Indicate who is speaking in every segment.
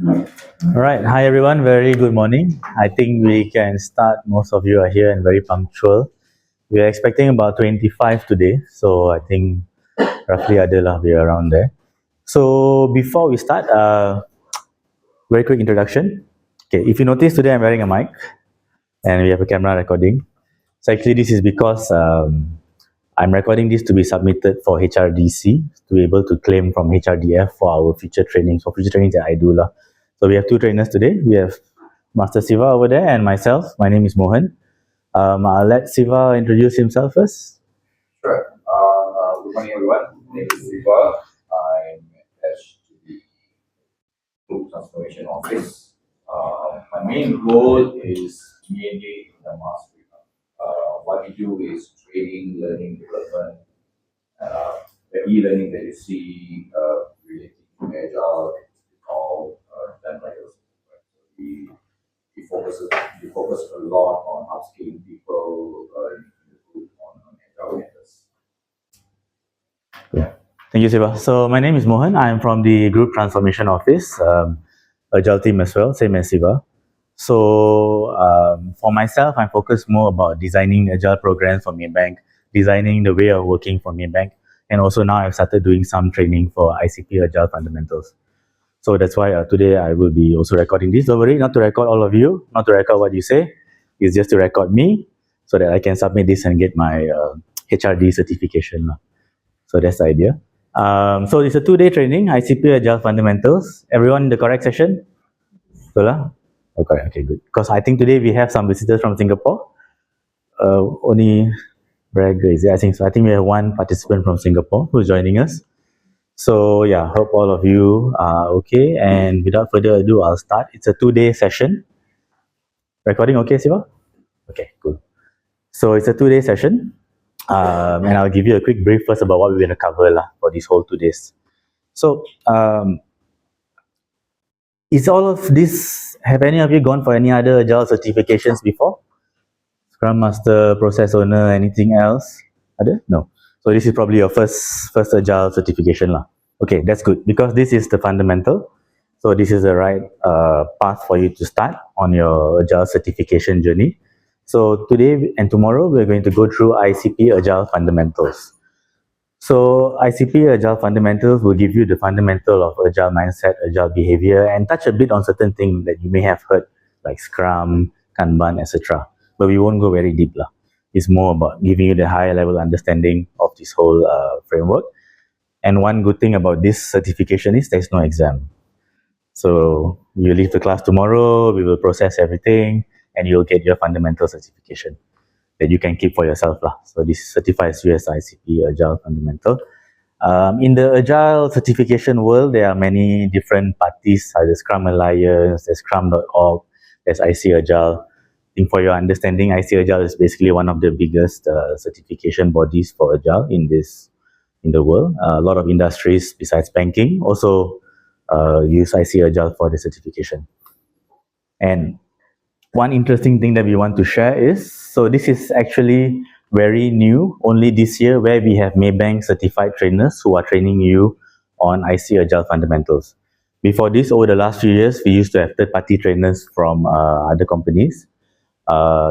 Speaker 1: All right. Hi, everyone. Very good morning. I think we can start. Most of you are here and very punctual. We are expecting about 25 today. So I think roughly adalah we are around there. So before we start, very quick introduction. Okay, if you notice today I'm wearing a mic and we have a camera recording. So actually this is because I'm recording this to be submitted for HRDC to be able to claim from HRDF for our future trainings, that I do lah. So we have two trainers today. We have Master Siva over there and myself. My name is Mohan. I'll let Siva introduce himself first.
Speaker 2: Sure. Good morning, everyone. My name is Siva. I'm attached to the Group Transformation Office. My main role is mainly in the mastery. What we do is training, learning, development, the e-learning that you see related to Agile, all done by us. We, we focus a lot on upskilling people in the group on Agile methods.
Speaker 1: Yeah. Thank you, Siva. So my name is Mohan. I'm from the Group Transformation Office, Agile team as well, same as Siva. So for myself, I'm focused more about designing Agile programs for Maybank, designing the way of working for Maybank, and also now I've started doing some training for ICP Agile fundamentals. So that's why today I will be also recording this. Don't worry, not to record all of you, not to record what you say. It's just to record me so that I can submit this and get my HRD certification. So that's the idea. So it's a 2-day training, ICP Agile Fundamentals. Everyone in the correct session? Betul. Okay, good. Because I think today we have some visitors from Singapore. Only Braga is it? I think so. I think we have one participant from Singapore who's joining us. So yeah, hope all of you are okay. And without further ado, I'll start. It's a 2-day session. Recording okay, Siva? Okay, cool. So it's a 2-day session. And I'll give you a quick brief first about what we're going to cover for these whole 2 days. So, is all of this, have any of you gone for any other Agile certifications before? Scrum Master, Process Owner, anything else? Other? No. So this is probably your first Agile certification lah. Okay, that's good because this is the fundamental. So this is the right path for you to start on your Agile certification journey. So today and tomorrow, we're going to go through ICP Agile Fundamentals. So ICP Agile Fundamentals will give you the fundamental of Agile mindset, Agile behavior, and touch a bit on certain things that you may have heard, like Scrum, Kanban, etc. But we won't go very deep lah. It's more about giving you the higher level understanding of this whole framework. And one good thing about this certification is there's no exam. So you leave the class tomorrow, we will process everything, and you'll get your fundamental certification that you can keep for yourself lah. So this certifies you as ICP Agile Fundamental. In the Agile certification world, there are many different parties. There's Scrum Alliance, there's Scrum.org, there's IC Agile. I think for your understanding, IC Agile is basically one of the biggest certification bodies for Agile in the world. A lot of industries besides banking also use IC Agile for the certification. And one interesting thing that we want to share is, so this is actually very new, only this year, where we have Maybank certified trainers who are training you on IC Agile fundamentals. Before this, over the last few years, we used to have third-party trainers from other companies,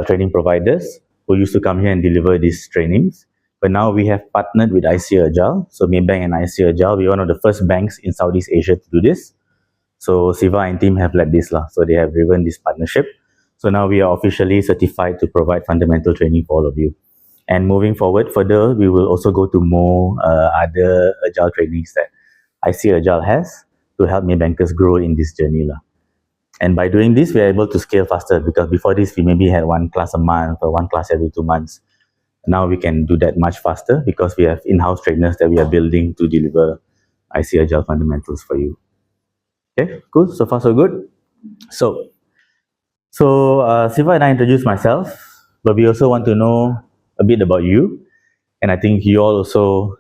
Speaker 1: training providers, who used to come here and deliver these trainings. But now we have partnered with IC Agile. So Maybank and IC Agile, we're one of the first banks in Southeast Asia to do this. So Siva and team have led this lah. So they have driven this partnership. So now we are officially certified to provide fundamental training for all of you. And moving forward further, we will also go to more other Agile trainings that IC Agile has to help Maybankers grow in this journey lah. And by doing this, we are able to scale faster because before this, we maybe had one class a month or one class every 2 months. Now we can do that much faster because we have in-house trainers that we are building to deliver IC Agile fundamentals for you. Okay, cool. So far, so good. So Siva and I introduced myself, but we also want to know a bit about you. And I think you all also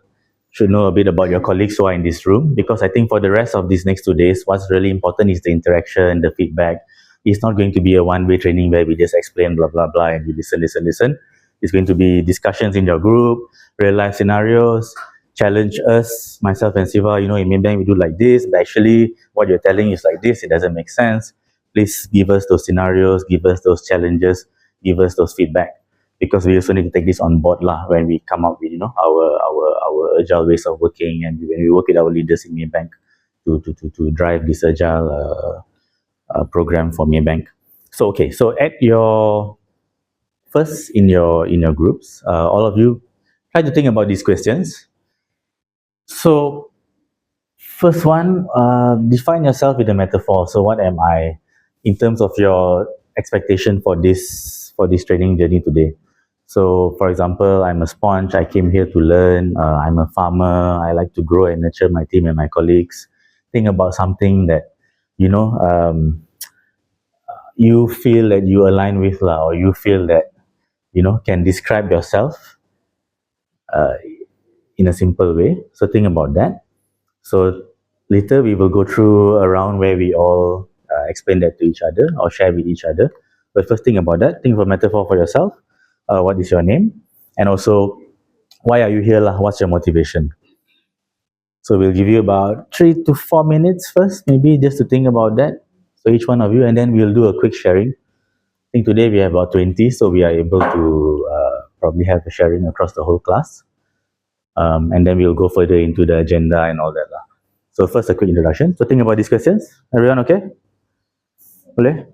Speaker 1: should know a bit about your colleagues who are in this room, because I think for the rest of these next 2 days, what's really important is the interaction, the feedback. It's not going to be a one-way training where we just explain blah, blah, blah, and you listen. It's going to be discussions in your group, real-life scenarios, challenge us, myself and Siva, you know, in Maybank we do like this, but actually what you're telling is like this, it doesn't make sense. Please give us those scenarios, give us those challenges, give us those feedback. Because we also need to take this on board lah when we come up with, you know, our agile ways of working, and when we work with our leaders in Maybank to drive this agile program for Maybank. So okay, so at your first in your groups, all of you try to think about these questions. So first one, define yourself with a metaphor. So what am I in terms of your expectation for this training journey today? So for example, I'm a sponge. I came here to learn. I'm a farmer. I like to grow and nurture my team and my colleagues. Think about something that you know you feel that you align with lah, or you feel that you know can describe yourself in a simple way. So think about that. So later we will go through around where we all explain that to each other or share with each other. But first think about that. Think of a metaphor for yourself. What is your name? And also, why are you here lah? What's your motivation? So we'll give you about 3 to 4 minutes first, maybe just to think about that. So each one of you, and then we'll do a quick sharing. I think today we have about 20, so we are able to probably have a sharing across the whole class. And then we'll go further into the agenda and all that lah. So first, a quick introduction. So think about these questions. Everyone okay? Boleh?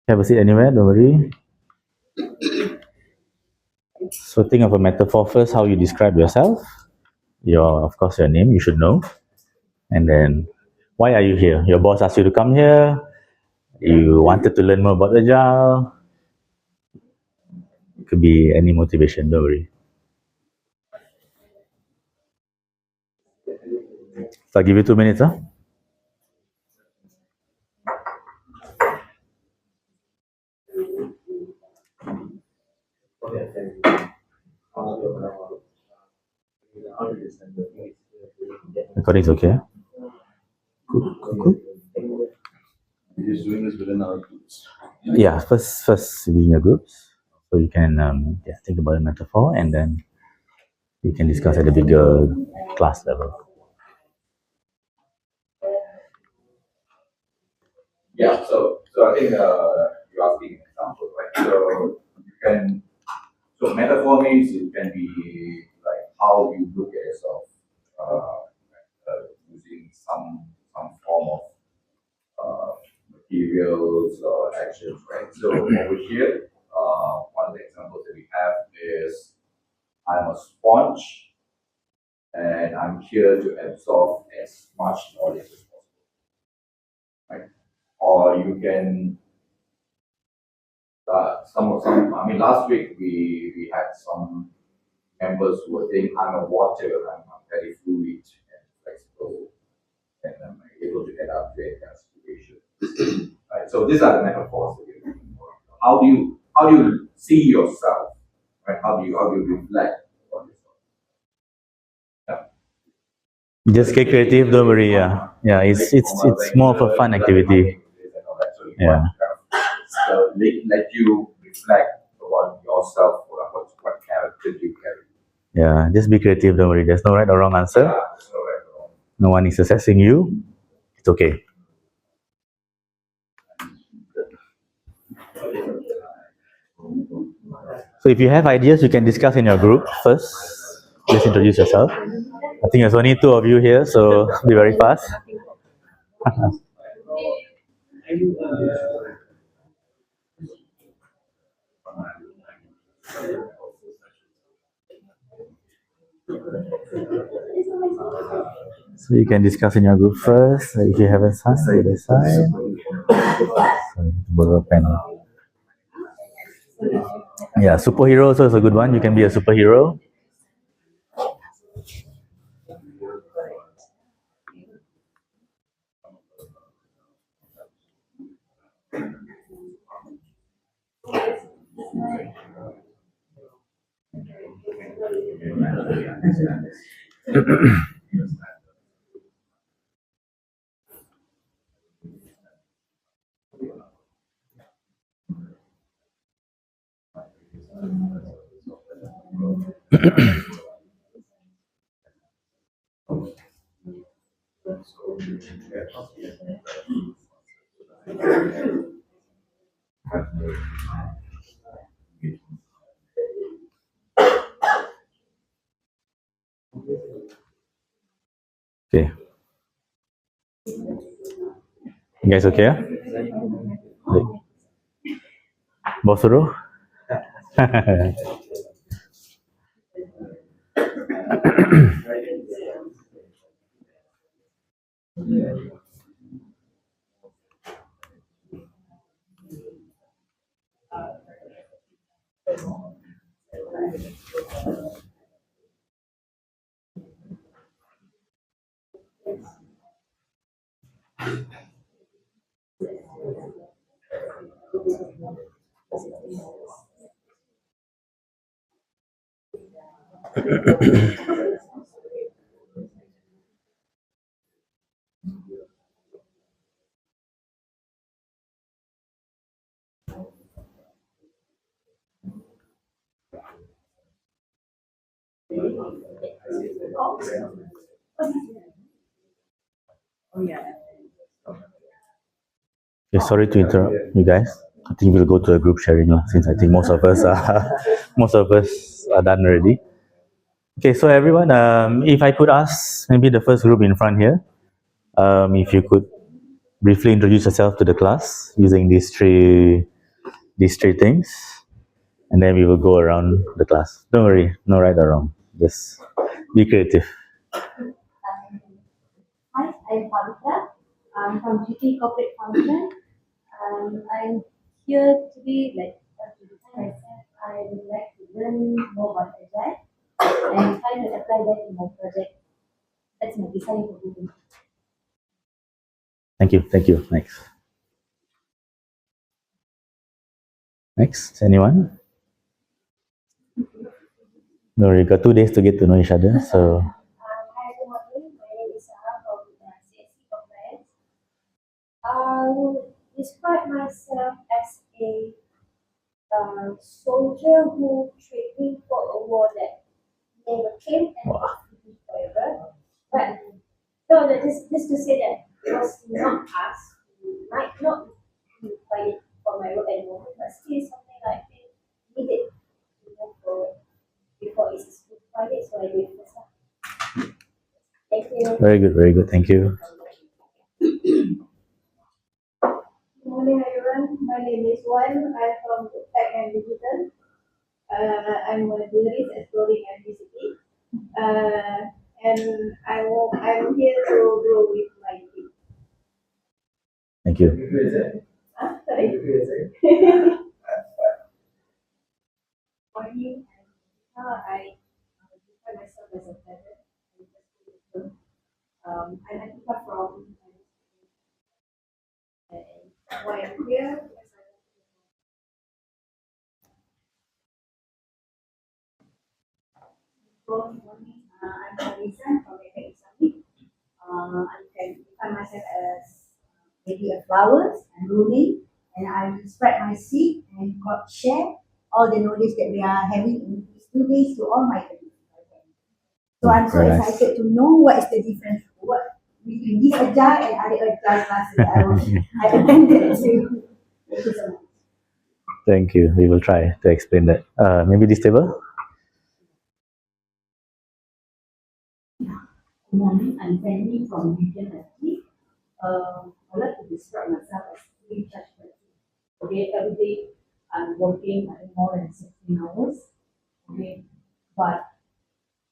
Speaker 1: Have a seat anywhere, don't worry. So think of a metaphor first, how you describe yourself. Of course, your name, you should know. And then, why are you here? Your boss asked you to come here. You wanted to learn more about Agile. It could be any motivation, don't worry. So I'll give you 2 minutes, huh? Recording is okay. Cool.
Speaker 2: We're just doing this within our groups.
Speaker 1: Yeah, first within your groups. So you can think about a metaphor, and then you can discuss at a bigger class level.
Speaker 2: Yeah, so I think you're asking an example, right? So you can, so metaphor means it can be like how you look at yourself, using some form of materials or actions, right? So over here, one of the examples that we have is I'm a sponge and I'm here to absorb as much knowledge as possible, right? Or you can I mean, last week we had some members who were saying, I'm a water, I'm very fluid and flexible, and I'm able to adapt to any kind of situation. Right. So these are the metaphors that we're looking for. How do you see yourself? Right? How do you reflect on yourself? Yeah.
Speaker 1: Just get creative, don't worry. Yeah. It's more of a fun activity. Yeah.
Speaker 2: So let you reflect about yourself, what character you carry.
Speaker 1: Yeah, just be creative, don't worry. There's no right or wrong answer.
Speaker 2: Yeah, there's no right or wrong.
Speaker 1: No one is assessing you. It's okay. So if you have ideas, you can discuss in your group first. Just introduce yourself. I think there's only 2 of you here, so be very fast. So you can discuss in your group first. If you haven't signed, you decide. Sorry, borrow a pen. Yeah, superhero also is a good one. You can be a superhero. Okay. You guys okay? Baik. Bos suruh? Okay, sorry to interrupt you guys. I think we'll go to a group sharing now, since I think most of us are most of us are done already. Okay, so everyone, if I could ask maybe the first group in front here, if you could briefly introduce yourself to the class using these three things, and then we will go around the class. Don't worry, no right or wrong. Just be creative.
Speaker 3: Hi, I'm Pavitra. I'm from GT Corporate Function. I'm here to be to define myself. I would like to learn more about Agile and try to apply that in my project. That's my design for doing.
Speaker 1: Thank you. Thank you. Next. Next. Anyone? No, we got 2 days to get to know each other. So
Speaker 3: Hi, good morning. My name is Sarah from CSC Compliance. I would describe myself as a soldier who training for a war that never came and was forever. But no, just to say that it was not us. We might not be required for my work anymore, but still something like it needed to move forward before it's required, so I do it first. Thank you.
Speaker 1: very good. Very good. Thank you.
Speaker 3: Good morning, everyone. My name is Wan. I'm from Tech and Digital. I'm a tourist exploring MDCT. And I'm here to grow with my team.
Speaker 1: Thank you.
Speaker 3: Sorry? Morning. I define myself as a feather. I'm Atika from why I'm here. Good morning. I'm Carissa from Effect Islamic. I can define myself as maybe a flowers and blooming, and I will spread my seed and share all the knowledge that we are having in these 2 days to all my colleagues. So I'm so
Speaker 1: Very nice.
Speaker 3: excited to know what is the difference between this agile and other agile classes that I attended to. Thank you so much.
Speaker 1: Thank you. We will try to explain that. Maybe this table.
Speaker 3: Good morning, I'm Sandy from Region FT. I'd like to describe myself as recharge person. Okay, every day I'm working more than 16 hours. Okay, but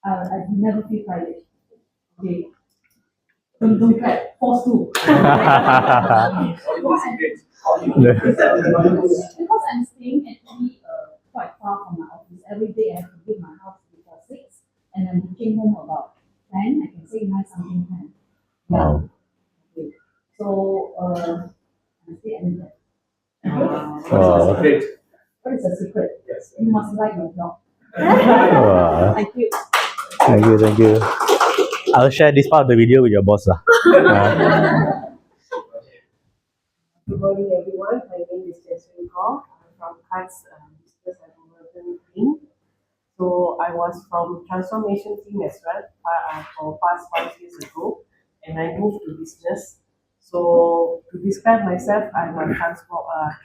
Speaker 3: I never feel tired. Okay, don't get forced to. Because I'm staying actually quite far from my office. Every day I have to leave my house before 6 and I'm reaching home about 10. I can say 9 something 10. Yeah.
Speaker 1: Wow.
Speaker 3: Okay. So I'm still ended.
Speaker 1: Wow.
Speaker 3: What is the secret? Yes. You must like your job.
Speaker 1: Wow.
Speaker 3: Thank you.
Speaker 1: Thank you. Thank you. I'll share this part of the video with your boss.
Speaker 4: Good morning, everyone. My name is Jasmine Kaur. I'm from CATS Business and Development team. So I was from transformation team as well for past 5 years ago. and I moved to business. So to describe myself, I'm a transformer,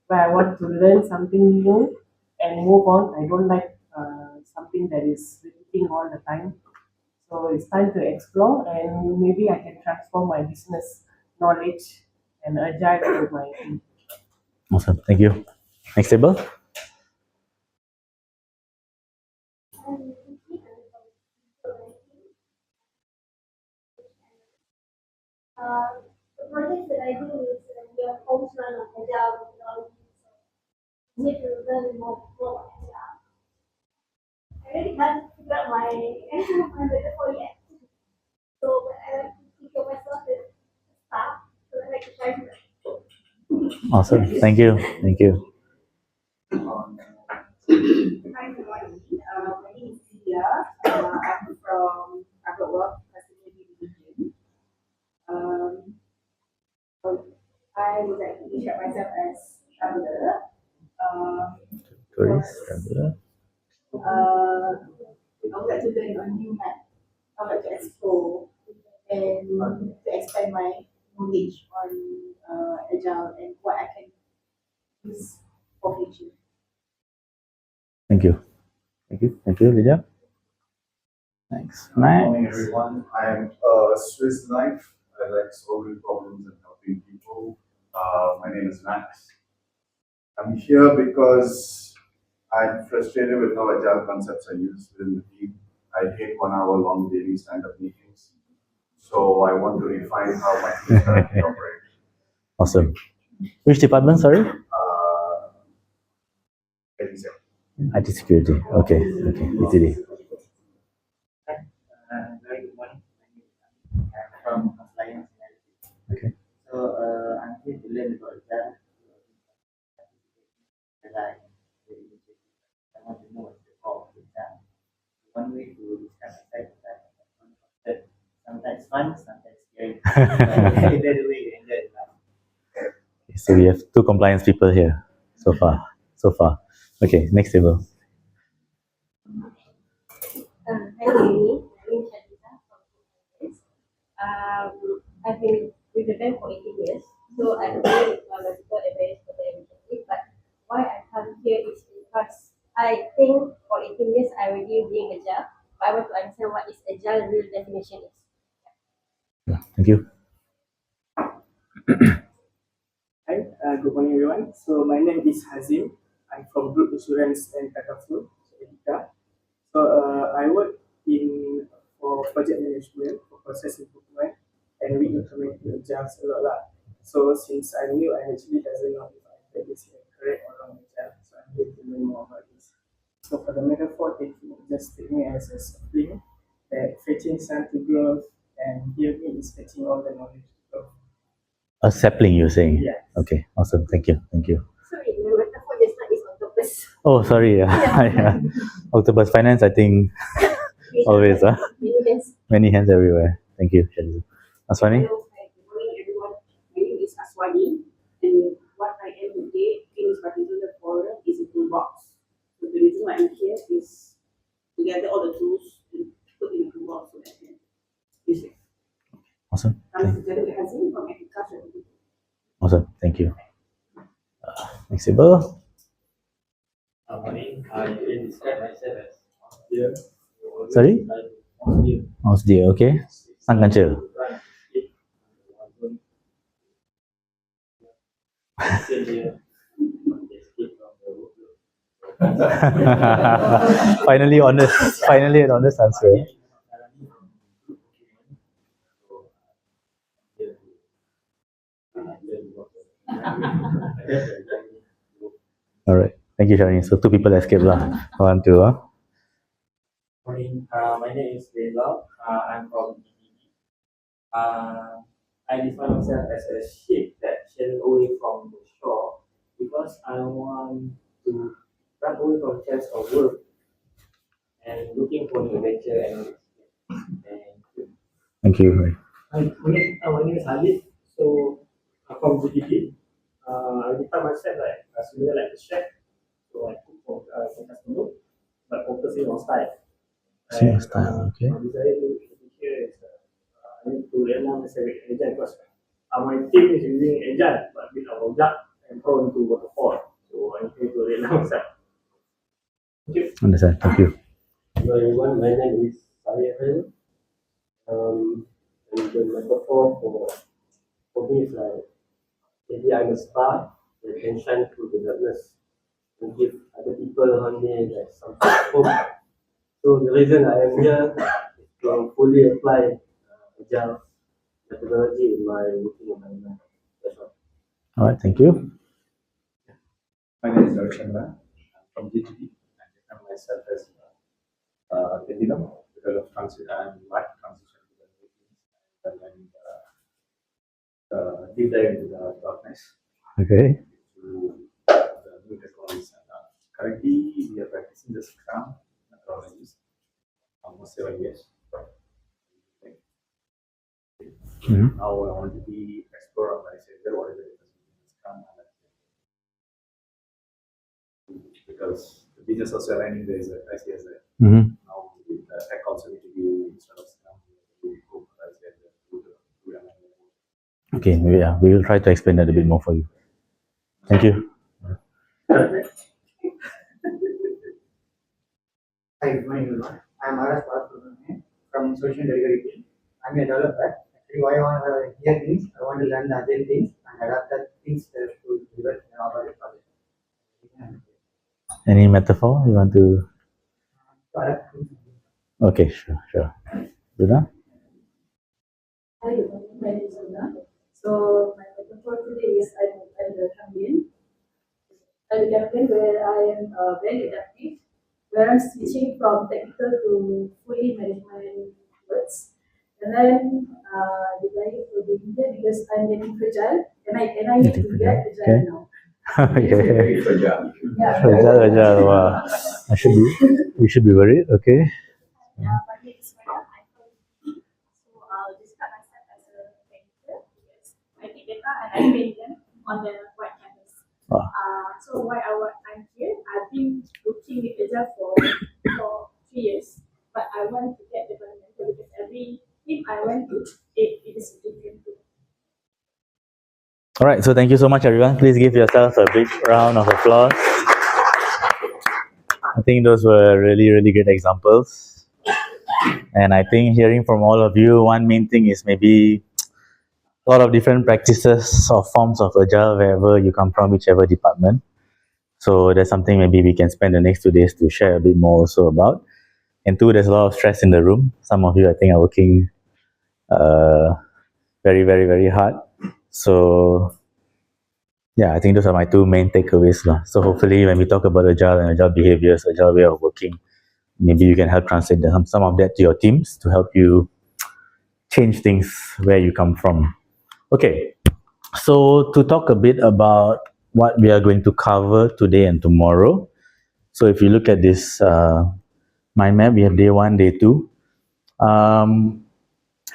Speaker 4: where I want to learn something new and move on. I don't like something that is repeating all the time. So it's time to explore, and maybe I can transform my business knowledge and agile to my team.
Speaker 1: Awesome. Thank you. Next table.
Speaker 3: The project that I do is we are focused on agile methodology. So need to learn more about agile. I really haven't figured out my metaphor yet. So but I like to think of myself as a staff. So I like to try to
Speaker 1: Awesome. Thank you. Thank you.
Speaker 5: Hi everyone, my name is Lydia. I'm from Private Work Customer Division. So I would like to describe myself as traveler.
Speaker 1: Tourist, traveler.
Speaker 5: I would like to learn a new map. I would like to explore and to expand my knowledge on agile and what I can use for future.
Speaker 1: Thank you. Thank you. Thank you, Lydia. Thanks.
Speaker 6: Good morning,
Speaker 1: Max.
Speaker 6: everyone. I'm Swiss Life. I like solving problems and helping people. My name is Max. I'm here because I'm frustrated with how agile concepts are used within the team. I hate 1 hour long daily stand-up meetings. So I want to refine how my team currently operates.
Speaker 1: Awesome. Which department, sorry?
Speaker 6: Getting set.
Speaker 1: IT security. Okay. Okay. ETD.
Speaker 7: Very good morning. I'm from compliance analysis.
Speaker 1: Okay.
Speaker 7: So I'm here to learn about that. I want to know what's the core of the exam. One way to describe myself is that sometimes fun, sometimes scary. But either way, you enjoy it.
Speaker 1: So we have two compliance people here so far. So far. Okay. Next table.
Speaker 3: Hi, Amy. My name is Shadita from Finance. I've been with the bank for 18 years, so I'm very knowledgeable and very experienced. But why I come here is because I think for 18 years I already being agile, but I want to understand what is agile real definition is.
Speaker 1: Yeah, thank you.
Speaker 8: Hi, good morning everyone. So my name is Hazim. I'm from Group Insurance and Takaful, Edika. So I work in for project management for process improvement, and we implement the agile a lot lah. So since I'm new, I actually doesn't know if I get this correct or wrong agile. So I'm here to learn more about this. So for the metaphor taking, just take me as a sapling that fetching sun to growth, and here me is fetching all the knowledge to growth.
Speaker 1: A sapling, you're saying?
Speaker 8: Yes.
Speaker 1: Okay. Awesome. Thank you. Thank you.
Speaker 3: Sorry, the metaphor just now is octopus.
Speaker 1: Oh, sorry. Yeah. Octopus finance, I think always.
Speaker 3: Many hands.
Speaker 1: Many hands everywhere. Thank you, Shadiza. Aswani?
Speaker 5: Hello, hi, good morning everyone. My name is Aswani, and what I am today in this particular forum is a toolbox. So the reason why I'm here is to gather all the tools and put in a toolbox so that I can use it.
Speaker 1: Awesome.
Speaker 5: I'm together with Hazim from Accreditation.
Speaker 1: Awesome. Thank you. Next table.
Speaker 7: Morning. I will describe myself as here.
Speaker 1: Sorry? House dear. Okay. Sang kancil. Finally honest. Finally an honest answer. Alright. Thank you, Shani. So two people escaped lah. 1, 2.
Speaker 7: Morning. My name is Leila. I'm from TTT. I define myself as a ship that sails away from the shore because I want to run away from chance of work and looking for new adventure and
Speaker 1: Thank you.
Speaker 9: Hi, my name is Halid. So I'm from GTT. I define myself like similar like a chef. So I cook for customer, but focusing on style.
Speaker 1: Same style, okay.
Speaker 9: I desire to here is I need to learn how to say agile because my team is using agile, but with our job and prone to waterfall. So I need to learn how to. Thank you.
Speaker 1: Understand. Thank you.
Speaker 7: Hello everyone, my name is Sayan. And the metaphor for me is like maybe I'm a star that can shine through the darkness and give other people around me like some sort of hope. So the reason I am here is to fully apply agile methodology in my working environment. That's all.
Speaker 1: All right. Thank you.
Speaker 2: My name is Ravishandra. I'm from TTT. I define myself as Pendulum because of transition and life transition to the new things and then deep dive into the darkness
Speaker 1: Okay.
Speaker 2: to the new technologies. And, currently, we are practicing the Scrum methodologies almost 7 years.
Speaker 1: Mhm.
Speaker 2: Now I want to be explore on my sector what is the difference between Scrum and because the business also aligning there is a crisis there.
Speaker 1: Mhm.
Speaker 2: Now with the tech also need to be instead of Scrum, we go as to the
Speaker 1: Okay. Yeah, we will try to explain that a bit more for you. Thank you.
Speaker 10: Hi, good morning everyone. I'm Aras Balasubramanian from Solution Delivery Team. I'm a developer. Actually, why I want to hear things, I want to learn the agile things and adapt the things to deliver an our project.
Speaker 1: Any metaphor you want to?
Speaker 10: So adapt things.
Speaker 1: Okay, sure. Luna?
Speaker 11: Hi, good morning. My name is Luna. So my metaphor today is I'm the champion. I'm a champion where I am very adaptive, where I'm switching from technical to fully management words. And then the life will be here because I'm getting fragile and I need to get
Speaker 1: Okay.
Speaker 11: agile now.
Speaker 1: Okay.
Speaker 2: very fragile.
Speaker 11: Yeah.
Speaker 1: Fragile. Wow. We should be worried. Okay.
Speaker 11: My name is Maya. I'm from TTT. So I'll describe myself as a painter. Yes. I take data and I paint them on the white canvas.
Speaker 1: Wow.
Speaker 11: So I'm here, I've been looking with Agile for 3 years, but I want to get developmental because every team I went to, it is different too.
Speaker 1: All right. So thank you so much, everyone. Please give yourself a big round of applause. I think those were really, really good examples. And I think hearing from all of you, one main thing is maybe a lot of different practices or forms of agile wherever you come from, whichever department. So that's something maybe we can spend the next 2 days to share a bit more also about. And two, there's a lot of stress in the room. Some of you, I think, are working very, very, very hard. So yeah, I think those are my two main takeaways. So hopefully when we talk about agile and agile behaviors, agile way of working, maybe you can help translate some of that to your teams to help you change things where you come from. Okay, so to talk a bit about what we are going to cover today and tomorrow. So if you look at this mind map, we have day 1, day 2.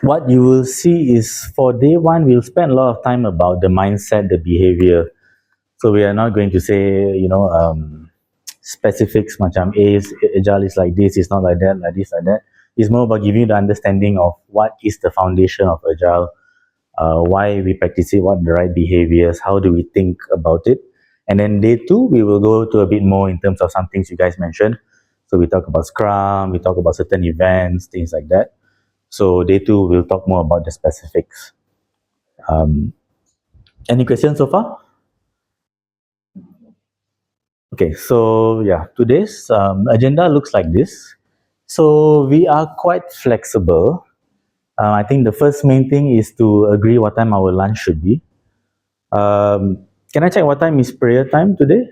Speaker 1: What you will see is for day 1, we'll spend a lot of time about the mindset, the behavior. So we are not going to say, specifics macam agile is like this, it's not like that, like this, like that. It's more about giving you the understanding of what is the foundation of agile, why we practice it, what are the right behaviors, how do we think about it. And then day 2, we will go to a bit more in terms of some things you guys mentioned. So we talk about Scrum, we talk about certain events, things like that. So day 2, we'll talk more about the specifics. Any questions so far? Okay, so yeah, today's agenda looks like this. So we are quite flexible. I think the first main thing is to agree what time our lunch should be. Can I check what time is prayer time today?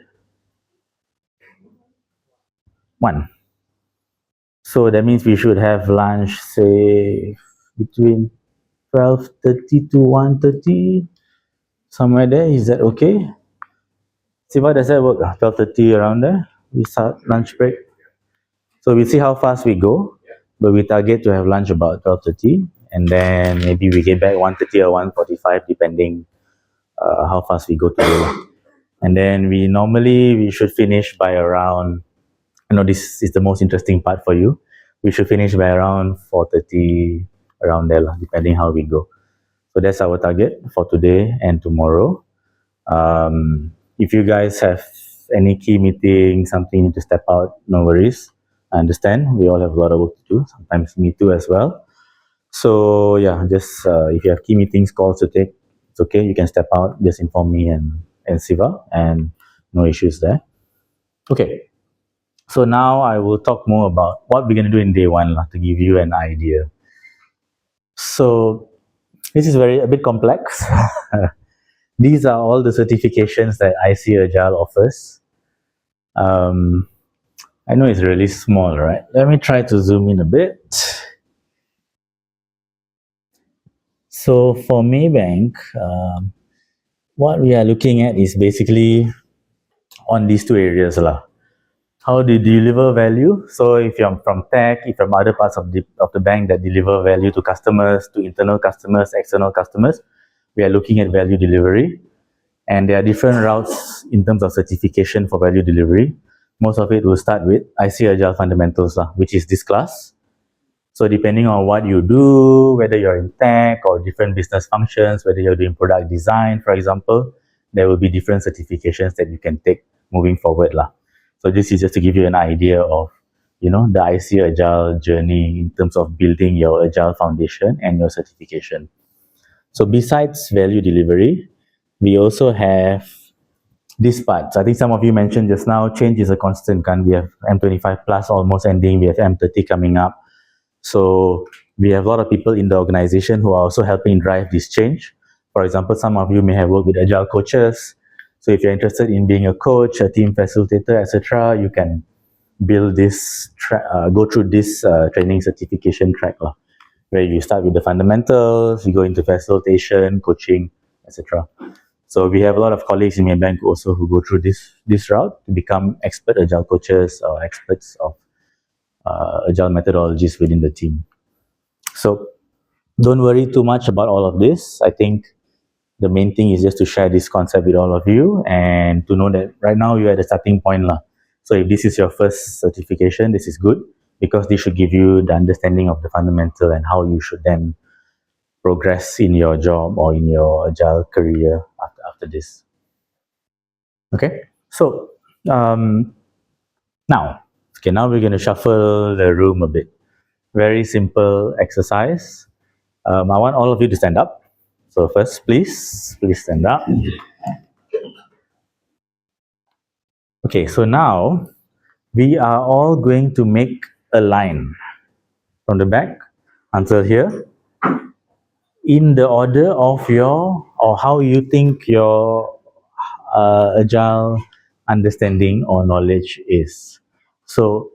Speaker 1: 1. So that means we should have lunch, say, between 12:30 to 1:30, somewhere there. Is that okay? Siva, does that work? 12:30 around there? We start lunch break. So we see how fast we go, but we target to have lunch about 12:30, and then maybe we get back 1:30 or 1:45, depending how fast we go today. And then we should finish by around, I know this is the most interesting part for you, we should finish by around 4:30, around there lah, depending how we go. So that's our target for today and tomorrow. If you guys have any key meeting, something you need to step out, no worries. I understand. We all have a lot of work to do. Sometimes me too as well. So yeah, just if you have key meetings, calls to take, it's okay. You can step out. Just inform me and Siva, and no issues there. Okay. So now I will talk more about what we're gonna do in day one lah, to give you an idea. So this is a bit complex. These are all the certifications that IC Agile offers. I know it's really small, right? Let me try to zoom in a bit. So for Maybank, what we are looking at is basically on these two areas lah. How do you deliver value? So if you're from tech, if you're from other parts of the bank that deliver value to customers, to internal customers, external customers, we are looking at value delivery. And there are different routes in terms of certification for value delivery. Most of it will start with IC Agile Fundamentals, which is this class. So depending on what you do, whether you're in tech or different business functions, whether you're doing product design, for example, there will be different certifications that you can take moving forward. So this is just to give you an idea of, the IC Agile journey in terms of building your Agile foundation and your certification. So besides value delivery, we also have this part. So I think some of you mentioned just now, change is a constant. We have M25 plus almost ending. We have M30 coming up. So we have a lot of people in the organization who are also helping drive this change. For example, some of you may have worked with Agile coaches. So if you're interested in being a coach, a team facilitator, etc., you can build this, go through this training certification track, where you start with the fundamentals, you go into facilitation, coaching, etc. So we have a lot of colleagues in Maybank also who go through this route to become expert Agile coaches or experts of Agile methodologies within the team. So don't worry too much about all of this. I think the main thing is just to share this concept with all of you and to know that right now you're at the starting point. So if this is your first certification, this is good because this should give you the understanding of the fundamental and how you should then progress in your job or in your Agile career after this. Okay, so now we're going to shuffle the room a bit. Very simple exercise. I want all of you to stand up. So first, please stand up. Okay, so now we are all going to make a line from the back until here in the order of or how you think your Agile understanding or knowledge is. So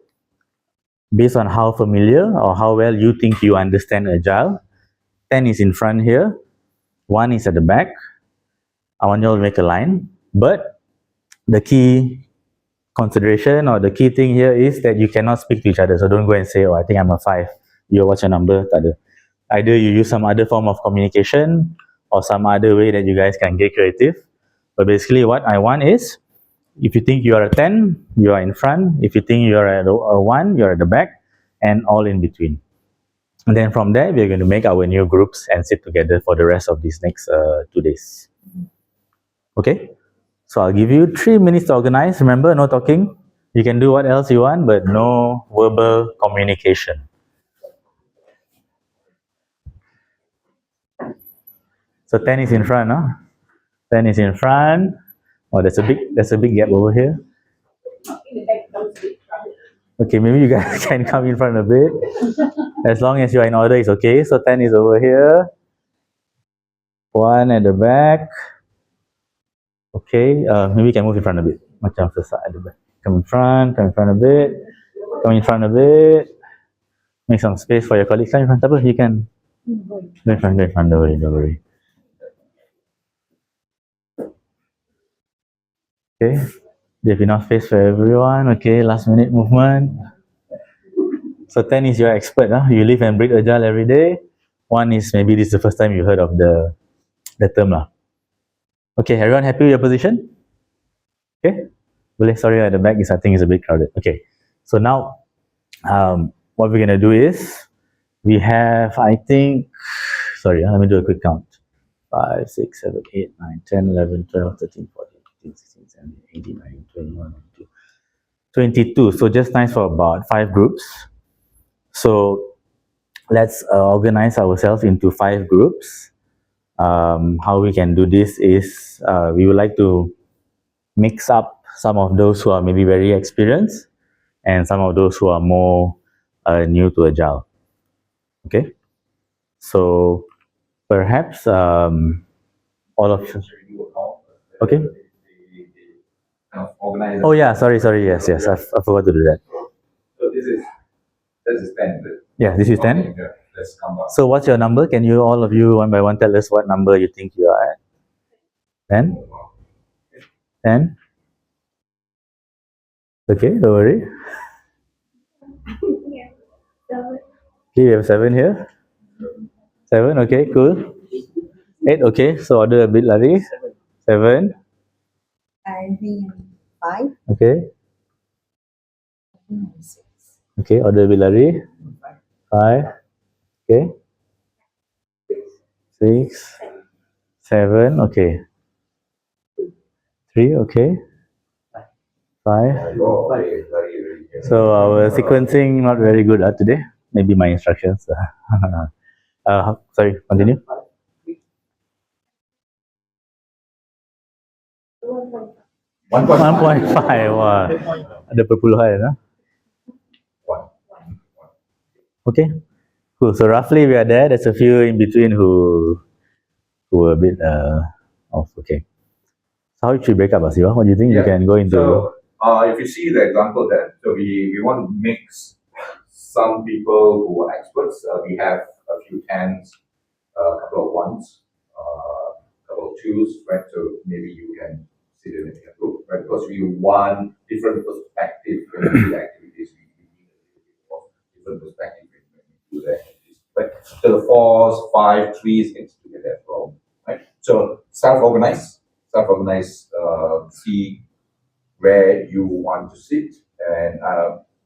Speaker 1: based on how familiar or how well you think you understand Agile, 10 is in front here, 1 is at the back. I want you all to make a line, but the key consideration or the key thing here is that you cannot speak to each other. So don't go and say, oh, I think I'm a 5. What's your number? Either you use some other form of communication or some other way that you guys can get creative. But basically what I want is, if you think you are a 10, you are in front. If you think you are at a 1, you're at the back, and all in between. And then from there, we're going to make our new groups and sit together for the rest of these next 2 days. Okay? So I'll give you 3 minutes to organize. Remember, no talking. You can do what else you want, but no verbal communication. So 10 is in front, 10 is in front. Oh, there's a big gap over here. Okay, maybe you guys can come in front a bit. As long as you are in order, it's okay. So 10 is over here. 1 at the back. Okay, maybe you can move in front a bit. Macam sesak at the back. Come in front a bit. Come in front a bit. Make some space for your colleagues. Come in front, you can. Go in front, don't worry. Okay, there's enough space for everyone. Okay, last minute movement. So 10 is your expert. You live and breathe Agile every day. 1 is maybe this is the first time you heard of the term. Okay, everyone happy with your position? Okay, sorry at the back, I think it's a bit crowded. Okay, so now what we're going to do is we have, I think, sorry, let me do a quick count. 5, 6, 7, 8, 9, 10, 11, 12, 13, 14, 15, 16, 17, 18, 19, 21, 22. So just nice for about 5 groups. So let's organize ourselves into 5 groups. How we can do this is we would like to mix up some of those who are maybe very experienced and some of those who are more new to Agile. Okay, so perhaps all of okay.
Speaker 2: Organize.
Speaker 1: Oh yeah, sorry, yes, I forgot to do that.
Speaker 2: So this is 10.
Speaker 1: Yeah, this is 10.
Speaker 2: Okay, yeah, let's come up.
Speaker 1: So what's your number? Can you all of you one by one tell us what number you think you are at? 10? 10? Okay, don't worry. Okay, we have 7 here. 7, okay, cool. 8, okay, so order a bit lari. 7,
Speaker 12: I think 5.
Speaker 1: okay.
Speaker 12: I think 6.
Speaker 1: Okay, order a bit lari. 5, okay. 6, 7, okay. 3, okay. 5.
Speaker 2: Oh, very, very.
Speaker 1: So our sequencing not very good today. Maybe my instructions. Sorry, continue. 1.5. Wah, ada perpuluhan. Okay, cool. So roughly we are there. There's a few in between who are a bit off. Okay. So how should we break up, Asiwa? What do you think?
Speaker 2: Yeah.
Speaker 1: You can go into.
Speaker 2: So, if you see the example there, so we want to mix some people who are experts. We have a few tens, a couple of ones, a couple of twos, right? So maybe you can see them in a group, right? Because we want different perspective when we do the activities. We need a little bit of different perspective when we do the activities. Right? So the 4s, 5, 3s can still get that problem, right? So self-organize, see where you want to sit, and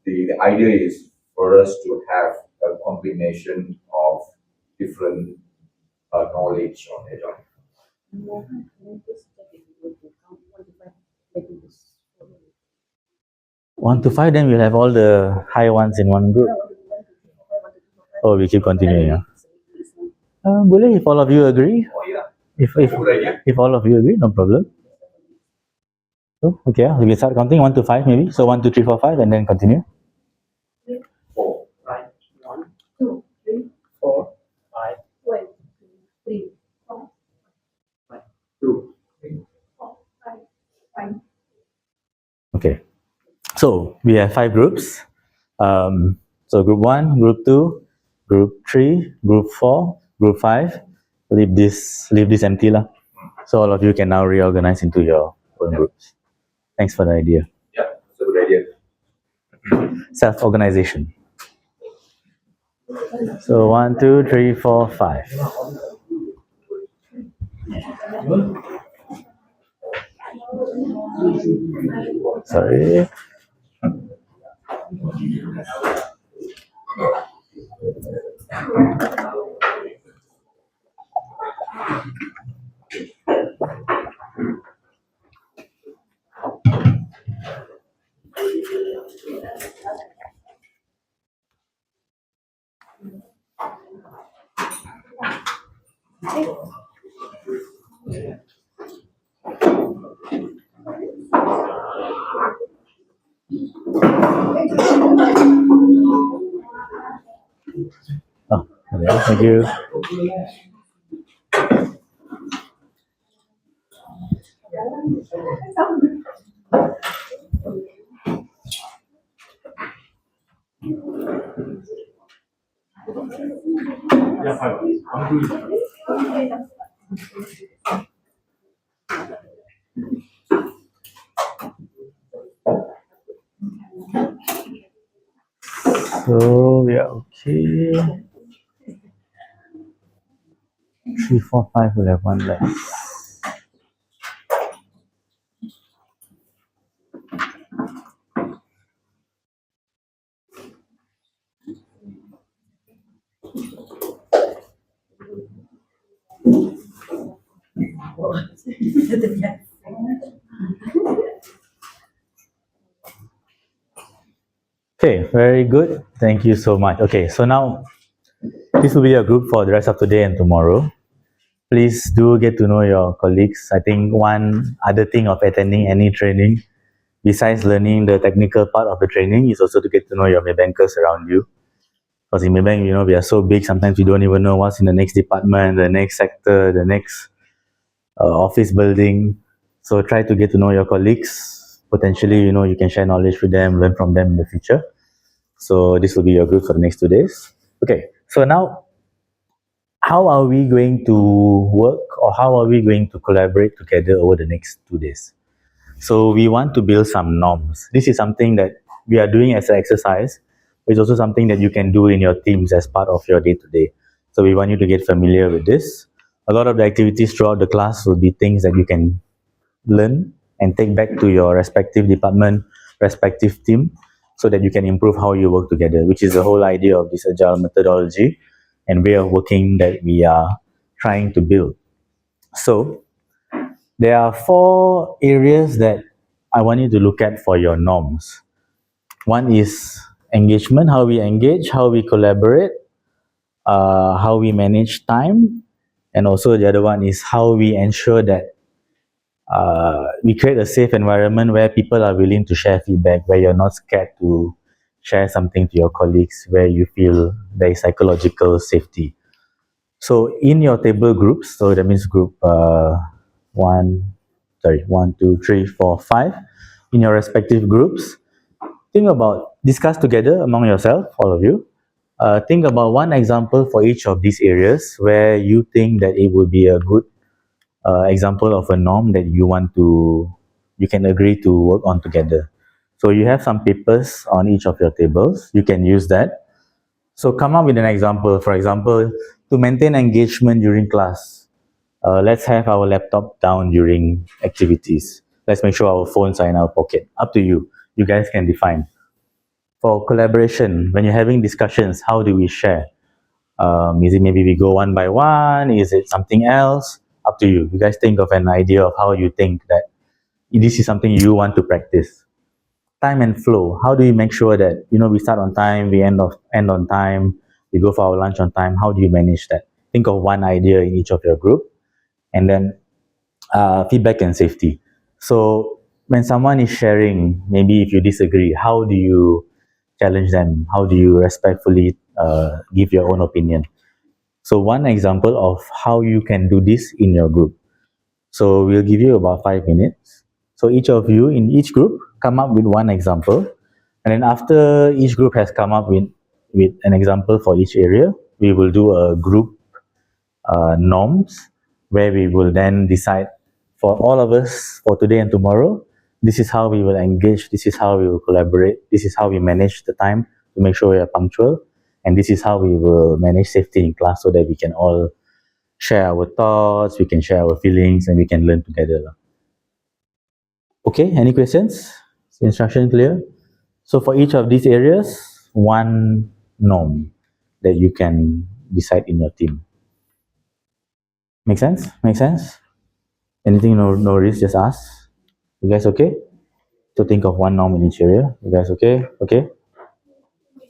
Speaker 2: the idea is for us to have a combination of different knowledge on it.
Speaker 5: Mohan, can I just check if you go to count 1 to 5, making this
Speaker 1: 1 to 5, then we'll have all the high ones in one group. Oh, we keep continuing. Yeah. Boleh if all of you agree.
Speaker 2: Oh yeah.
Speaker 1: If all of you agree, no problem. So, okay, we can start counting 1 to 5 maybe. So 1, 2, 3, 4, 5, and then continue.
Speaker 9: 4, 5, 1,
Speaker 11: 2, 3,
Speaker 9: 4, 5,
Speaker 11: 1, 2, 3, 4,
Speaker 9: 2.
Speaker 11: 4, 5, 5.
Speaker 1: Okay. So we have 5 groups. So group 1, group 2, group 3, group 4, group 5. Leave this empty lah. So all of you can now reorganize into your own groups. Thanks for the idea.
Speaker 2: Yeah, that's a good idea.
Speaker 1: Self-organization. So 1, 2, 3, 4, 5. Sorry. Oh, okay, thank you. So we are okay. 3, 4, 5 will have one left. Okay, very good. Thank you so much. Okay, so now this will be a group for the rest of today and tomorrow. Please do get to know your colleagues. I think one other thing of attending any training, besides learning the technical part of the training, is also to get to know your Maybankers around you. Because in Maybank, you know, we are so big, sometimes we don't even know what's in the next department, the next sector, the next office building. So try to get to know your colleagues. Potentially, you know, you can share knowledge with them, learn from them in the future. So this will be your group for the next 2 days. Okay, so now how are we going to work, or how are we going to collaborate together over the next 2 days? So we want to build some norms. This is something that we are doing as an exercise. It's also something that you can do in your teams as part of your day-to-day. So we want you to get familiar with this. A lot of the activities throughout the class will be things that you can learn and take back to your respective department, respective team, so that you can improve how you work together, which is the whole idea of this agile methodology and way of working that we are trying to build. So there are 4 areas that I want you to look at for your norms. One is engagement, how we engage, how we collaborate, how we manage time, and also the other one is how we ensure that we create a safe environment where people are willing to share feedback, where you're not scared to share something to your colleagues, where you feel there is psychological safety. So in your table groups, so that means group 1, 2, 3, 4, 5, in your respective groups, think about, discuss together among yourself, all of you. Think about one example for each of these areas where you think that it would be a good example of a norm that you can agree to work on together. So you have some papers on each of your tables. You can use that. So come up with an example. For example, to maintain engagement during class, let's have our laptop down during activities. Let's make sure our phones are in our pocket. Up to you. You guys can define. For collaboration, when you're having discussions, how do we share? Is it maybe we go one by one? Is it something else? Up to you. You guys think of an idea of how you think that this is something you want to practice. Time and flow. How do you make sure that, you know, we start on time, we end on time, we go for our lunch on time? How do you manage that? Think of one idea in each of your group, and then feedback and safety. So when someone is sharing, maybe if you disagree, how do you challenge them? How do you respectfully give your own opinion? So one example of how you can do this in your group. So we'll give you about 5 minutes. So each of you in each group come up with one example. And then after each group has come up with an example for each area, we will do a group norms where we will then decide for all of us for today and tomorrow, this is how we will engage, this is how we will collaborate, this is how we manage the time to make sure we are punctual, and this is how we will manage safety in class so that we can all share our thoughts, we can share our feelings, and we can learn together. Okay, any questions? Is the instruction clear? So for each of these areas, one norm that you can decide in your team. Make sense? Make sense? Anything no risk, just ask. You guys okay? So think of one norm in each area. You guys okay? Okay?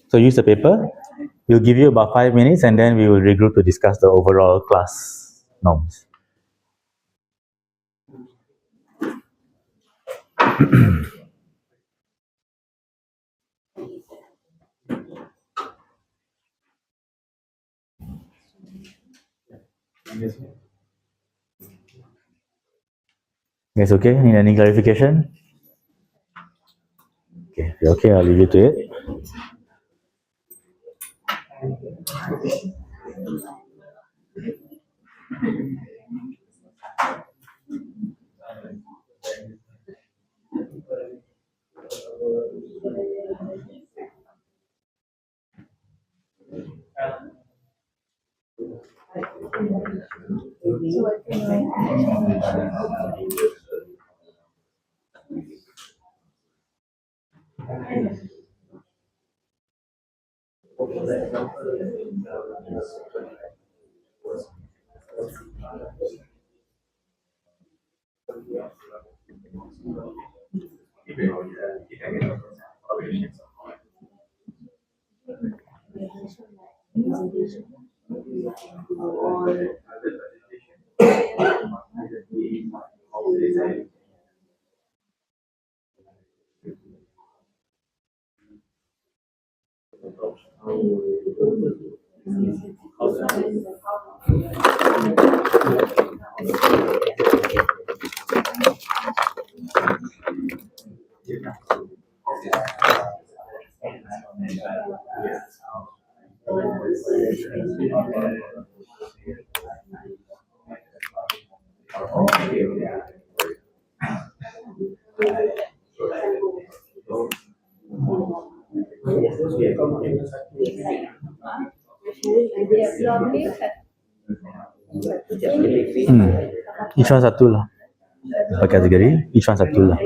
Speaker 1: So use the paper. We'll give you about 5 minutes and then we will regroup to discuss the overall class norms. Guys okay? Need any clarification? Okay, if you're okay, I'll leave you to it. Each one satu lah. Per kategori, each one satu lah.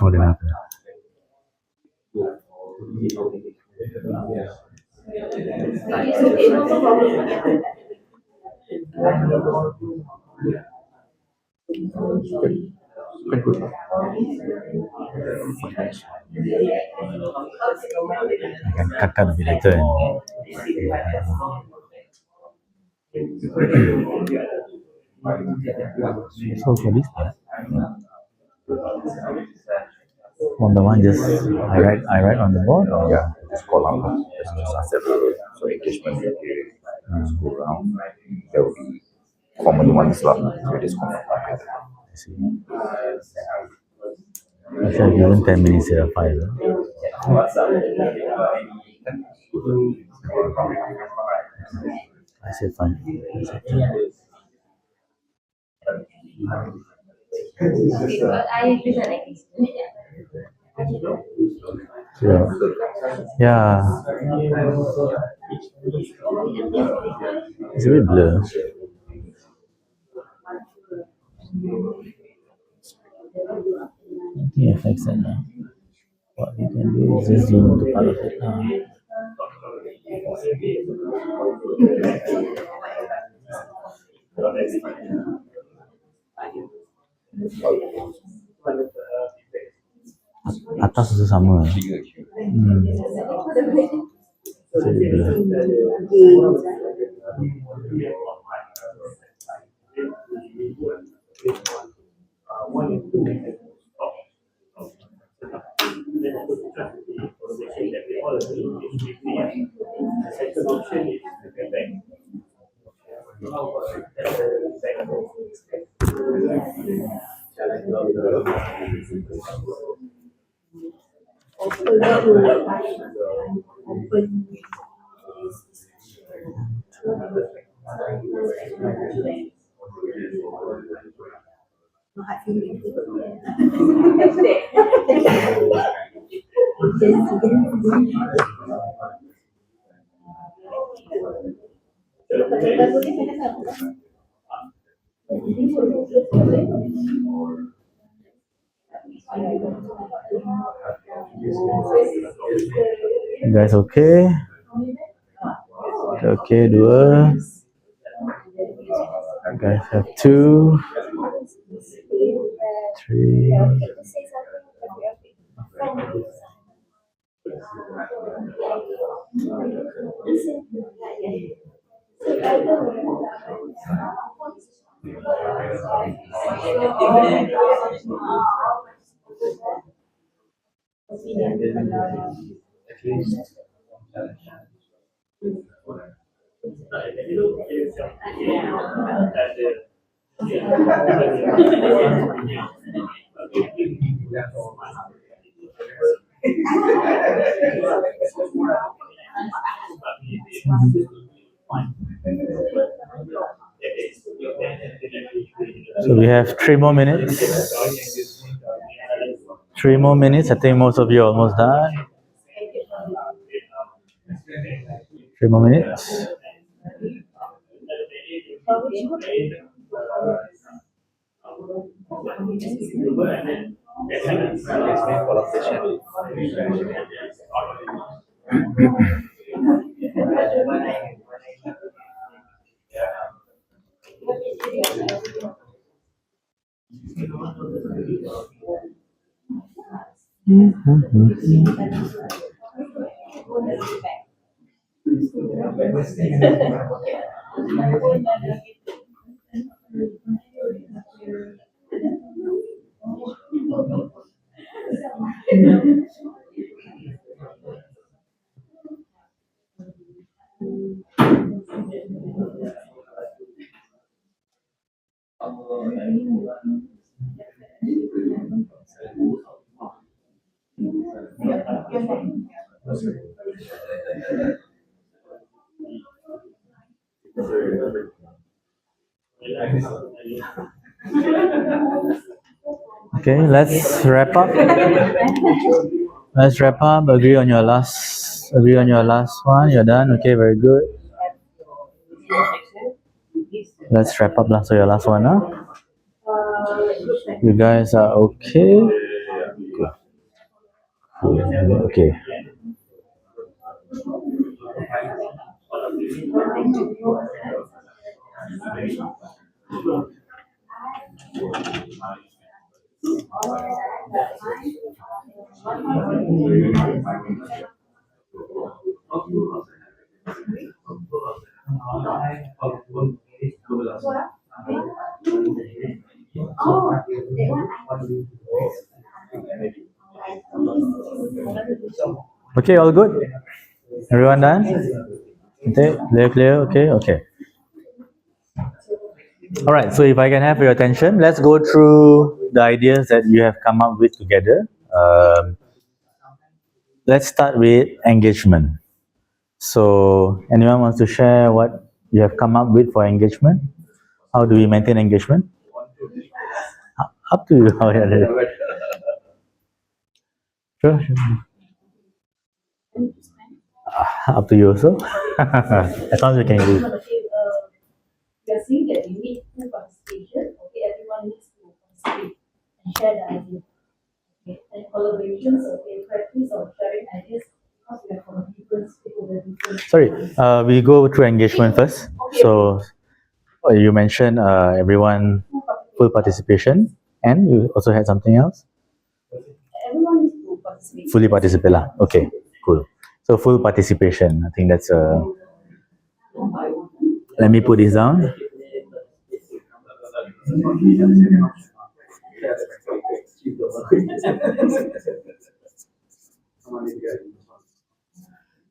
Speaker 1: More than enough. I can cut a bit later. So for this part, one by one, just I write on the board, or
Speaker 2: Yeah, just call out. Just accept so engagement just go around. There will be common ones lah. So just common.
Speaker 1: I see. Actually, I've given 10 minutes here, 5. I said 5. Yeah. It's a bit blur. I think it affects that now. What you can do is just zoom into part of it now. Atas tu sama. Jadi blur. You guys okay? Okay, 2. You guys have 2, 3. So we have 3 more minutes. 3 more minutes. I think most of you are almost done. 3 more minutes. Okay, let's wrap up. Let's wrap up. Agree on your last. Agree on your last one. You're done. Okay, very good. Let's wrap up. So your last one, huh? You guys are okay. Okay. Okay, all good? Everyone done? Okay, clear, okay, okay. Alright, so if I can have your attention, let's go through the ideas that you have come up with together. Let's start with engagement. So, anyone wants to share what you have come up with for engagement? How do we maintain engagement? Up to you. How you do it. Sure, sure. Up to you also. As long as you can read.
Speaker 11: We are saying that we need full participation. Okay, everyone needs to participate and share the idea. Okay, and collaborations, okay, practice of sharing ideas because we are from different stakeholders, different.
Speaker 1: Sorry, we go through engagement first. So, you mentioned everyone full participation, and you also had something else.
Speaker 11: Everyone needs to participate.
Speaker 1: Fully participate lah. Okay, cool. So full participation. I think that's a. Let me put this down.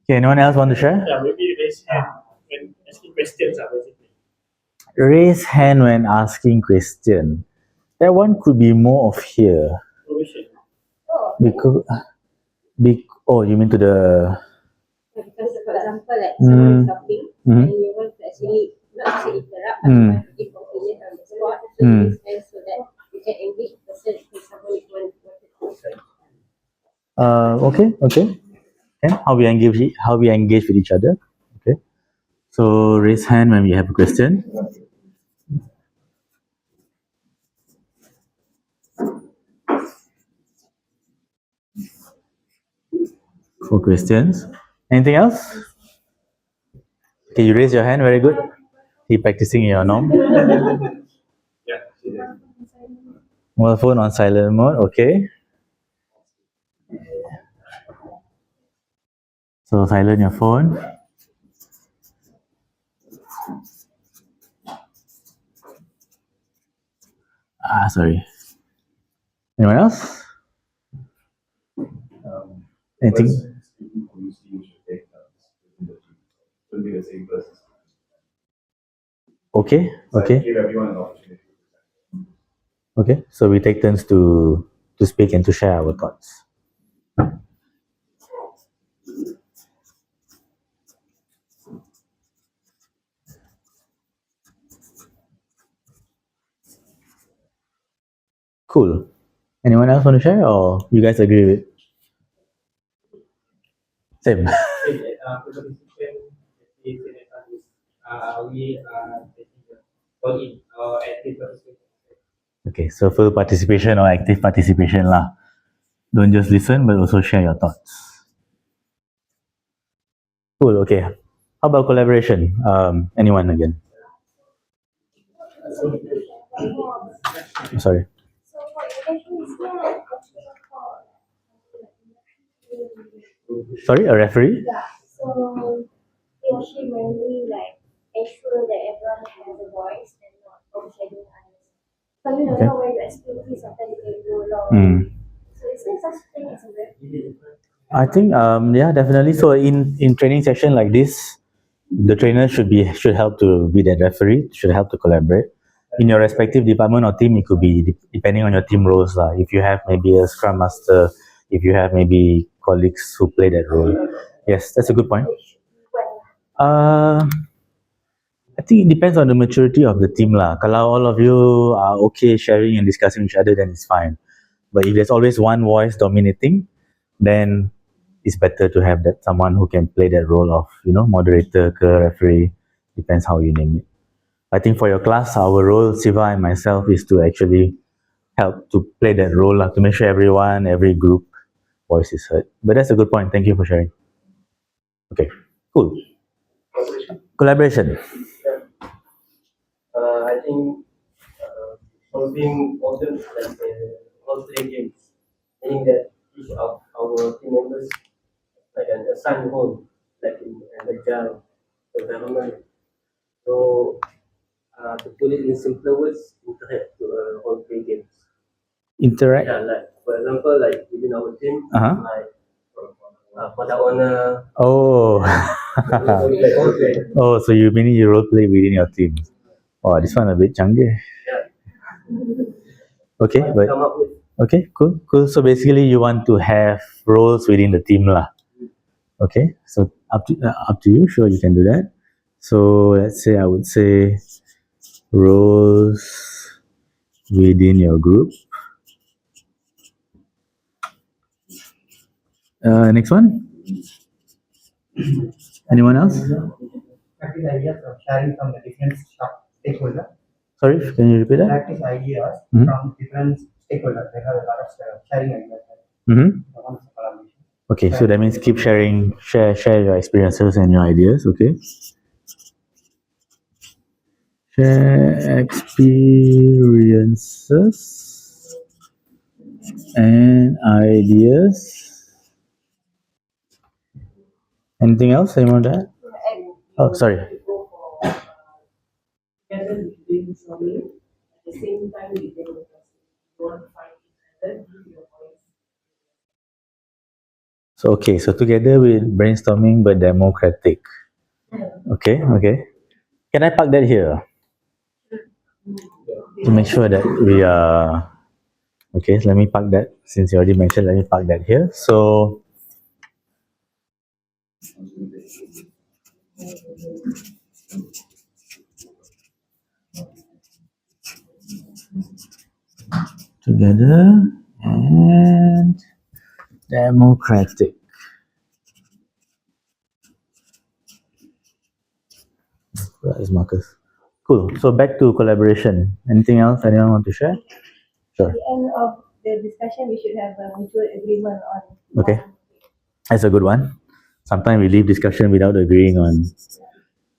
Speaker 1: Okay, anyone else want to share?
Speaker 9: Yeah, maybe raise hand when asking questions, basically.
Speaker 1: Raise hand when asking question. That one could be more of here. Because, oh, you mean to the.
Speaker 3: Because for example, like someone is talking and you want to actually not to interrupt, but you want to give opinion on the spot, so you use hands so that you can engage the person if someone is want to.
Speaker 1: Okay, okay. And how we engage with each other. Okay. So raise hand when we have a question. For questions. Anything else? Okay, you raise your hand. Very good. Keep practicing your norm. Mobile phone on silent mode. Okay. So silent your phone. Sorry. Anyone else? Anything? Okay. Okay.
Speaker 2: Give everyone an opportunity.
Speaker 1: Okay. So we take turns to speak and to share our thoughts. Cool. Anyone else want to share, or you guys agree with? Same.
Speaker 7: We are taking the call in or active participation.
Speaker 1: Okay, so full participation or active participation lah. Don't just listen, but also share your thoughts. Cool. Okay. How about collaboration? Anyone again? Sorry.
Speaker 3: So for election, is there a protocol?
Speaker 1: Sorry, a referee?
Speaker 3: Yeah, so he or she mainly like ensure that everyone has a voice and not overshadowing others. Because you know,
Speaker 1: Okay.
Speaker 3: when you explain things, sometimes you can go along.
Speaker 1: Hmm.
Speaker 3: So is there such thing as a referee?
Speaker 1: I think yeah, definitely. So in training session like this, the trainer should help to be that referee, should help to collaborate. In your respective department or team, it could be depending on your team roles lah. If you have maybe a scrum master, if you have maybe colleagues who play that role. Yes, that's a good point. I think it depends on the maturity of the team lah. Kalau all of you are okay sharing and discussing each other, then it's fine. But if there's always one voice dominating, then it's better to have that someone who can play that role of, moderator ke referee, depends how you name it. I think for your class, our role, Siva and myself, is to actually help to play that role, to make sure everyone, every group voice is heard. But that's a good point. Thank you for sharing. Okay, cool. Collaboration.
Speaker 7: I think something important like all three games, meaning that each of our team members like an assigned role, like in an agile environment. So to put it in simpler words, interact to all three games.
Speaker 1: Interact.
Speaker 7: Yeah, like for example, like within our team,
Speaker 1: Uh-huh.
Speaker 7: like product owner.
Speaker 1: Oh. Oh, so you meaning you role play within your team? Oh, this one a bit canggih. Okay, but
Speaker 7: Come up with
Speaker 1: okay, cool. So basically, you want to have roles within the team lah. Okay, so up to you. Sure, you can do that. So let's say I would say roles within your group. Next one. Anyone else?
Speaker 10: Practice ideas from sharing from the different stakeholders.
Speaker 1: Sorry, can you repeat that?
Speaker 10: Practice ideas
Speaker 1: Mhm.
Speaker 10: from different stakeholders. They have a lot of sharing ideas.
Speaker 1: Mm-hmm.
Speaker 10: One is collaboration.
Speaker 1: Okay, so that means keep sharing, share your experiences and your ideas. Okay. Share experiences and ideas. Anything else? Anyone that? Oh, sorry.
Speaker 4: Together with brainstorming, at the same time with democracy. You want to find each other, give your voice.
Speaker 1: So okay, so together with brainstorming but democratic. Okay. Can I park that here? To make sure that we are okay, so let me park that. Since you already mentioned, let me park that here. So together and democratic. Where is Marcus? Cool. So back to collaboration. Anything else anyone want to share? Sure.
Speaker 11: At the end of the discussion, we should have a mutual agreement on.
Speaker 1: Okay. That's a good one. Sometimes we leave discussion without agreeing on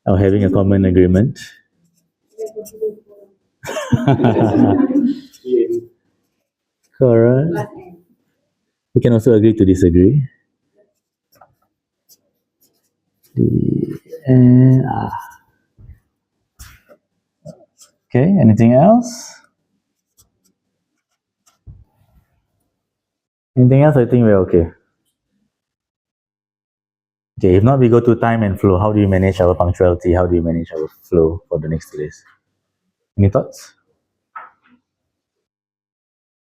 Speaker 1: or having a common agreement. Correct. We can also agree to disagree. Okay, anything else? Anything else? I think we're okay. Okay, if not, we go to time and flow. How do you manage our punctuality? How do you manage our flow for the next 2 days? Any thoughts?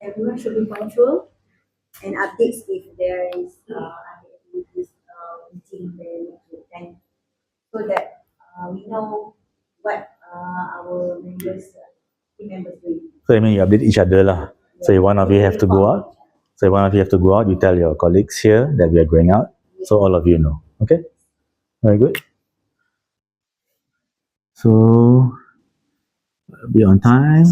Speaker 12: Everyone should be punctual and updates if there is activities meeting then to attend so that we know what our team members doing.
Speaker 1: So I mean, you update each other lah. So if one of you have to go out, you tell your colleagues here that we are going out, so all of you know. Okay, very good. So be on time,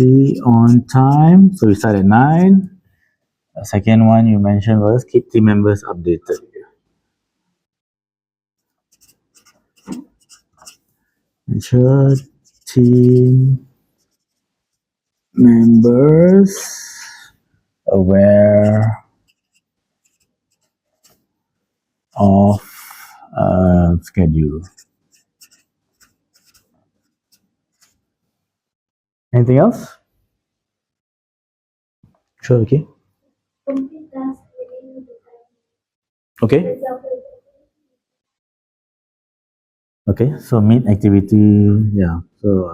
Speaker 1: Be on time. So we start at 9. The second one you mentioned was keep team members updated. Ensure team members aware of schedule. Anything else? Sure, okay.
Speaker 3: Complete task within the time.
Speaker 1: Okay.
Speaker 3: For example,
Speaker 1: Okay, so meet activity, yeah. So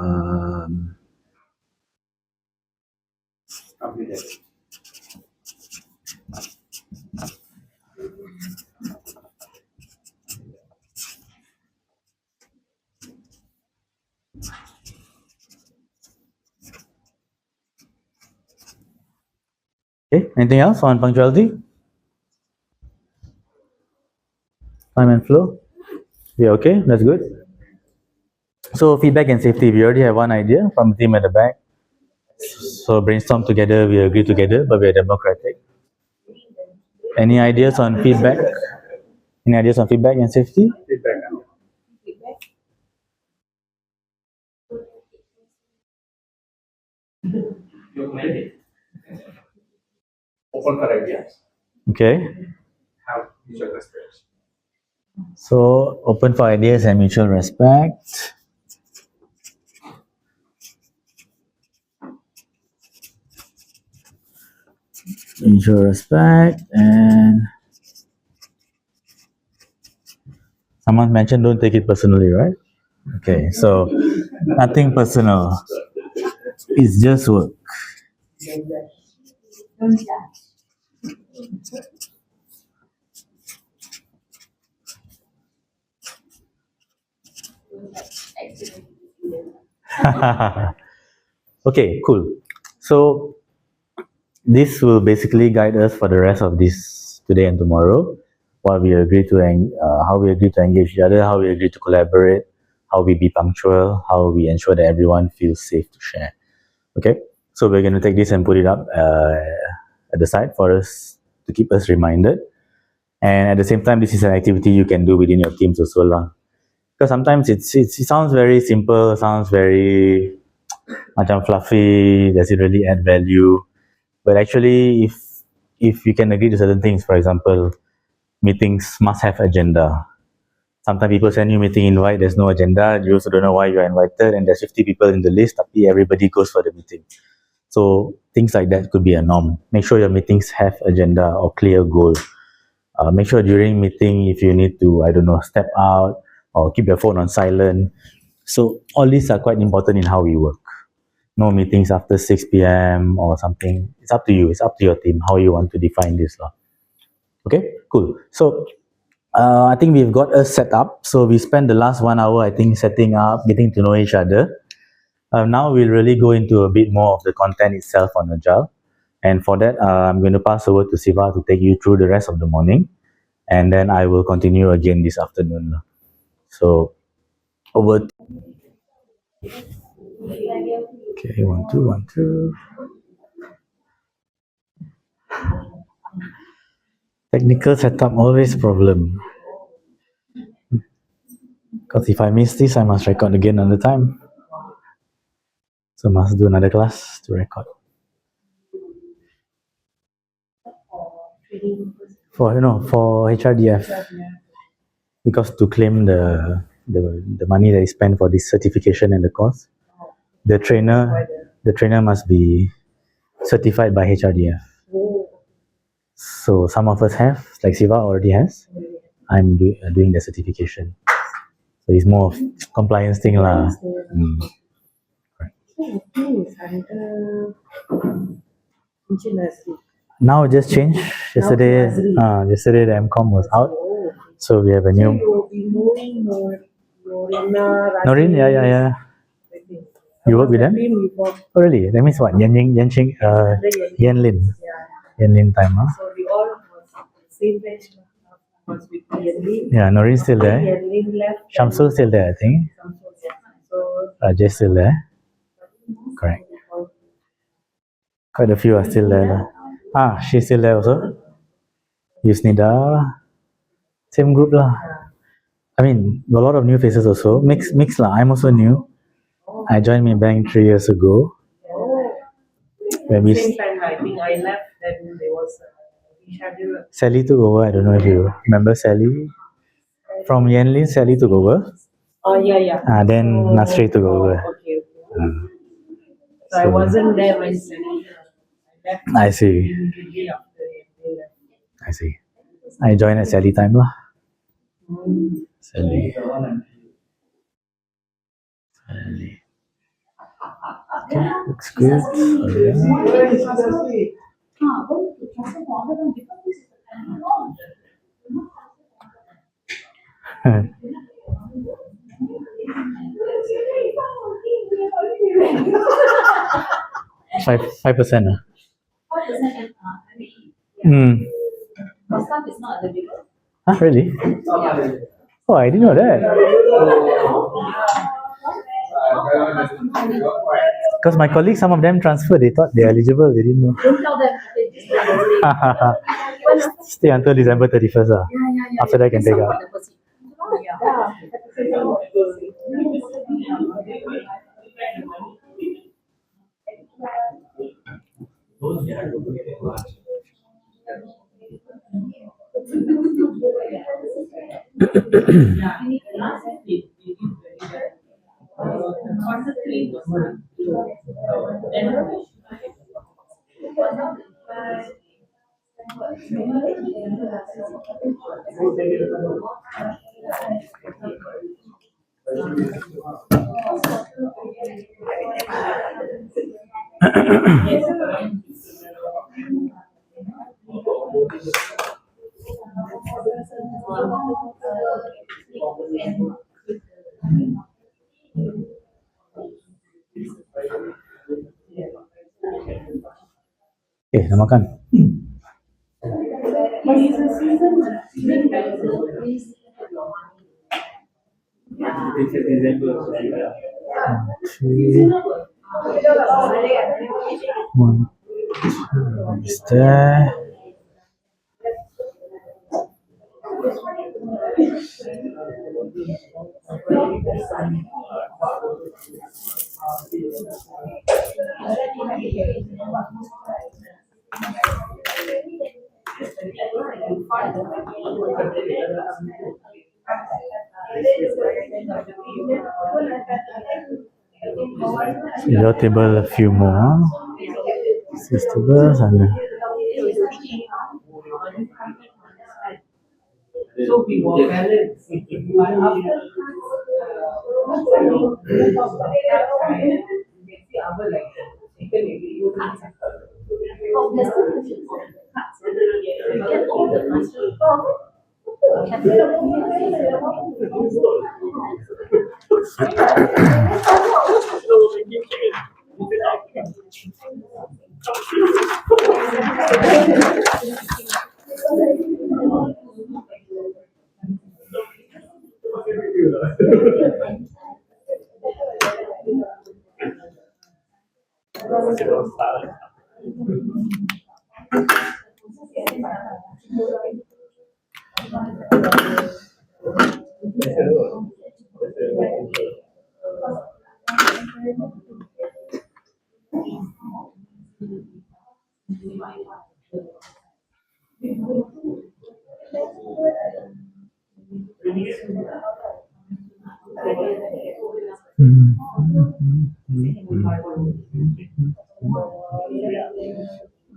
Speaker 1: okay, anything else on punctuality? Time and flow? Yeah, okay, that's good. So feedback and safety, we already have one idea from the team at the back. So brainstorm together, we agree together, but we are democratic. Any ideas on feedback? Any ideas on feedback and safety?
Speaker 2: Open for ideas.
Speaker 1: Okay.
Speaker 2: Have mutual respect.
Speaker 1: So open for ideas and mutual respect. Mutual respect, and someone mentioned don't take it personally, right? Okay, so nothing personal. It's just work.
Speaker 11: Don't judge.
Speaker 1: Okay, cool. So this will basically guide us for the rest of this today and tomorrow. What we agree to, how we agree to engage each other, how we agree to collaborate, how we be punctual, how we ensure that everyone feels safe to share. Okay, so we're going to take this and put it up at the side for us to keep us reminded. And at the same time, this is an activity you can do within your teams as well. Because sometimes it sounds very simple, sounds very macam fluffy, does it really add value? But actually, if you can agree to certain things, for example, meetings must have agenda. Sometimes people send you meeting invite, there's no agenda, you also don't know why you are invited, and there's 50 people in the list, tapi everybody goes for the meeting. So things like that could be a norm. Make sure your meetings have agenda or clear goal. Make sure during meeting, if you need to, I don't know, step out or keep your phone on silent. So all these are quite important in how we work. No meetings after 6 p.m. or something. It's up to you. It's up to your team how you want to define this. Okay, cool. So I think we've got us set up. So we spent the last 1 hour, I think, setting up, getting to know each other. Now we'll really go into a bit more of the content itself on Agile. And for that, I'm going to pass over to Siva to take you through the rest of the morning. And then I will continue again this afternoon. So over. Okay, 1, 2, 1, 2. Technical setup always problem. Because if I miss this, I must record again another time. So must do another class to record. For HRDF. Because to claim the money that is spent for this certification and the course, the trainer must be certified by HRDF. So some of us have, like Siva already has. I'm doing the certification. So it's more of compliance thing lah. Now it just changed. Yesterday the MCOM was out. So we have a new. Noreen, yeah. You work with them? Oh, really? That means what? Yan Lin time, huh?
Speaker 4: So we all was same batch. Was with Yan
Speaker 1: Yeah, Noreen's still there. Shamsul still there, I think. Rajay still there. Correct. Quite a few are still there lah. She's still there also. Yusnida, same group lah. I mean, a lot of new faces also. Mix lah. I'm also new. I joined Maybank 3 years ago. When we
Speaker 4: Same time, I think I left, then there was a reschedule.
Speaker 1: Sally took over. I don't know if you remember Sally. From Yenlin, Sally took over.
Speaker 4: Oh, yeah.
Speaker 1: Then Nasri took over.
Speaker 4: Okay. So I wasn't there when Sally left.
Speaker 1: I see.
Speaker 4: Immediately after they left.
Speaker 1: I see. I joined at Sally time lah. Sally. Okay, looks good. Five percent.
Speaker 11: 5%, the staff is not available.
Speaker 1: Really? Oh, I didn't know that. Because my colleagues, some of them transferred. They thought they're eligible. They didn't know.
Speaker 11: Don't tell them.
Speaker 1: Stay until December 31st. After that, I can take out. Nak makan? One, two, is there? Your table a few more. Six tables sana.
Speaker 4: So we were balanced. But after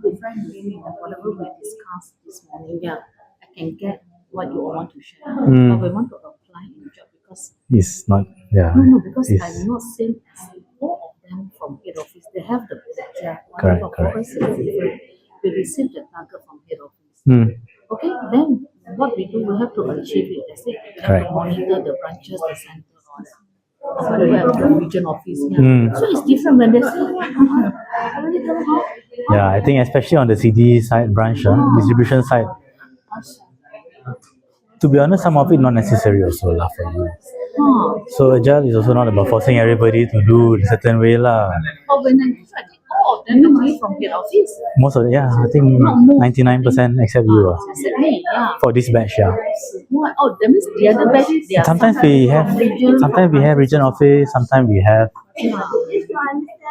Speaker 5: Different meaning of whatever we discussed this morning. Yeah, I can get what you want to share. But we want to apply in the job because
Speaker 1: It's not, yeah.
Speaker 5: no, because
Speaker 1: it's-
Speaker 5: I'm not same as all of them from head office. They have the project.
Speaker 1: Correct,
Speaker 5: But
Speaker 1: correct.
Speaker 5: for us, it's different. We receive the target from head office.
Speaker 1: Hmm.
Speaker 5: Okay, then what we do, we have to achieve it. That's it. We have
Speaker 1: Correct.
Speaker 5: to monitor the branches, the center, all that. So we have the region office. Yeah. So it's different when they say, I really don't know how.
Speaker 1: Yeah, I think especially on the CD side, branch, distribution side. To be honest, some of it not necessary also lah for you. So agile is also not about forcing everybody to do a certain way lah.
Speaker 5: Or when I do, I think,
Speaker 11: all of them actually from head office.
Speaker 1: Most of yeah, I think
Speaker 11: Not most.
Speaker 1: 99% except you.
Speaker 11: Except me, yeah.
Speaker 1: For this batch, yeah.
Speaker 11: What? Oh, that means the other batch, they are
Speaker 1: Sometimes
Speaker 11: some
Speaker 1: we
Speaker 11: from
Speaker 1: have
Speaker 11: region,
Speaker 1: region office, sometimes we have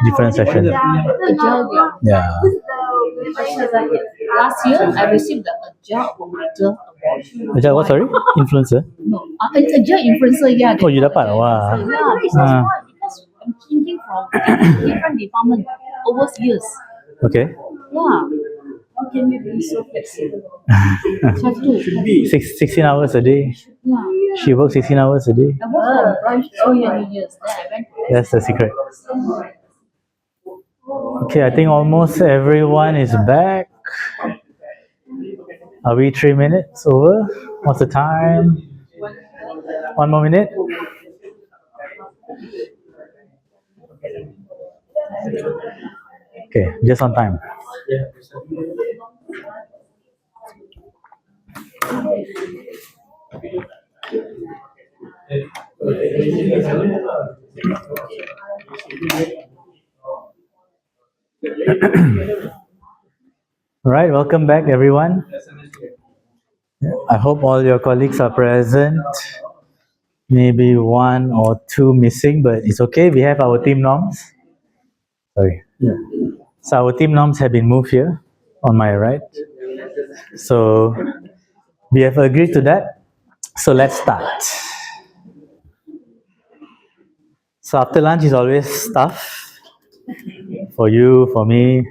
Speaker 1: different sessions.
Speaker 11: Agile, yeah.
Speaker 1: Yeah.
Speaker 11: Last year, I received the Agile Operator Award.
Speaker 1: Macam what, sorry? Influencer?
Speaker 11: No, it's Agile Influencer, yeah.
Speaker 1: Oh, you dapat? Wah.
Speaker 11: Yeah, because why? Because I'm changing from different department over years.
Speaker 1: Okay.
Speaker 11: Yeah. How can we be so flexible? Have to.
Speaker 1: 16 hours a day.
Speaker 11: Yeah.
Speaker 1: She works 16 hours a day.
Speaker 11: I worked for a branch so many years. Then I went to
Speaker 1: That's the secret. Okay, I think almost everyone is back. Are we 3 minutes over? What's the time? 1 more minute? Okay, just on time. All right, welcome back everyone. I hope all your colleagues are present. Maybe one or two missing, but it's okay. We have our team norms. Sorry. Yeah. So our team norms have been moved here on my right. So we have agreed to that. So let's start. So after lunch is always tough for you, for me,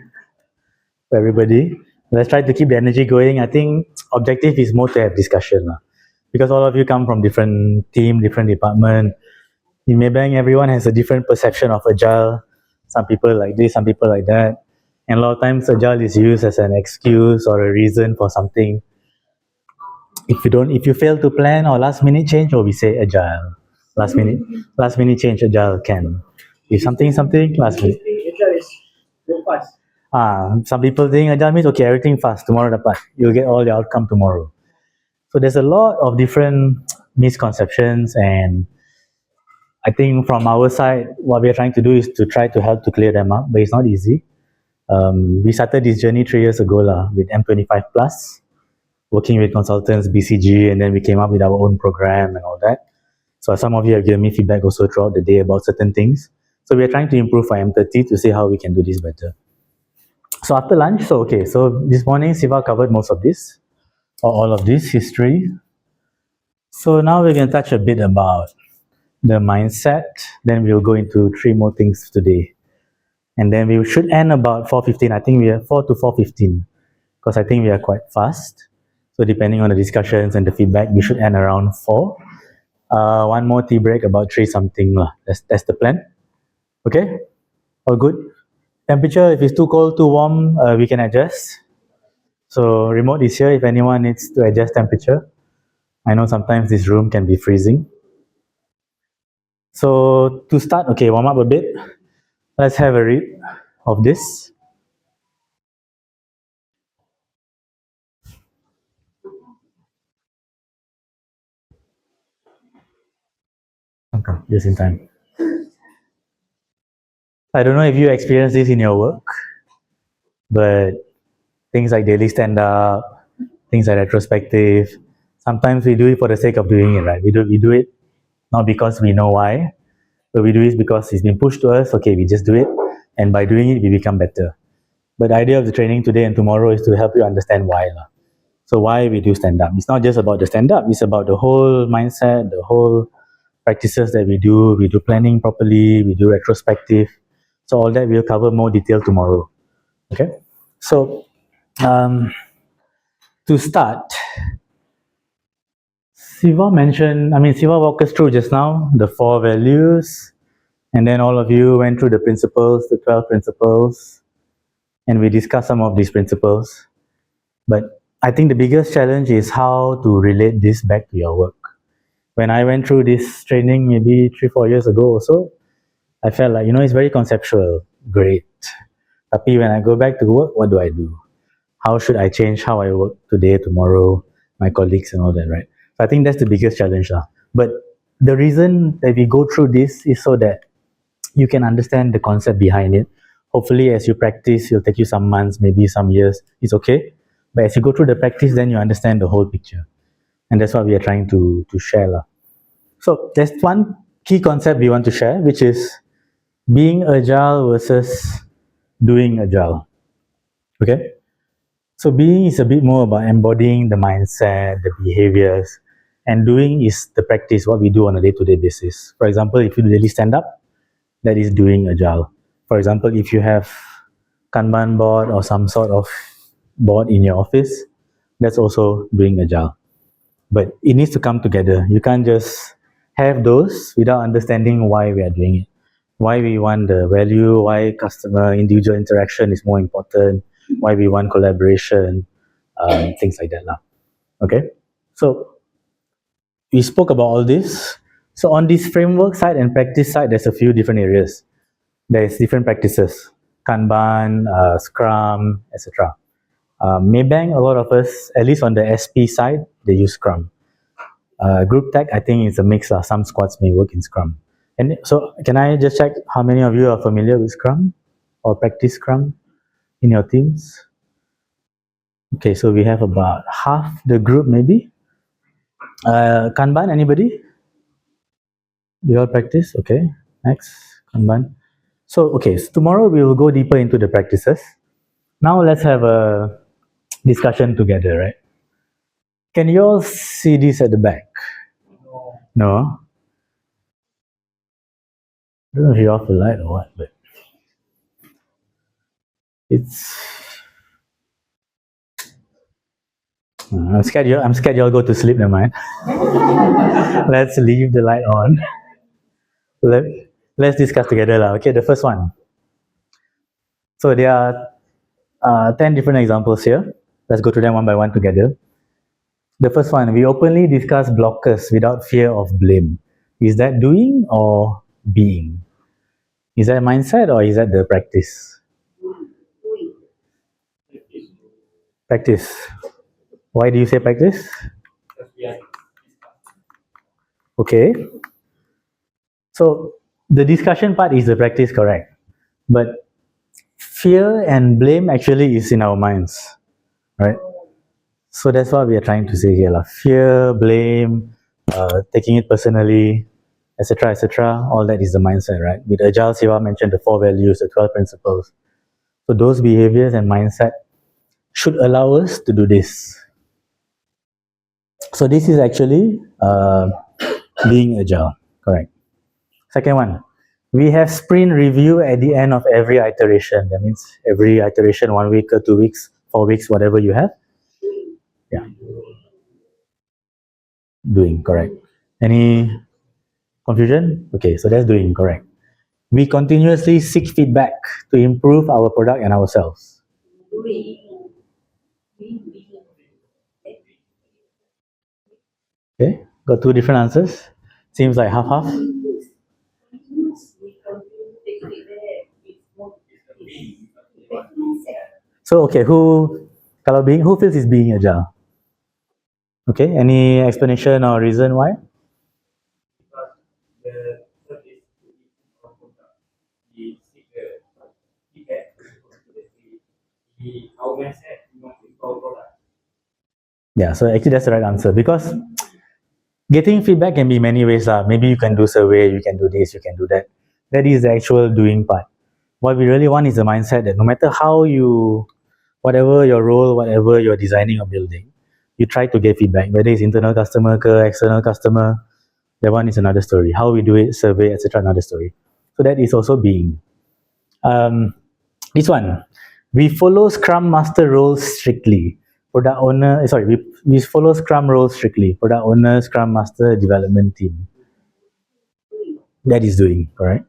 Speaker 1: for everybody. Let's try to keep the energy going. I think objective is more to have discussion. Because all of you come from different team, different department. In Maybank, everyone has a different perception of agile. Some people like this, some people like that. And a lot of times agile is used as an excuse or a reason for something. If you fail to plan or last minute change, or we say agile. Last minute change, agile can. If something, last minute. Some people think agile means okay, everything fast, tomorrow dapat. You'll get all the outcome tomorrow. So there's a lot of different misconceptions, and I think from our side, what we're trying to do is to try to help to clear them up, but it's not easy. We started this journey 3 years ago with M25 Plus, working with consultants, BCG, and then we came up with our own program and all that. So some of you have given me feedback also throughout the day about certain things. So we are trying to improve for M30 to see how we can do this better. So after lunch, so this morning Siva covered most of this, or all of this history. So now we're going to touch a bit about the mindset. Then we'll go into 3 more things today. And then we should end about 4:15. I think we are 4 to 4:15, because I think we are quite fast. So depending on the discussions and the feedback, we should end around 4. One more tea break about 3 something. That's the plan. Okay? All good? Temperature, if it's too cold, too warm, we can adjust. So remote is here if anyone needs to adjust temperature. I know sometimes this room can be freezing. So to start, okay, warm up a bit. Let's have a read of this. Okay, just in time. I don't know if you experience this in your work, but things like daily stand-up, things like retrospective, sometimes we do it for the sake of doing it, right? We do it not because we know why, but we do it because it's been pushed to us. Okay, we just do it, and by doing it, we become better. But the idea of the training today and tomorrow is to help you understand why. So why we do stand-up? It's not just about the stand-up, it's about the whole mindset, the whole practices that we do. We do planning properly, we do retrospective. So all that we'll cover more detail tomorrow. Okay? So to start, Siva walked us through just now the 4 values, and then all of you went through the principles, the 12 principles, and we discussed some of these principles. But I think the biggest challenge is how to relate this back to your work. When I went through this training maybe 3-4 years ago or so, I felt like, it's very conceptual, great. Tapi when I go back to work, what do I do? How should I change how I work today, tomorrow, my colleagues and all that, right? So I think that's the biggest challenge. But the reason that we go through this is so that you can understand the concept behind it. Hopefully, as you practice, it'll take you some months, maybe some years. It's okay. But as you go through the practice, then you understand the whole picture. And that's what we are trying to share. So there's one key concept we want to share, which is being agile versus doing agile. Okay? So being is a bit more about embodying the mindset, the behaviors, and doing is the practice, what we do on a day-to-day basis. For example, if you do daily stand-up, that is doing agile. For example, if you have Kanban board or some sort of board in your office, that's also doing agile. But it needs to come together. You can't just have those without understanding why we are doing it. Why we want the value, why customer individual interaction is more important, why we want collaboration, things like that. Okay, so we spoke about all this. So on this framework side and practice side, there's a few different areas. There's different practices, Kanban, Scrum, etc. Maybank, a lot of us, at least on the SP side, they use Scrum. Group tech, I think it's a mix. Some squads may work in Scrum. And so, can I just check how many of you are familiar with Scrum or practice Scrum in your teams? Okay, so we have about half the group, maybe. Kanban, anybody? Do you all practice? Okay, next, Kanban. So, okay, so tomorrow we will go deeper into the practices. Now let's have a discussion together, right? Can you all see this at the back? No? I don't know if you off the light or what, but it's... I'm scared you'll go to sleep, never mind. Let's leave the light on. Let's discuss together. Okay, the first one. So there are 10 different examples here. Let's go through them one by one together. The first one, we openly discuss blockers without fear of blame. Is that doing or being? Is that mindset or is that the practice? Practice. Why do you say practice? Okay. So the discussion part is the practice, correct? But fear and blame actually is in our minds, right? So that's what we are trying to say here. Fear, blame, taking it personally, etc., etc. All that is the mindset, right? With Agile, Siva mentioned the 4 values, the 12 principles. So those behaviors and mindset should allow us to do this. So this is actually being Agile, correct? Second one, we have sprint review at the end of every iteration. That means every iteration, 1 week or 2 weeks, 4 weeks, whatever you have. Yeah. Doing, correct. Any confusion? Okay, so that's doing, correct. We continuously seek feedback to improve our product and ourselves. Okay, got 2 different answers. Seems like half-half. So, okay, who feels is being agile? Okay, any explanation or reason why? Yeah, so actually that's the right answer because getting feedback can be many ways. Maybe you can do survey, you can do this, you can do that. That is the actual doing part. What we really want is the mindset that no matter how you, whatever your role, whatever you're designing or building, you try to get feedback, whether it's internal customer, external customer, that one is another story. How we do it, survey, etc., another story. So that is also being. This one, we follow Scrum Master roles strictly. Product owner, we follow Scrum roles strictly. Product owner, Scrum Master, development team. That is doing, correct?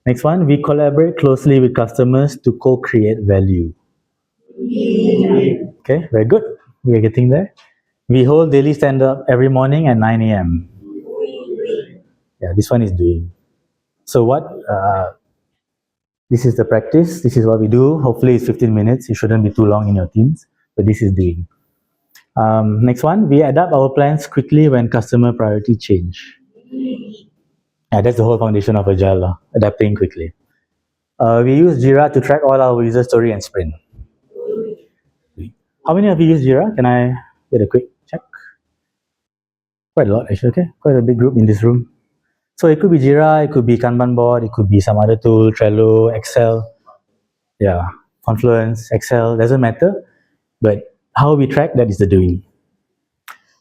Speaker 1: Next one, we collaborate closely with customers to co-create value. Okay, very good. We are getting there. We hold daily stand-up every morning at 9 a.m. Yeah, this one is doing. So what, this is the practice, this is what we do. Hopefully it's 15 minutes. It shouldn't be too long in your teams, but this is doing. Next one, we adapt our plans quickly when customer priority change. Yeah, that's the whole foundation of Agile, adapting quickly. We use Jira to track all our user story and sprint. How many of you use Jira? Can I get a quick check? Quite a lot actually, okay? Quite a big group in this room. So it could be Jira, it could be Kanban board, it could be some other tool, Trello, Excel. Yeah, Confluence, Excel, doesn't matter. But how we track, that is the doing.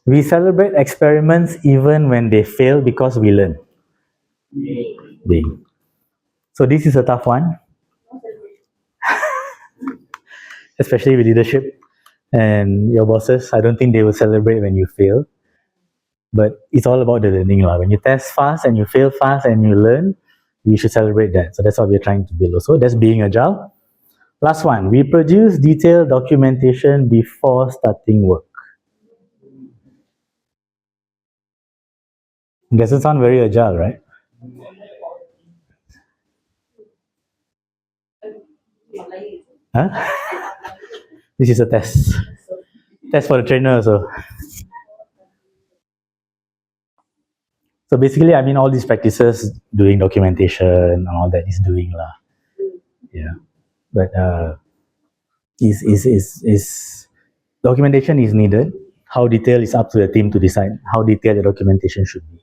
Speaker 1: We celebrate experiments even when they fail because we learn. Being. So this is a tough one, especially with leadership and your bosses. I don't think they will celebrate when you fail. But it's all about the learning. When you test fast and you fail fast and you learn, we should celebrate that. So that's what we're trying to build also. That's being agile. Last one, we produce detailed documentation before starting work. Doesn't sound very agile, right? Huh? This is a test. Test for the trainer also. So basically, I mean, all these practices, doing documentation and all that is doing lah. Yeah, but is documentation is needed. How detailed is up to the team to decide how detailed the documentation should be.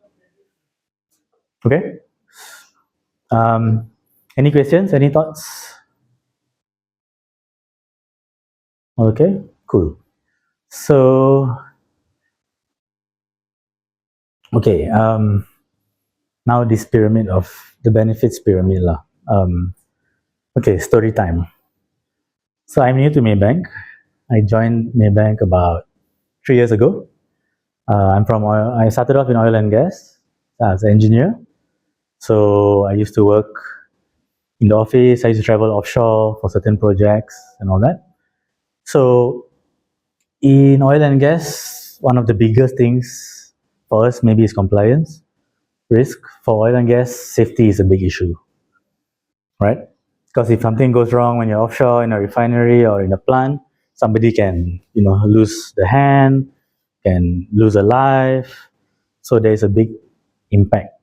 Speaker 1: Okay. Any questions? Any thoughts? Okay. Cool. So okay. Now this pyramid of the benefits pyramid lah. Okay. Story time. So I'm new to Maybank. I joined Maybank about 3 years ago. I'm from oil. I started off in oil and gas as an engineer. So I used to work in the office. I used to travel offshore for certain projects and all that. So in oil and gas, one of the biggest things for us maybe is compliance. Risk for oil and gas, safety is a big issue, right? Because if something goes wrong when you're offshore in a refinery or in a plant, somebody can, lose the hand, can lose a life. So there's a big impact.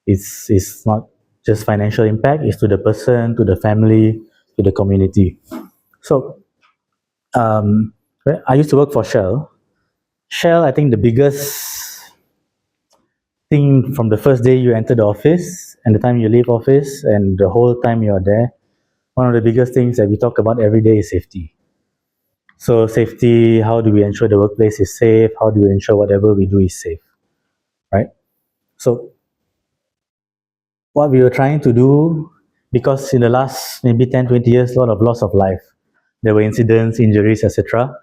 Speaker 1: It's not just financial impact, it's to the person, to the family, to the community. So I used to work for Shell. Shell, I think the biggest thing from the first day you enter the office and the time you leave office and the whole time you're there, one of the biggest things that we talk about every day is safety. So safety, how do we ensure the workplace is safe? How do we ensure whatever we do is safe, right? So what we were trying to do, because in the last maybe 10, 20 years, a lot of loss of life. There were incidents, injuries, etc.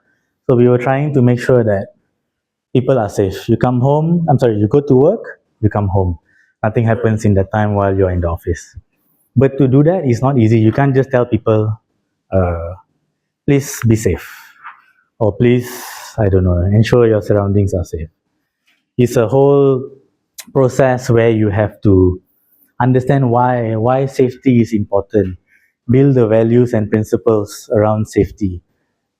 Speaker 1: So we were trying to make sure that people are safe. You come home, you go to work, you come home. Nothing happens in that time while you're in the office. But to do that is not easy. You can't just tell people, please be safe. Or please, ensure your surroundings are safe. It's a whole process where you have to understand why safety is important, build the values and principles around safety.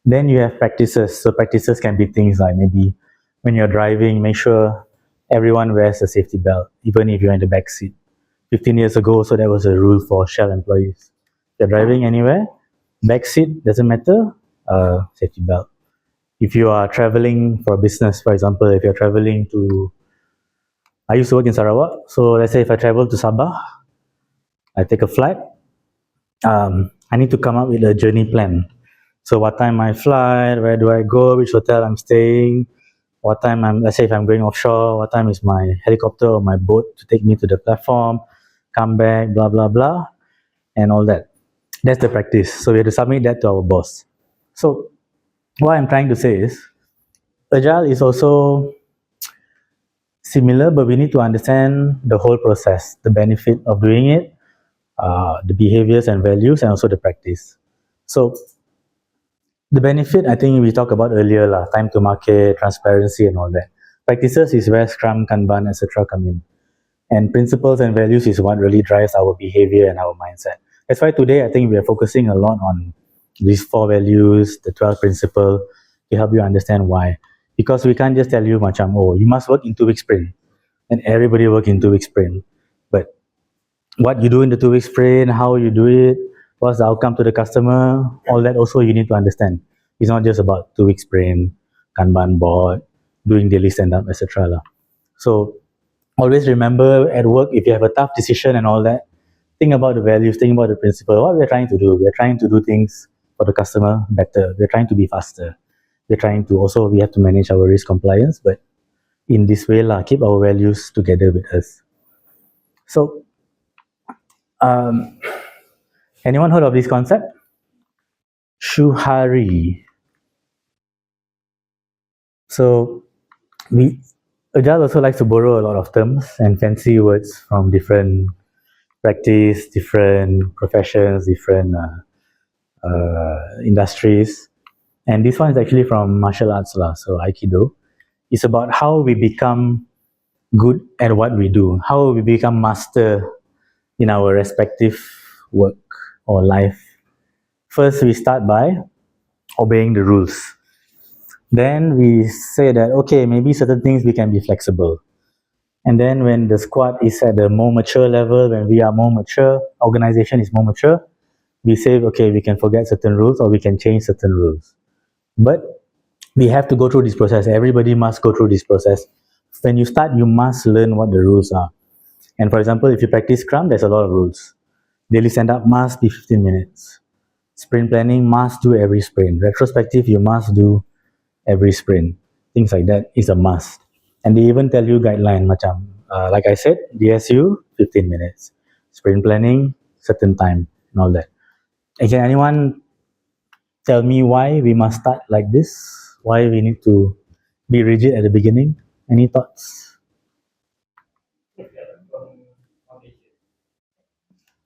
Speaker 1: Then you have practices. So practices can be things like maybe when you're driving, make sure everyone wears a safety belt, even if you're in the back seat. 15 years ago, so that was a rule for Shell employees. If you're driving anywhere, back seat, doesn't matter, safety belt. If you are traveling for business, for example, if you're traveling to, I used to work in Sarawak, so let's say if I travel to Sabah, I take a flight, I need to come up with a journey plan. So what time I fly, where do I go, which hotel I'm staying, what time let's say if I'm going offshore, what time is my helicopter or my boat to take me to the platform, come back, blah, blah, blah, and all that. That's the practice. So we have to submit that to our boss. So what I'm trying to say is, Agile is also similar, but we need to understand the whole process, the benefit of doing it, the behaviors and values, and also the practice. So the benefit, I think we talked about earlier, time to market, transparency, and all that. Practices is where Scrum, Kanban, etc. come in. And principles and values is what really drives our behavior and our mindset. That's why today I think we are focusing a lot on these 4 values, the 12 principles, to help you understand why. Because we can't just tell you, you must work in 2 week sprint. And everybody work in 2 week sprint. But what you do in the 2 week sprint, how you do it, what's the outcome to the customer, all that also you need to understand. It's not just about 2 week sprint, Kanban board, doing daily stand-up, etc. So always remember at work, if you have a tough decision and all that, think about the values, think about the principle. What we're trying to do, we're trying to do things for the customer better. We're trying to be faster. We're trying to also, we have to manage our risk compliance, but in this way, keep our values together with us. So, anyone heard of this concept? Shuhari. So, Agile also likes to borrow a lot of terms and fancy words from different practice, different professions, different industries. And this one is actually from martial arts, so Aikido. It's about how we become good at what we do, how we become master in our respective work or life. First, we start by obeying the rules. Then we say that, okay, maybe certain things we can be flexible. And then when the squad is at a more mature level, when we are more mature, organization is more mature, we say, okay, we can forget certain rules or we can change certain rules. But we have to go through this process. Everybody must go through this process. When you start, you must learn what the rules are. And for example, if you practice Scrum, there's a lot of rules. Daily stand-up must be 15 minutes. Sprint planning must do every sprint. Retrospective, you must do every sprint. Things like that is a must. And they even tell you guideline, macam, like I said, DSU, 15 minutes. Sprint planning, certain time, and all that. And can anyone tell me why we must start like this? Why we need to be rigid at the beginning? Any thoughts?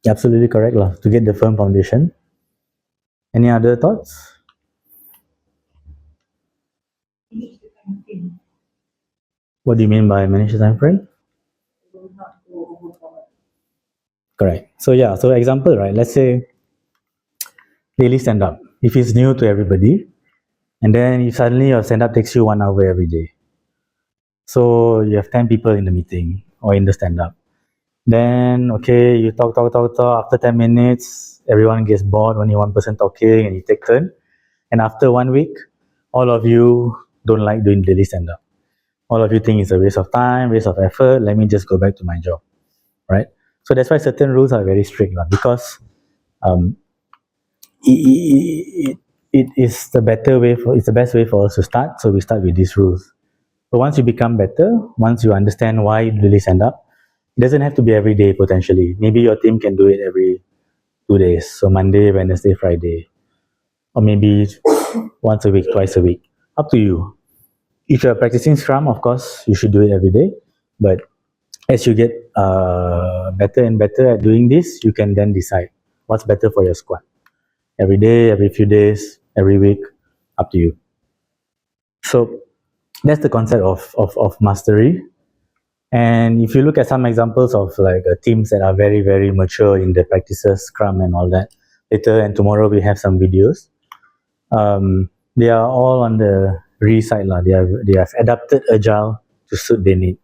Speaker 1: Absolutely correct, to get the firm foundation. Any other thoughts? What do you mean by manage the time frame? Correct. So yeah, so example, right? Let's say daily stand up. If it's new to everybody, and then if suddenly your stand up takes you 1 hour every day. So you have 10 people in the meeting or in the stand up. Then okay, you talk. After 10 minutes, everyone gets bored, only one person talking, and you take turn. And after 1 week, all of you don't like doing daily stand up. All of you think it's a waste of time, waste of effort. Let me just go back to my job, right? So that's why certain rules are very strict, because it is the better way it's the best way for us to start. So we start with these rules. But once you become better, once you understand why you really stand up, it doesn't have to be every day potentially. Maybe your team can do it every 2 days. So Monday, Wednesday, Friday. Or maybe once a week, twice a week. Up to you. If you're practicing Scrum, of course, you should do it every day. But as you get better and better at doing this, you can then decide what's better for your squad. Every day, every few days, every week, up to you. So that's the concept of mastery. And if you look at some examples of like teams that are very, very mature in their practices, Scrum and all that, later and tomorrow we have some videos. They are all on the side. They have adapted Agile to suit their need.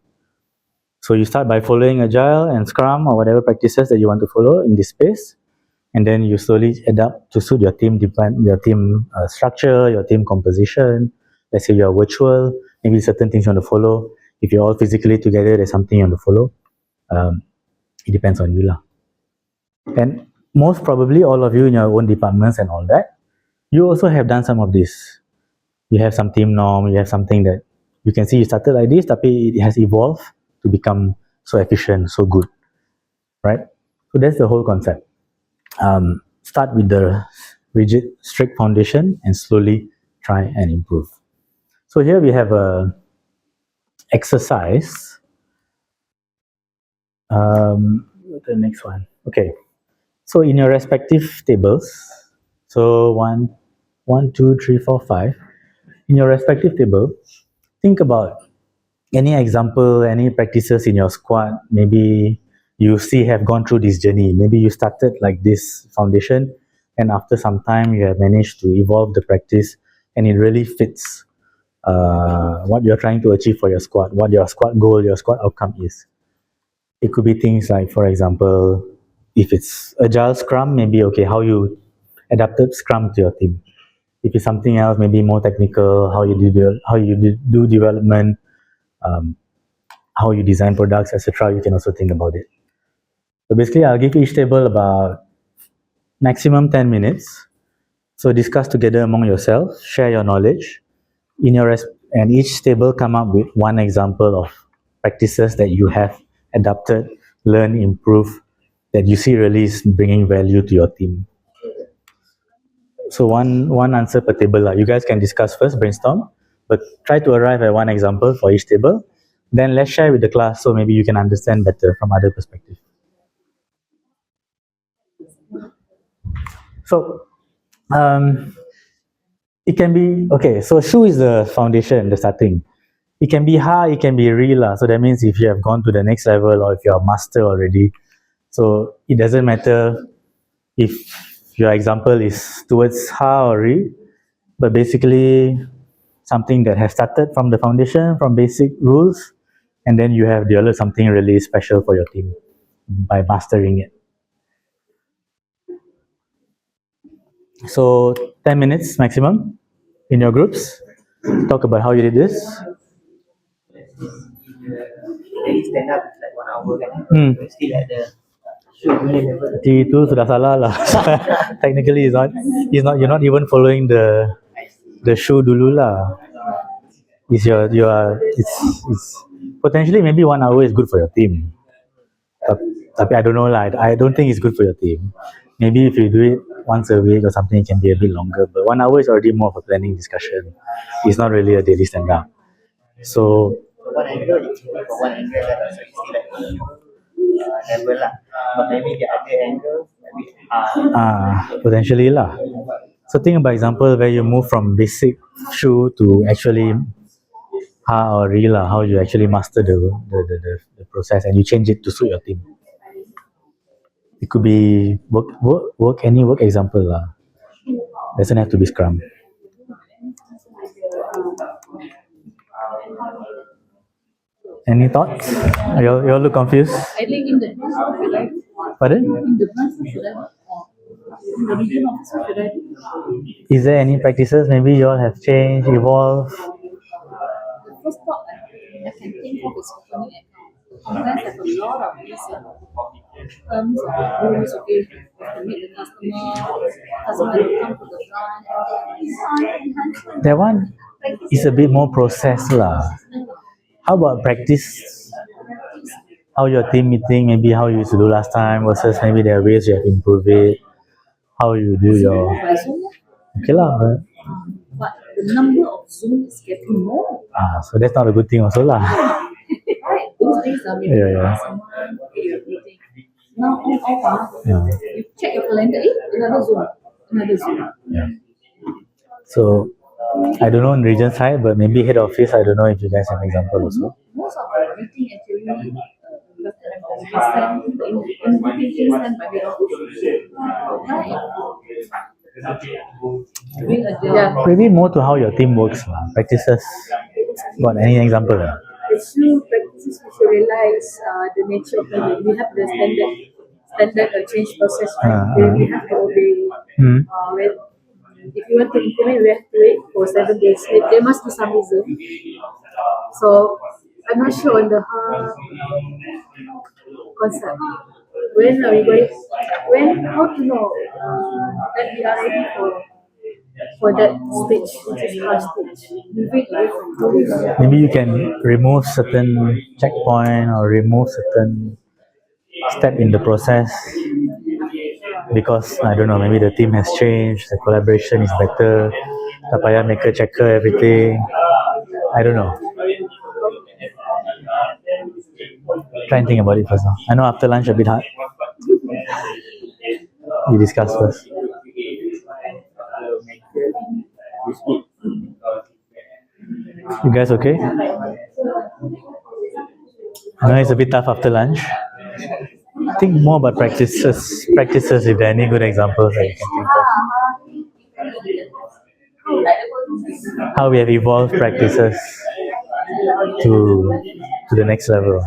Speaker 1: So you start by following Agile and Scrum or whatever practices that you want to follow in this space, and then you slowly adapt to suit your team structure, your team composition. Let's say you're virtual, maybe certain things you want to follow. If you're all physically together, there's something you want to follow. It depends on you, And most probably all of you in your own departments and all that, you also have done some of this. You have some team norm, you have something that you can see you started like this, but it has evolved to become so efficient, so good, right? So that's the whole concept. Start with the rigid, strict foundation and slowly try and improve. So here we have a exercise. The next one. Okay. So in your respective tables, so 1, 2, 3, 4, 5. In your respective table, think about any example, any practices in your squad. Maybe you have gone through this journey. Maybe you started like this foundation, and after some time you have managed to evolve the practice, and it really fits what you're trying to achieve for your squad, what your squad goal, your squad outcome is. It could be things like, for example, if it's agile Scrum, maybe okay, how you adapted Scrum to your team. If it's something else, maybe more technical, how you do development, how you design products, etc. You can also think about it. So basically, I'll give each table about maximum 10 minutes. So discuss together among yourself, share your knowledge. And each table come up with one example of practices that you have adapted, learn, improve, that you see really is bringing value to your team. So one answer per table. You guys can discuss first, brainstorm, but try to arrive at one example for each table. Then let's share with the class so maybe you can understand better from other perspectives. So it can be, okay, so Shu is the foundation, the starting. It can be Ha, it can be Ri. So that means if you have gone to the next level or if you're a master already, so it doesn't matter if your example is towards Ha or Ri, but basically something that has started from the foundation, from basic rules, and then you have developed something really special for your team by mastering it. So 10 minutes maximum in your groups. Talk about how you did this.
Speaker 10: Stand up like 1 hour kan. Still at the level.
Speaker 1: Itu sudah salah lah. Technically, you're not even following the shoe dulu lah. It's potentially maybe 1 hour is good for your team. Tapi I don't know lah. I don't think it's good for your team. Maybe if you do it once a week or something, it can be a bit longer. But 1 hour is already more of a planning discussion. It's not really a daily stand up. So
Speaker 10: one angle you can for one angle so you still like level lah. But maybe the other angle maybe
Speaker 1: potentially lah. So think about example where you move from basic Shu to actually Ha or Ri lah, how you actually master the process and you change it to suit your team. It could be any work example lah. Doesn't have to be Scrum. Any thoughts? You all look confused?
Speaker 11: I think in the
Speaker 1: Pardon?
Speaker 11: in the branch should I in the region office should I
Speaker 1: Is there any practices maybe you all have changed, evolved?
Speaker 11: the first thought I can think of is opening account. Sometimes have a lot of these terms or rules, okay, to meet the customer to come to the branch.
Speaker 1: That one is a bit more process lah. How about practice? How your team meeting, maybe how you used to do last time versus maybe there are ways you have improved it. How you do your... Okay lah.
Speaker 11: But the number of Zoom is getting more.
Speaker 1: So that's not a good thing also lah.
Speaker 11: Right, those days are maybe someone, okay, you're meeting. Now on off, you check your calendar, another Zoom.
Speaker 1: Yeah. So I don't know in region side, but maybe head office, I don't know if you guys have example also.
Speaker 11: Most of the meeting actually sent the invitation sent by head office.
Speaker 1: Maybe more to how your team works practices. Got any example?
Speaker 11: The few practices we should realize the nature of it. We have the standard change process, right? Where we have to obey. If you want to implement, we have to wait for 7 days. There must be some reason. So I'm not sure on the concept. When are we going? How to know that we are ready for that stage, which is hard stage? Moving away from COVID.
Speaker 1: Maybe you can remove certain checkpoint or remove certain step in the process because I don't know, maybe the team has changed, the collaboration is better, tak payah make a checker everything. I don't know. Try and think about it first now. I know after lunch a bit hard. We discuss first. You guys okay? I know it's a bit tough after lunch. Think more about practices if there are any good examples that you can think of. How we have evolved practices to the next level.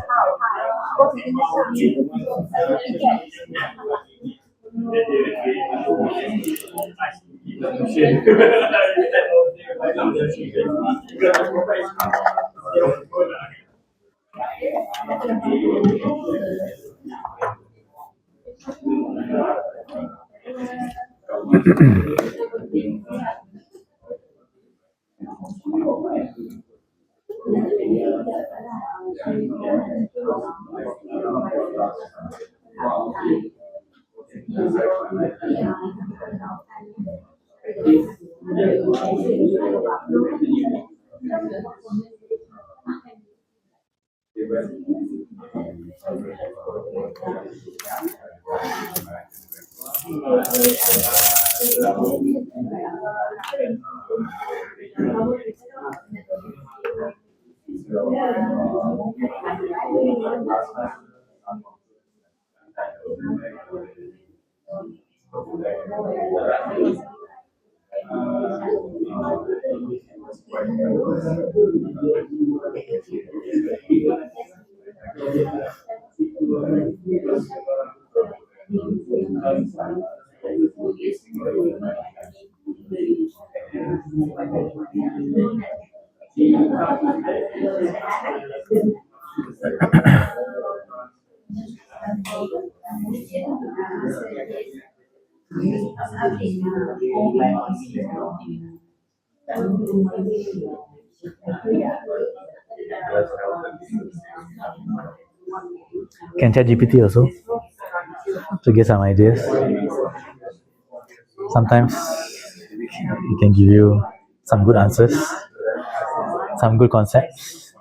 Speaker 1: Can chat GPT also to get some ideas. Sometimes it can give you some good answers, some good concepts.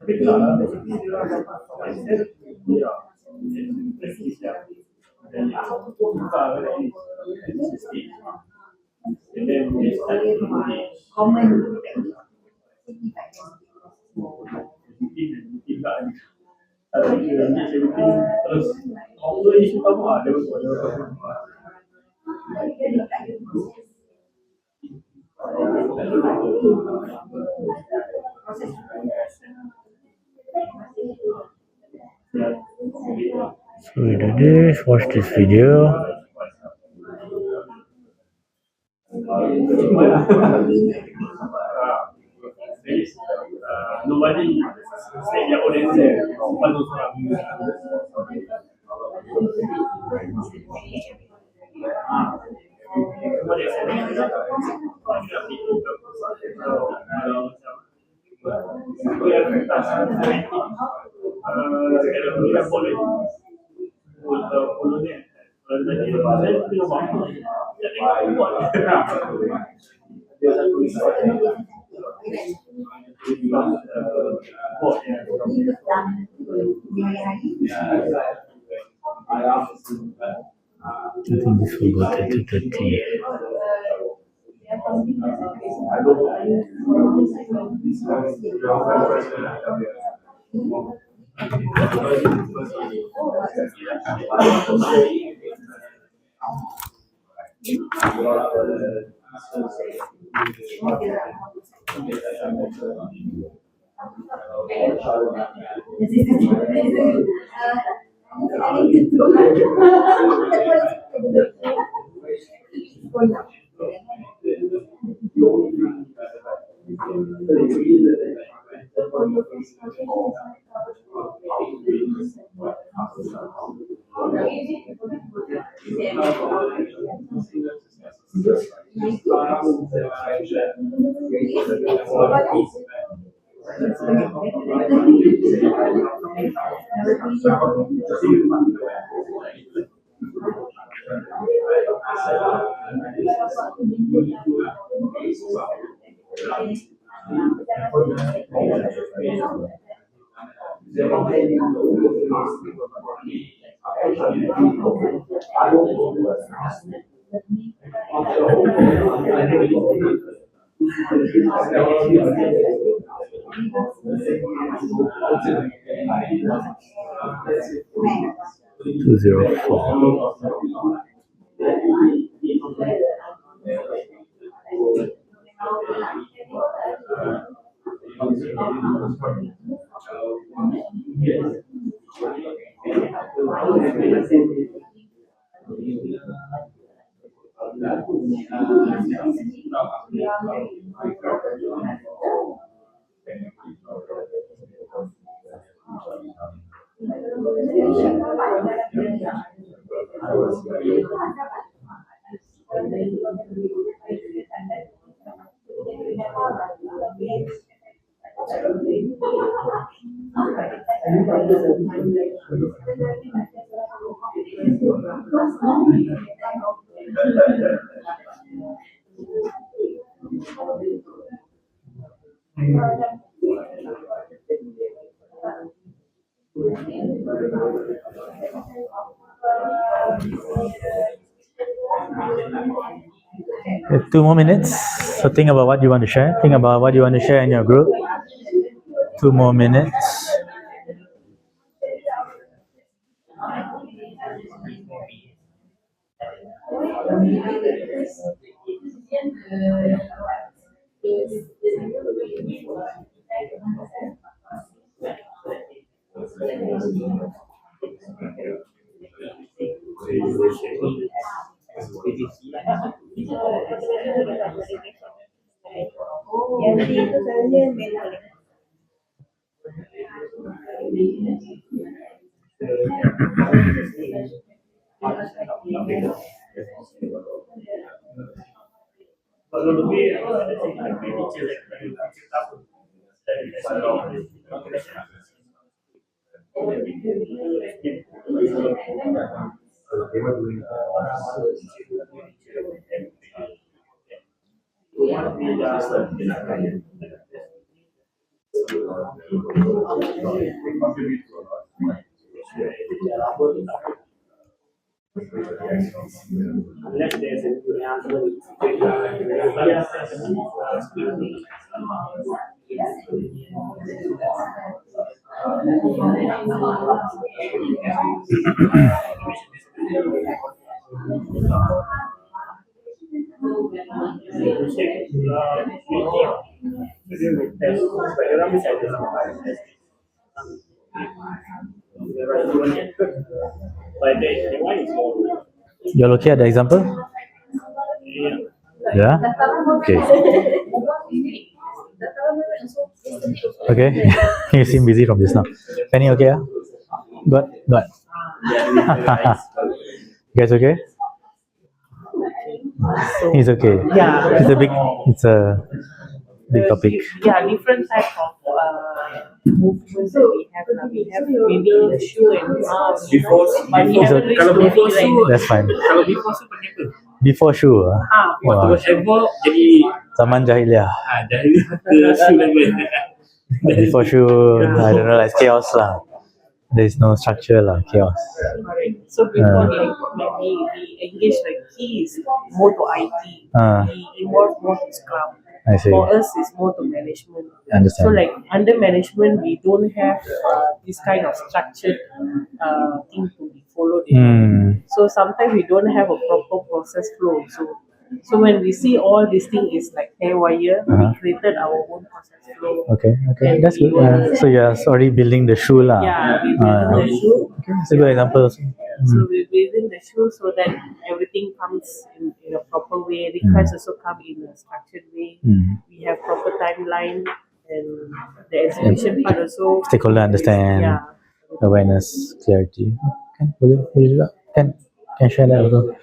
Speaker 9: Tapi tak lah, basically dia orang dapat mindset dia practice dan buka kan sistem and then they start to manage mungkin tak ada kalau dia manage everything terus apa isu kamu ada betul
Speaker 1: So we do this, watch this video.
Speaker 9: Nobody say their own answer.
Speaker 1: I think this will go to 2:30. Two zero four. Okay, 2 more minutes. So think about what you want to share. Think about what you want to share in your group. 2 more minutes.
Speaker 12: Yang itu sebenarnya mental.
Speaker 9: Kalau lebih
Speaker 6: They contribute to a lot. Right?
Speaker 7: Unless there's anything else, but the one is more.
Speaker 1: You're looking at the example? Yeah? Okay. Okay. You seem busy from just now. Penny, okay? Yeah? Good? Good. You guys okay? He's okay.
Speaker 4: Yeah.
Speaker 1: It's a big topic.
Speaker 4: Yeah, different type of movements that we have. We have maybe the shoe and arms. But we haven't reached
Speaker 7: Kalau before
Speaker 4: maybe
Speaker 7: shoe,
Speaker 4: like
Speaker 1: That's fine.
Speaker 7: kalau before shoe pakai apa?
Speaker 1: Before shoe, wah,
Speaker 7: Whatever jadi
Speaker 1: zaman jahiliah.
Speaker 7: dari ke shoe level.
Speaker 1: Before shoe, I don't know, like chaos lah. There is no structure lah, chaos.
Speaker 4: correct. So before when we engage like he is more to IT, he involved more to Scrum.
Speaker 1: I see.
Speaker 4: For us, it's more to management.
Speaker 1: I understand.
Speaker 4: So like under management, we don't have this kind of structured thing to be followed. So sometimes we don't have a proper process flow. So when we see all these things is like haywire, we created our own process flow.
Speaker 1: Okay,
Speaker 4: And
Speaker 1: that's
Speaker 4: we
Speaker 1: good.
Speaker 4: will-
Speaker 1: So you're already building the shoe lah.
Speaker 4: Yeah, we building the shoe.
Speaker 1: Okay, that's a good example also.
Speaker 4: So we're building the shoe so that everything comes in a proper way. Requests also come in a structured way. We have proper timeline and the execution part also.
Speaker 1: Stakeholder understand,
Speaker 4: Yeah.
Speaker 1: awareness, clarity. Kan, boleh juga. Can share that also.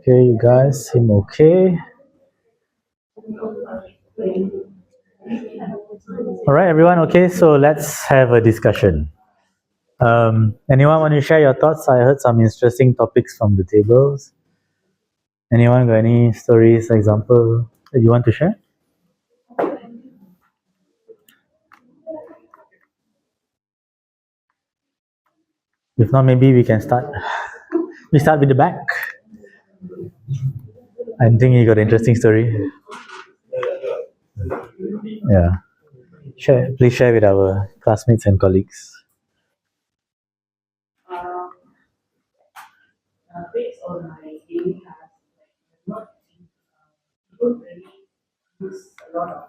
Speaker 1: Okay, you guys seem okay. All right, everyone. Okay, so let's have a discussion. Anyone want to share your thoughts? I heard some interesting topics from the tables. Anyone got any stories, example that you want to share? If not, maybe we can start. We start with the back. I think you got an interesting story. Yeah. Please share with our classmates and colleagues.
Speaker 4: Based on my daily task, not don't really use a lot of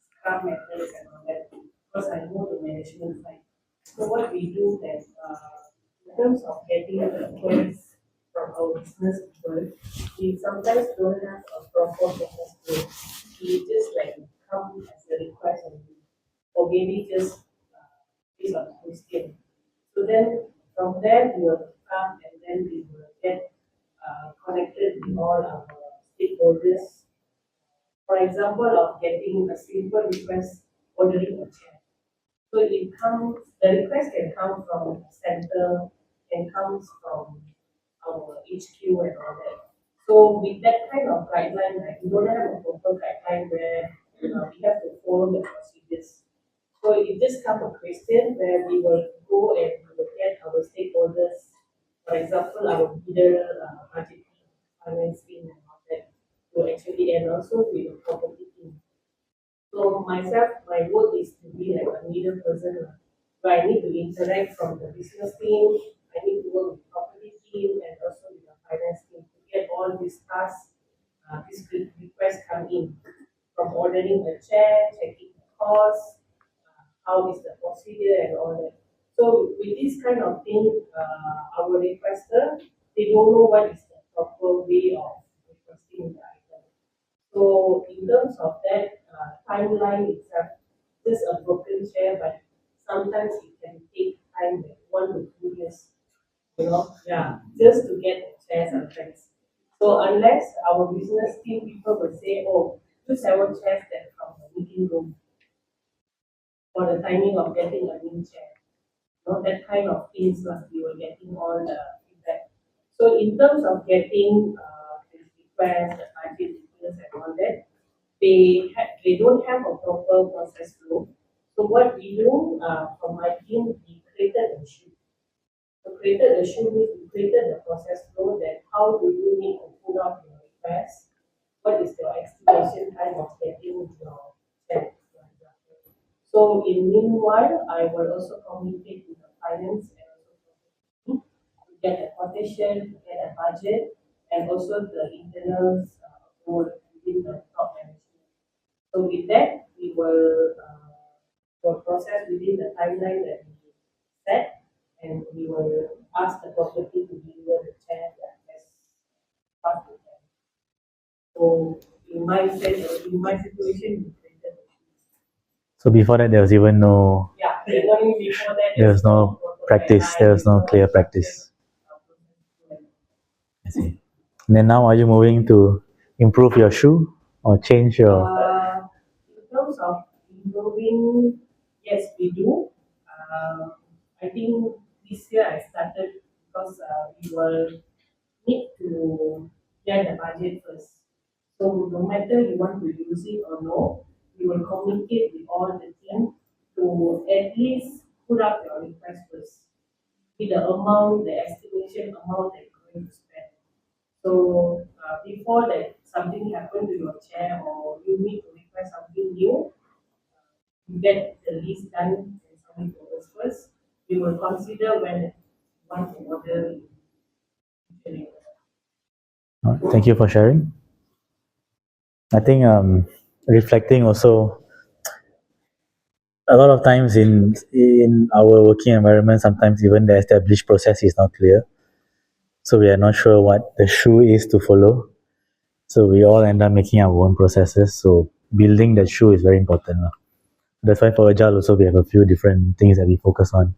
Speaker 4: Scrum methods and all that because I know the management side. So what we do that in terms of getting requests from our business people, we sometimes don't have a proper process flow. We just like come as a request or maybe just based on question. So then from there we will come and then we will get connected with all our stakeholders. For example, of getting a simple request ordering a chair. So the request can come from center, can come from our HQ and all that. So with that kind of guideline, like we don't have a proper guideline where we have to follow the procedures. So it just come a question where we will go and we will get our stakeholders, for example, our leader, budget team, finance team and all that, to actually, and also with the property team. So myself, my work is to be like a middle person, where I need to interact from the business team, I need to work with property team and also with the finance team to get all these tasks, these requests come in, from ordering a chair, checking the cost, how is the procedure and all that. So with this kind of thing, our requester, they don't know what is the proper way of requesting the item. So in terms of that timeline itself, just a broken chair, but sometimes it can take time, like 1 to 2 years, just to get the chair sometimes. So unless our business team people will say, oh, do 7 chairs that from the meeting room for the timing of getting a new chair. That kind of things we were getting all the feedback. So in terms of getting the requests, the budget details and all that, they don't have a proper process flow. So what we do from my team, we created a shoe. So created a shoe means we created the process flow that how do you need to put out your request, what is your estimation time of getting your check, for example. So in meanwhile, I will also communicate with the finance and also to get a quotation, to get a budget, and also the internal approval within the top management. So with that, we will process within the timeline that we set, and we will ask the property to deliver the chair as fast as can. So in my sense, in my situation, we created the
Speaker 1: So before that, there was even no,
Speaker 4: yeah, even before that,
Speaker 1: there was no practice, there was no clear practice. I see. And then now, are you moving to improve your shoe or change your?
Speaker 4: In terms of improving, yes, we do. I think this year I started because we will need to get the budget first. So no matter you want to use it or no, we will communicate with all the team to at least put up your request first with the amount, the estimation amount that you're going to spend. So before that something happened to your chair or you need to request something new, you get the list done and submit to us first. We will consider when you want to order.
Speaker 1: All right, thank you for sharing. I think reflecting also a lot of times in our working environment, sometimes even the established process is not clear. So we are not sure what the shoe is to follow. So we all end up making our own processes. So building that shoe is very important. That's why for Agile also we have a few different things that we focus on,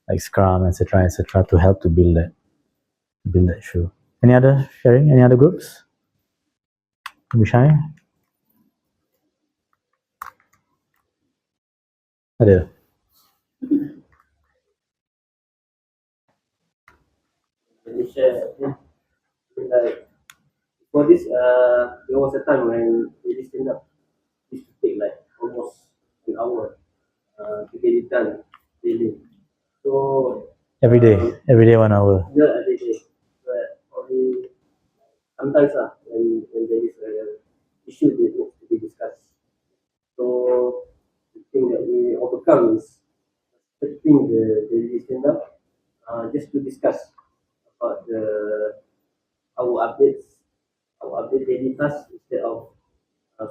Speaker 1: like Scrum, etc., to help to build that shoe. Any other sharing? Any other groups? Mishai? Ada.
Speaker 7: Malaysia, like for this, there was a time when they stand up used to take like almost an hour to get it done daily. So
Speaker 1: Every day 1 hour.
Speaker 7: not every day, but only sometimes when there is a issue that needs to be discussed. So the thing that we overcome is expecting the daily stand up just to discuss about our updates, our update daily tasks instead of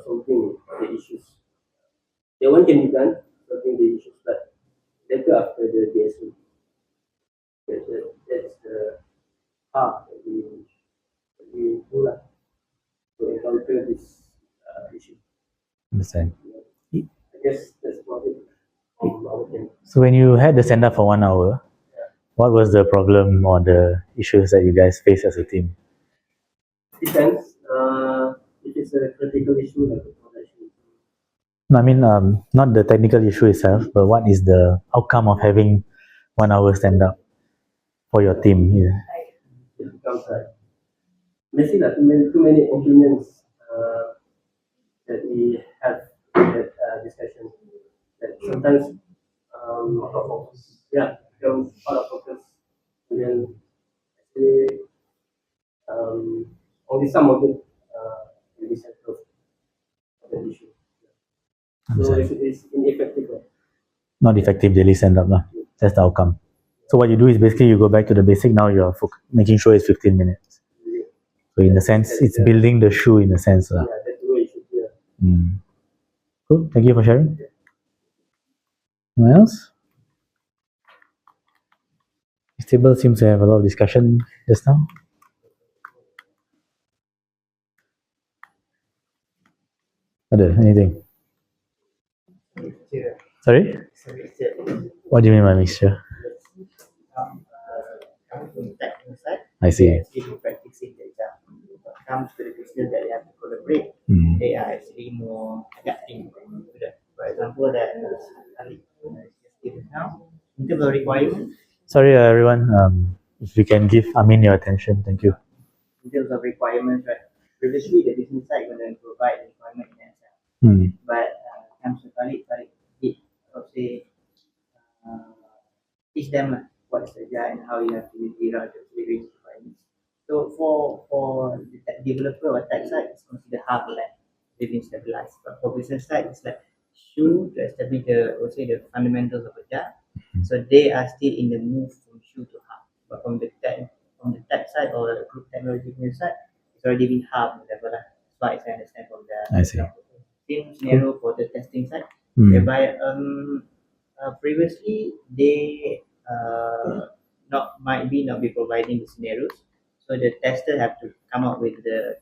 Speaker 7: solving the issues. That one can be done, solving the issues, but later after the DSO. That's the part that we do like to encounter this issue.
Speaker 1: Understand.
Speaker 7: I guess that's about it from our end.
Speaker 1: So when you had the stand up for 1 hour, what was the problem or the issues that you guys face as a team?
Speaker 7: Depends. If it's a critical issue like a production.
Speaker 1: I mean, not the technical issue itself, but what is the outcome of having 1 hour stand up for your team? Yeah.
Speaker 7: It becomes like messy, like too many opinions that we have in that discussion. That sometimes, yeah, becomes out of focus, and then actually only some of it can be settled of the issue. So it's ineffective.
Speaker 1: Not effective daily stand up. That's the outcome. So what you do is basically you go back to the basic. Now you're making sure it's 15 minutes. So in a sense, it's building the shoe in a sense.
Speaker 7: Yeah, that's the way it should be.
Speaker 1: Cool. Thank you for sharing. Anyone else? This table seems to have a lot of discussion just now. Ada, anything? Sorry? What do you mean by mixture? I see.
Speaker 10: Practicing the exam. When it comes to the business that they have to collaborate, they are actually more adapting to that. For example, that Ali just given now, in terms of requirements.
Speaker 1: Sorry, everyone. If you can give Amin your attention, thank you.
Speaker 10: In terms of requirements, right? Previously, the business side going to provide the requirement in itself. But comes to Khalid did teach them what's the agile and how you have to use Jira to actually raise requirements. So for the tech developer or tech side, it's considered hard like living stabilized. But for business side, it's like shoe to establish the, I would say, the fundamentals of agile. So they are still in the move from shoe to hub. But from the tech side or the group technology side, it's already been hub level. As far as I understand from the
Speaker 1: I see.
Speaker 10: same scenario for the testing side,
Speaker 1: Mm.
Speaker 10: whereby previously they might not be providing the scenarios, so the tester have to come up with the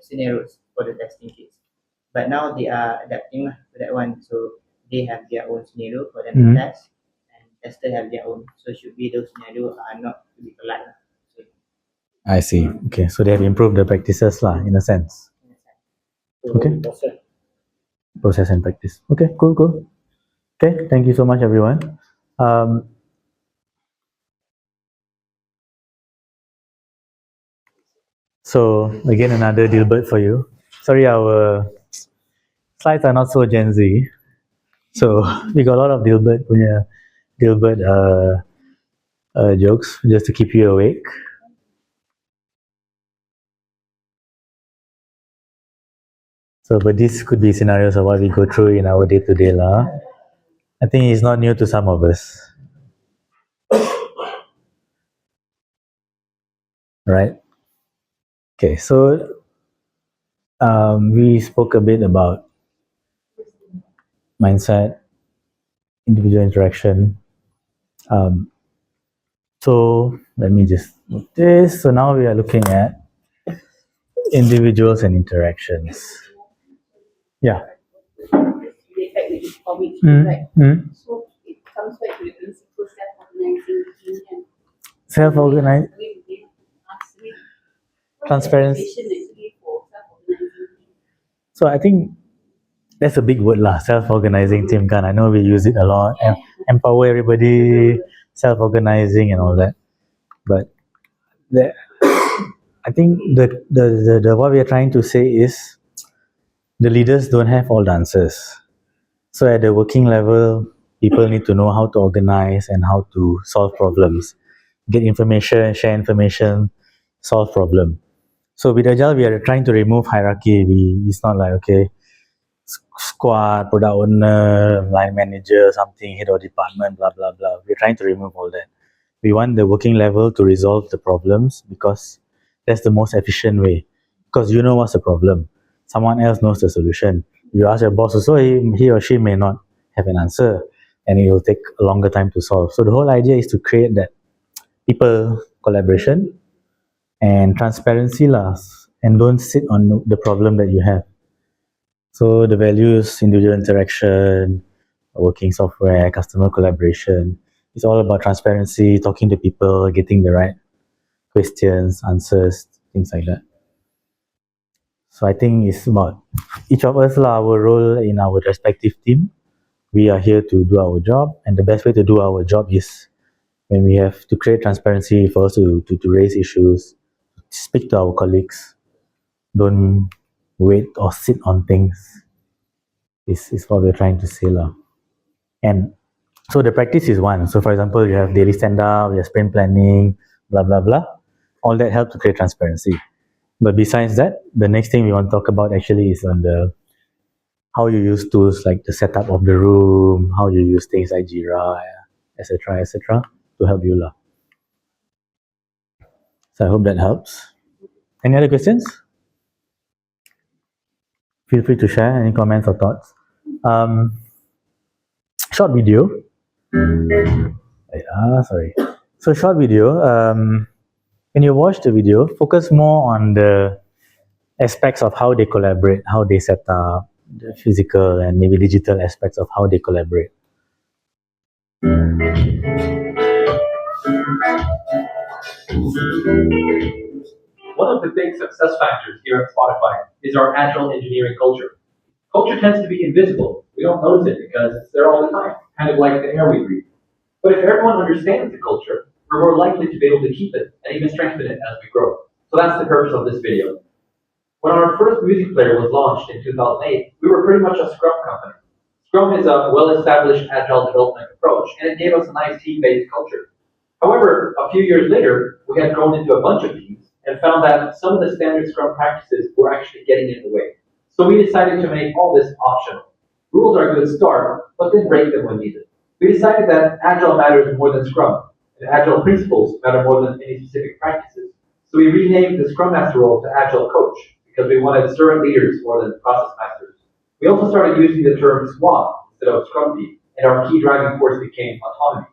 Speaker 10: scenarios for the testing case. But now they are adapting lah to that one, so they have their own scenario for them to test, and tester have their own. So should be those scenarios are not to be polite lah. So,
Speaker 1: I see. Okay, so they have improved the practices lah, in a sense. Okay. Process and practice. Okay, cool. Okay, thank you so much, everyone. So again, another Dilbert for you. Sorry, our slides are not so Gen Z. So we got a lot of Dilbert jokes just to keep you awake. So, but this could be scenarios of what we go through in our day-to-day lah. I think it's not new to some of us. Right? Okay, so we spoke a bit about mindset, individual interaction. So let me just move this. So now we are looking at individuals and interactions. Yeah.
Speaker 5: Relate back with this comic, right? So it comes back to the principle self-organizing team and
Speaker 1: Self-organized.
Speaker 5: we ask me
Speaker 1: Transparency.
Speaker 5: actually for self-organizing team.
Speaker 1: So I think that's a big word lah, self-organizing team kan. I know we use it a lot. Empower everybody, self-organizing and all that. But I think the what we are trying to say is the leaders don't have all the answers. So at the working level, people need to know how to organize and how to solve problems, get information, share information, solve problem. So with Agile, we are trying to remove hierarchy. It's not like, okay, squad, product owner, line manager, something, head of department, blah, blah, blah. We're trying to remove all that. We want the working level to resolve the problems because that's the most efficient way. Because you know what's the problem. Someone else knows the solution. You ask your boss also, he or she may not have an answer and it will take a longer time to solve. So the whole idea is to create that people collaboration and transparency and don't sit on the problem that you have. So the values, individual interaction, working software, customer collaboration, it's all about transparency, talking to people, getting the right questions, answers, things like that. So I think it's about each of us, our role in our respective team. We are here to do our job, and the best way to do our job is when we have to create transparency for us to raise issues, speak to our colleagues, don't wait or sit on things. Is what we're trying to say lah. And so the practice is one. So for example, you have daily stand-up, you have sprint planning, blah, blah, blah. All that helps to create transparency. But besides that, the next thing we want to talk about actually is on the how you use tools like the setup of the room, how you use things like Jira, etc., to help you lah. So I hope that helps. Any other questions? Feel free to share any comments or thoughts. Short video. Sorry. So short video. When you watch the video, focus more on the aspects of how they collaborate, how they set up, the physical and maybe digital aspects of how they collaborate.
Speaker 13: One of the big success factors here at Spotify is our agile engineering culture. Culture tends to be invisible. We don't notice it because it's there all the time, kind of like the air we breathe. But if everyone understands the culture, we're more likely to be able to keep it and even strengthen it as we grow. So that's the purpose of this video. When our first music player was launched in 2008, we were pretty much a Scrum company. Scrum is a well-established agile development approach, and it gave us a nice team-based culture. However, a few years later, we had grown into a bunch of teams and found that some of the standard Scrum practices were actually getting in the way. So we decided to make all this optional. Rules are a good start, but then break them when needed. We decided that Agile matters more than Scrum, and Agile principles matter more than any specific practices. So we renamed the Scrum Master role to Agile Coach, because we wanted servant leaders more than process masters. We also started using the term squad instead of Scrum team, and our key driving force became autonomy.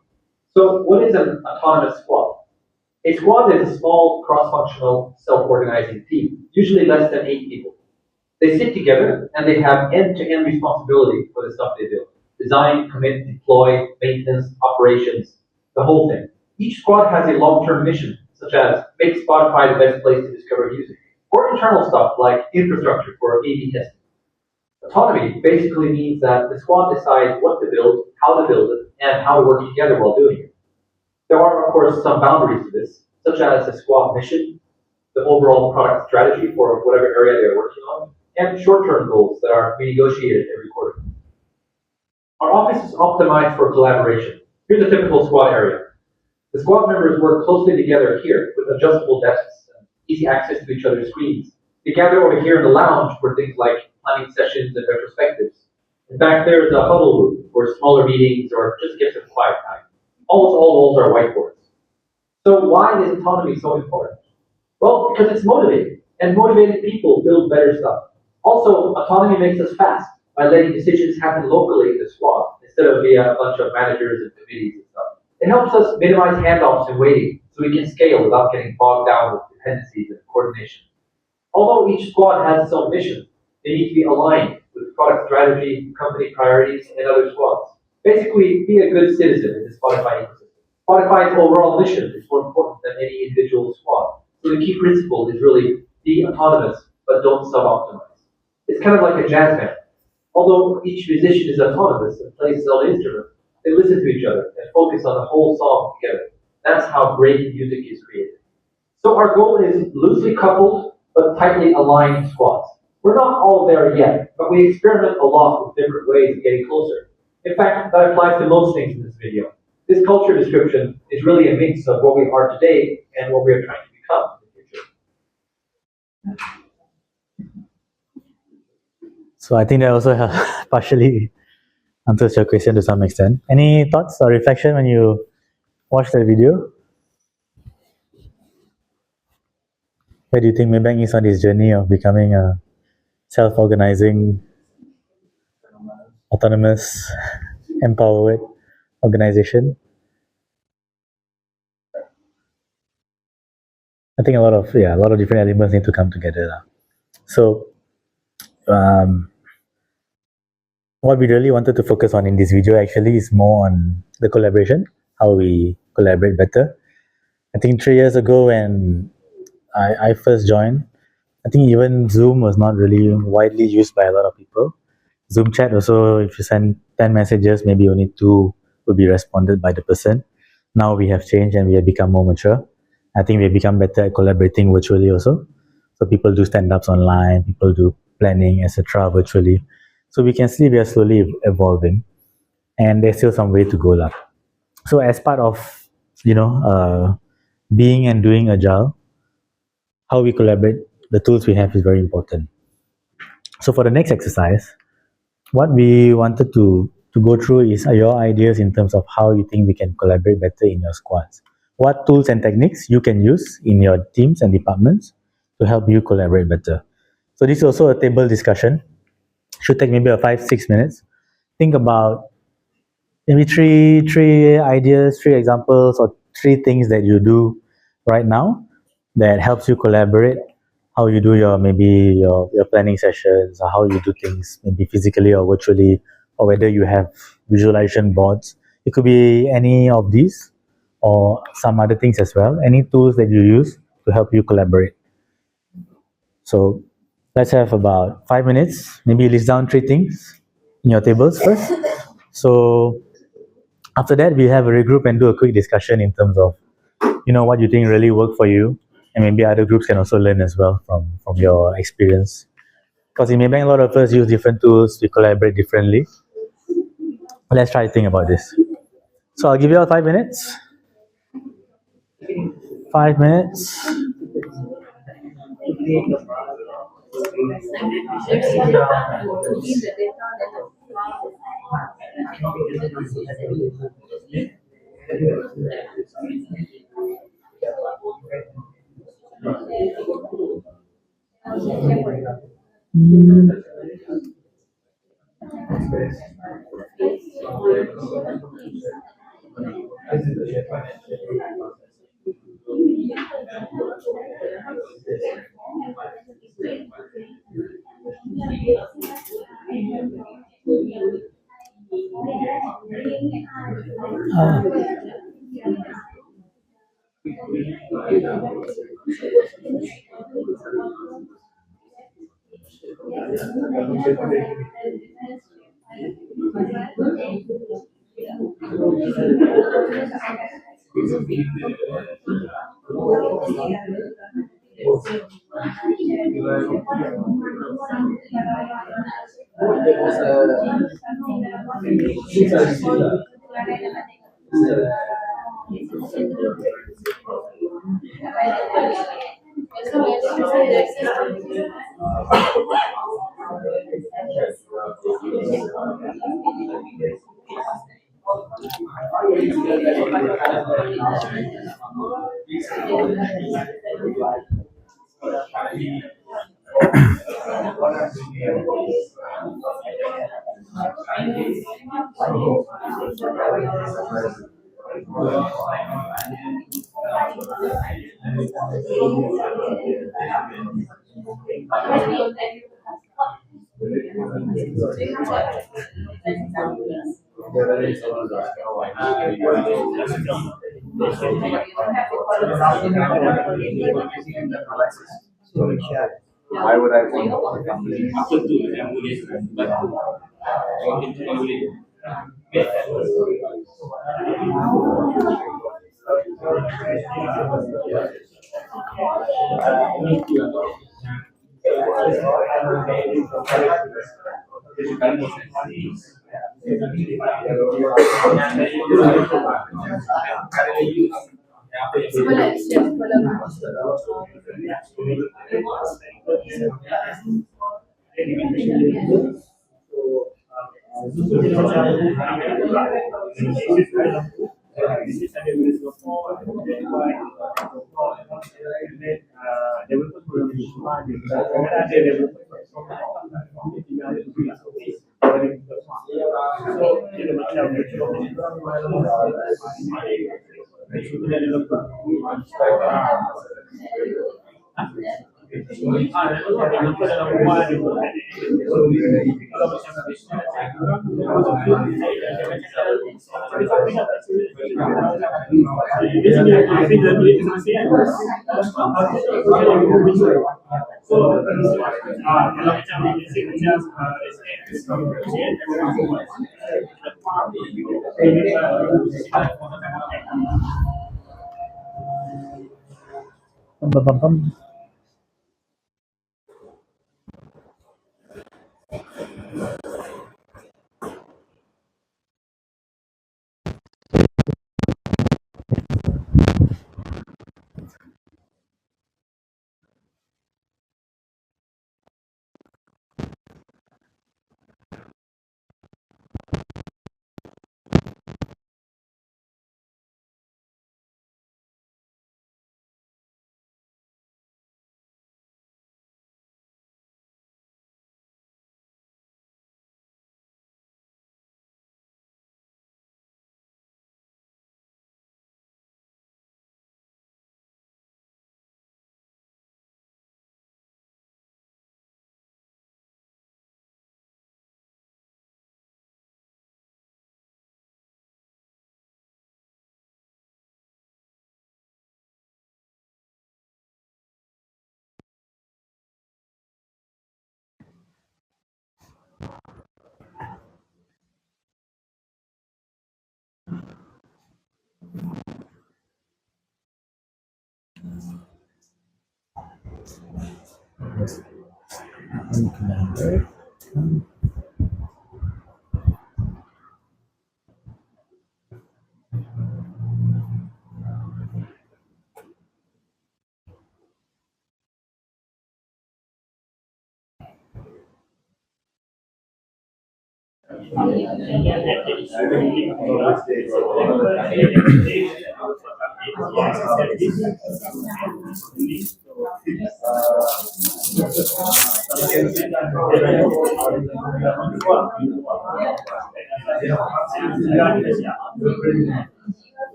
Speaker 13: So what is an autonomous squad? A squad is a small, cross-functional, self-organizing team, usually less than 8 people. They sit together and they have end-to-end responsibility for the stuff they do. Design, commit, deploy, maintenance, operations, the whole thing. Each squad has a long-term mission, such as make Spotify the best place to discover music, or internal stuff like infrastructure for A/B testing. Autonomy basically means that the squad decides what to build, how to build it, and how to work together while doing it. There are, of course, some boundaries to this, such as the squad mission, the overall product strategy for whatever area they're working on, and short-term goals that are renegotiated every quarter. Our office is optimized for collaboration. Here's a typical squad area. The squad members work closely together here with adjustable desks and easy access to each other's screens. They gather over here in the lounge for things like planning sessions and retrospectives. In fact, there's a huddle room for smaller meetings or just get some quiet time. Almost all walls are whiteboards. So why is autonomy so important? Well, because it's motivating, and motivated people build better stuff. Also, autonomy makes us fast by letting decisions happen locally in the squad instead of via a bunch of managers and committees and stuff. It helps us minimize handoffs and waiting so we can scale without getting bogged down with dependencies and coordination. Although each squad has its own mission, they need to be aligned with product strategy, company priorities, and other squads. Basically, be a good citizen in the Spotify ecosystem. Spotify's overall mission is more important than any individual squad. So the key principle is really be autonomous, but don't sub-optimize. It's kind of like a jazz band. Although each musician is autonomous and plays his own instrument, they listen to each other and focus on the whole song together. That's how great music is created. So our goal is loosely coupled but tightly aligned squads. We're not all there yet, but we experiment a lot with different ways of getting closer. In fact, that applies to most things in this video. This culture description is really a mix of what we are today and what we are trying to become in the future.
Speaker 1: So I think that also partially answers your question to some extent. Any thoughts or reflection when you watch that video? Where do you think Maybank is on this journey of becoming a self-organizing, autonomous, empowered organization? I think a lot of different elements need to come together. So what we really wanted to focus on in this video actually is more on the collaboration, how we collaborate better. I think 3 years ago when I first joined, I think even Zoom was not really widely used by a lot of people. Zoom chat also, if you send 10 messages, maybe only 2 will be responded by the person. Now we have changed and we have become more mature. I think we have become better at collaborating virtually also. So people do stand-ups online, people do planning, etc. virtually. So we can see we are slowly evolving, and there's still some way to go. So as part of, being and doing Agile, how we collaborate, the tools we have is very important. So for the next exercise, what we wanted to go through is your ideas in terms of how you think we can collaborate better in your squads. What tools and techniques you can use in your teams and departments to help you collaborate better. So this is also a table discussion. Should take maybe 5-6 minutes. Think about maybe three ideas, 3 examples, or 3 things that you do right now that helps you collaborate. How you do your planning sessions, or how you do things maybe physically or virtually, or whether you have visualization boards. It could be any of these or some other things as well. Any tools that you use to help you collaborate. So let's have about 5 minutes. Maybe list down 3 things in your tables first. So after that, we have a regroup and do a quick discussion in terms of, what you think really worked for you. And maybe other groups can also learn as well from your experience. Because in Maybank, a lot of us use different tools, we collaborate differently. Let's try to think about this. So I'll give you all 5 minutes. 5 minutes.
Speaker 2: Why would I want the company? Bum, bum, bum, bum.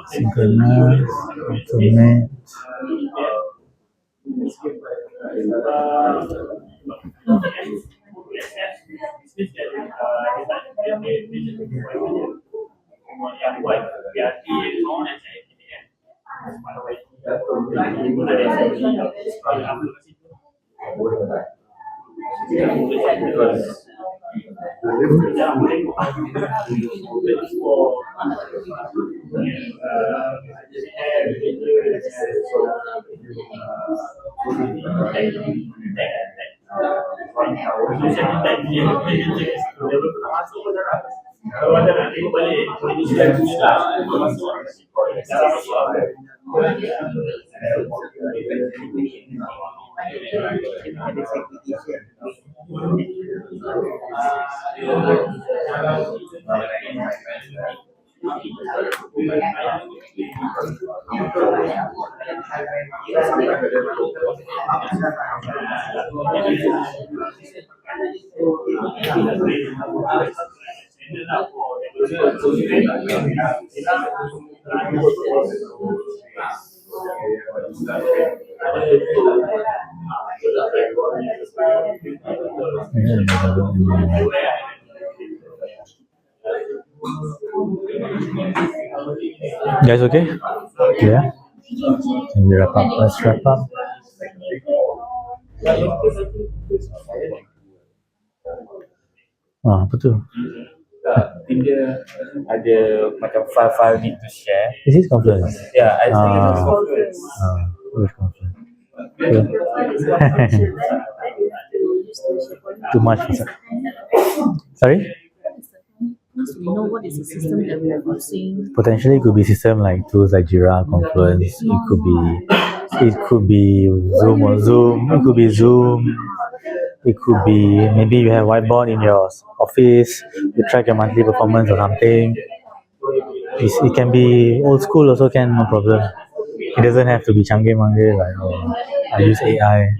Speaker 1: Synchronize, automate. Guys, okay? Yeah. Can we wrap up? Let's wrap up. Apa tu?
Speaker 7: Dia ada macam file-file need to share.
Speaker 1: Is this Confluence?
Speaker 7: Yeah, I think it's
Speaker 1: Confluence. Which Confluence? Too much. Sorry?
Speaker 11: We know what is the system that we are using.
Speaker 1: Potentially, it could be system like tools like Jira, Confluence. It could be Zoom or Zoom. It could be Zoom. It could be maybe you have whiteboard in your office. You track your monthly performance or something. It can be old school also can, no problem. It doesn't have to be changgeh manggeh like I use AI.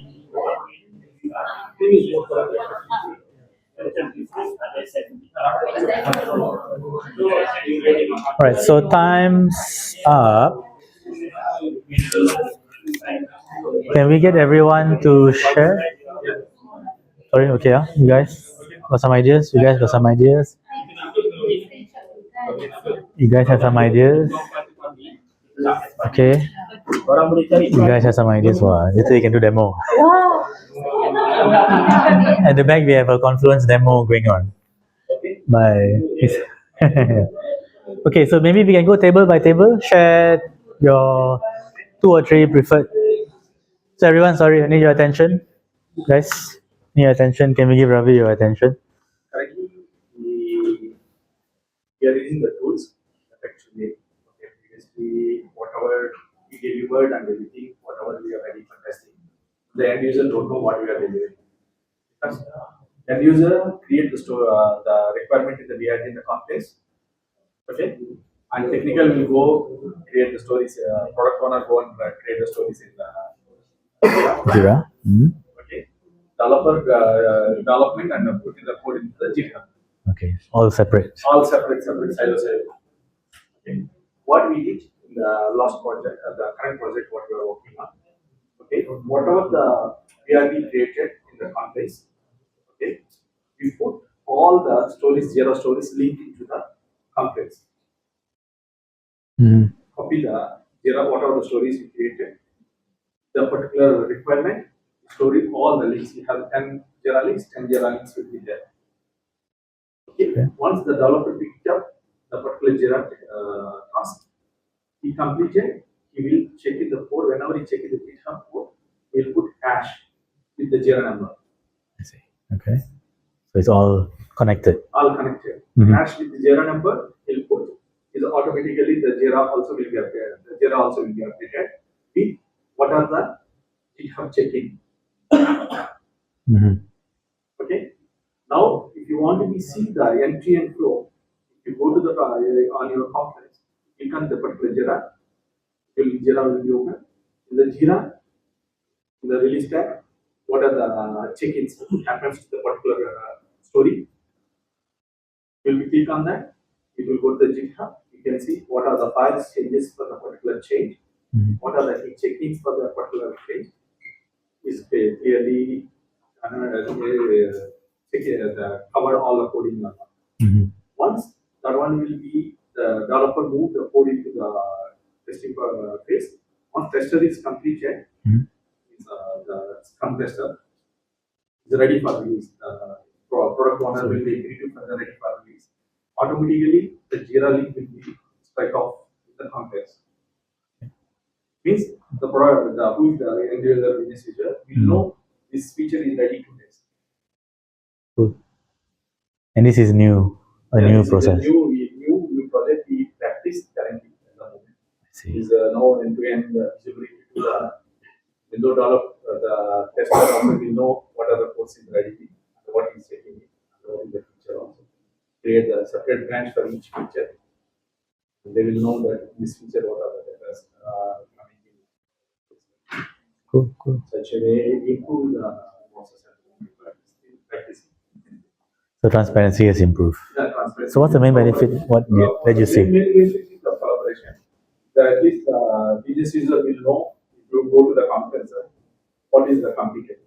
Speaker 1: Alright, so time's up. Can we get everyone to share? Sorry, okay, you guys got some ideas? You guys got some ideas? You guys have some ideas? Okay. You guys have some ideas? Wow, later you can do demo. At the back we have a Confluence demo going on. Bye. Okay, so maybe we can go table by table, share your 2 or 3 preferred. So everyone, sorry, I need your attention. Guys, need your attention. Can we give Ravi your attention?
Speaker 9: we are using the tools effectively. Okay, previously, whatever we delivered and everything, whatever we are ready for testing, the end user don't know what we are delivering. Because end user create the requirement in the BRD in the complex. Okay, and technical will go create the stories. Product owner go and create the stories in the
Speaker 1: Jira.
Speaker 9: okay. Development and putting the code into the GitHub.
Speaker 1: Okay, all separate.
Speaker 9: All separate silos. Okay. What we did in the last project, the current project, what we are working on. Okay, whatever the BRB created in the context, okay, we put all the stories, Jira stories linked into the context. Copy the Jira, whatever the stories we created, the particular requirement, story, all the links. We have 10 Jira links, 10 Jira links will be there. Okay. Once the developer picked up the particular Jira task, he completed, he will check in the code. Whenever he check in the GitHub code, he will put hash with the Jira number.
Speaker 1: I see. Okay. So it's all connected.
Speaker 9: All connected. Hash with the Jira number, he'll put. Is automatically the Jira also will be updated. The Jira also will be updated with what are the GitHub checking. Okay. Now, if you want to see the entry and flow, if you go to the on your conference, click on the particular Jira. Jira will be open. In the Jira, in the release tab, what are the check-ins happens to the particular story. You will click on that. It will go to the GitHub. You can see what are the files changes for the particular change. What are the check-ins for the particular change. Is clearly cover all the coding. Once that one will be the developer move the code into the testing phase. Once tester is completed, the Scrum tester is ready for release. Product owner will be agreed for the ready for release. Automatically, the Jira link will be strike off in the context. Means the product, who is the end user business user will know this feature is ready to test.
Speaker 1: Cool. And this is new, new process.
Speaker 9: New project we practice currently at the moment. Is now end-to-end visibility to the window develop the tester also will know what are the codes is ready, what is taking it, and what is the feature also. Create a separate branch for each feature. And they will know that this feature what are the data coming in.
Speaker 1: Cool.
Speaker 9: Such a way improve the process and practice.
Speaker 1: So transparency has improved.
Speaker 9: Yeah, transparency.
Speaker 1: So what's the main benefit? What did you say?
Speaker 9: Main benefit is the collaboration. At least business user will know if you go to the conference, what is the competitor.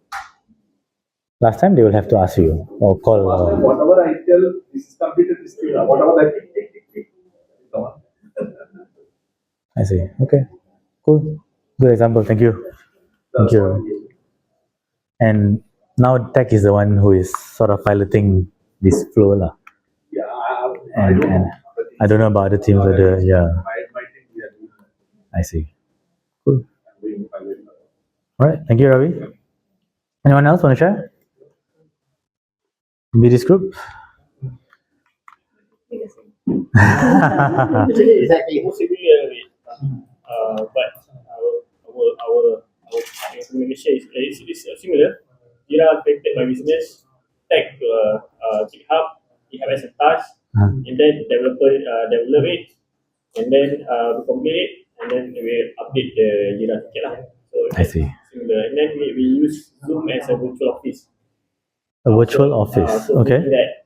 Speaker 1: Last time they will have to ask you or call.
Speaker 9: Whatever I tell, this is completed, this thing, whatever I tick.
Speaker 1: I see. Okay. Cool. Good example. Thank you. Thank you. And now tech is the one who is sort of piloting this flow lah.
Speaker 9: Yeah,
Speaker 1: And I don't know about other teams whether yeah.
Speaker 9: My team we are doing.
Speaker 1: I see. Cool. All right. Thank you, Ravi. Anyone else want to share? Be this group.
Speaker 7: Exactly. But our implementation is similar. Jira created by business, tag to GitHub, we have as a task, and then developer develop it, and then we complete it, and then we update the Jira ticket. So
Speaker 1: I see.
Speaker 7: Similar. And then we use Zoom as a virtual office.
Speaker 1: A virtual office.
Speaker 7: So
Speaker 1: Okay.
Speaker 7: that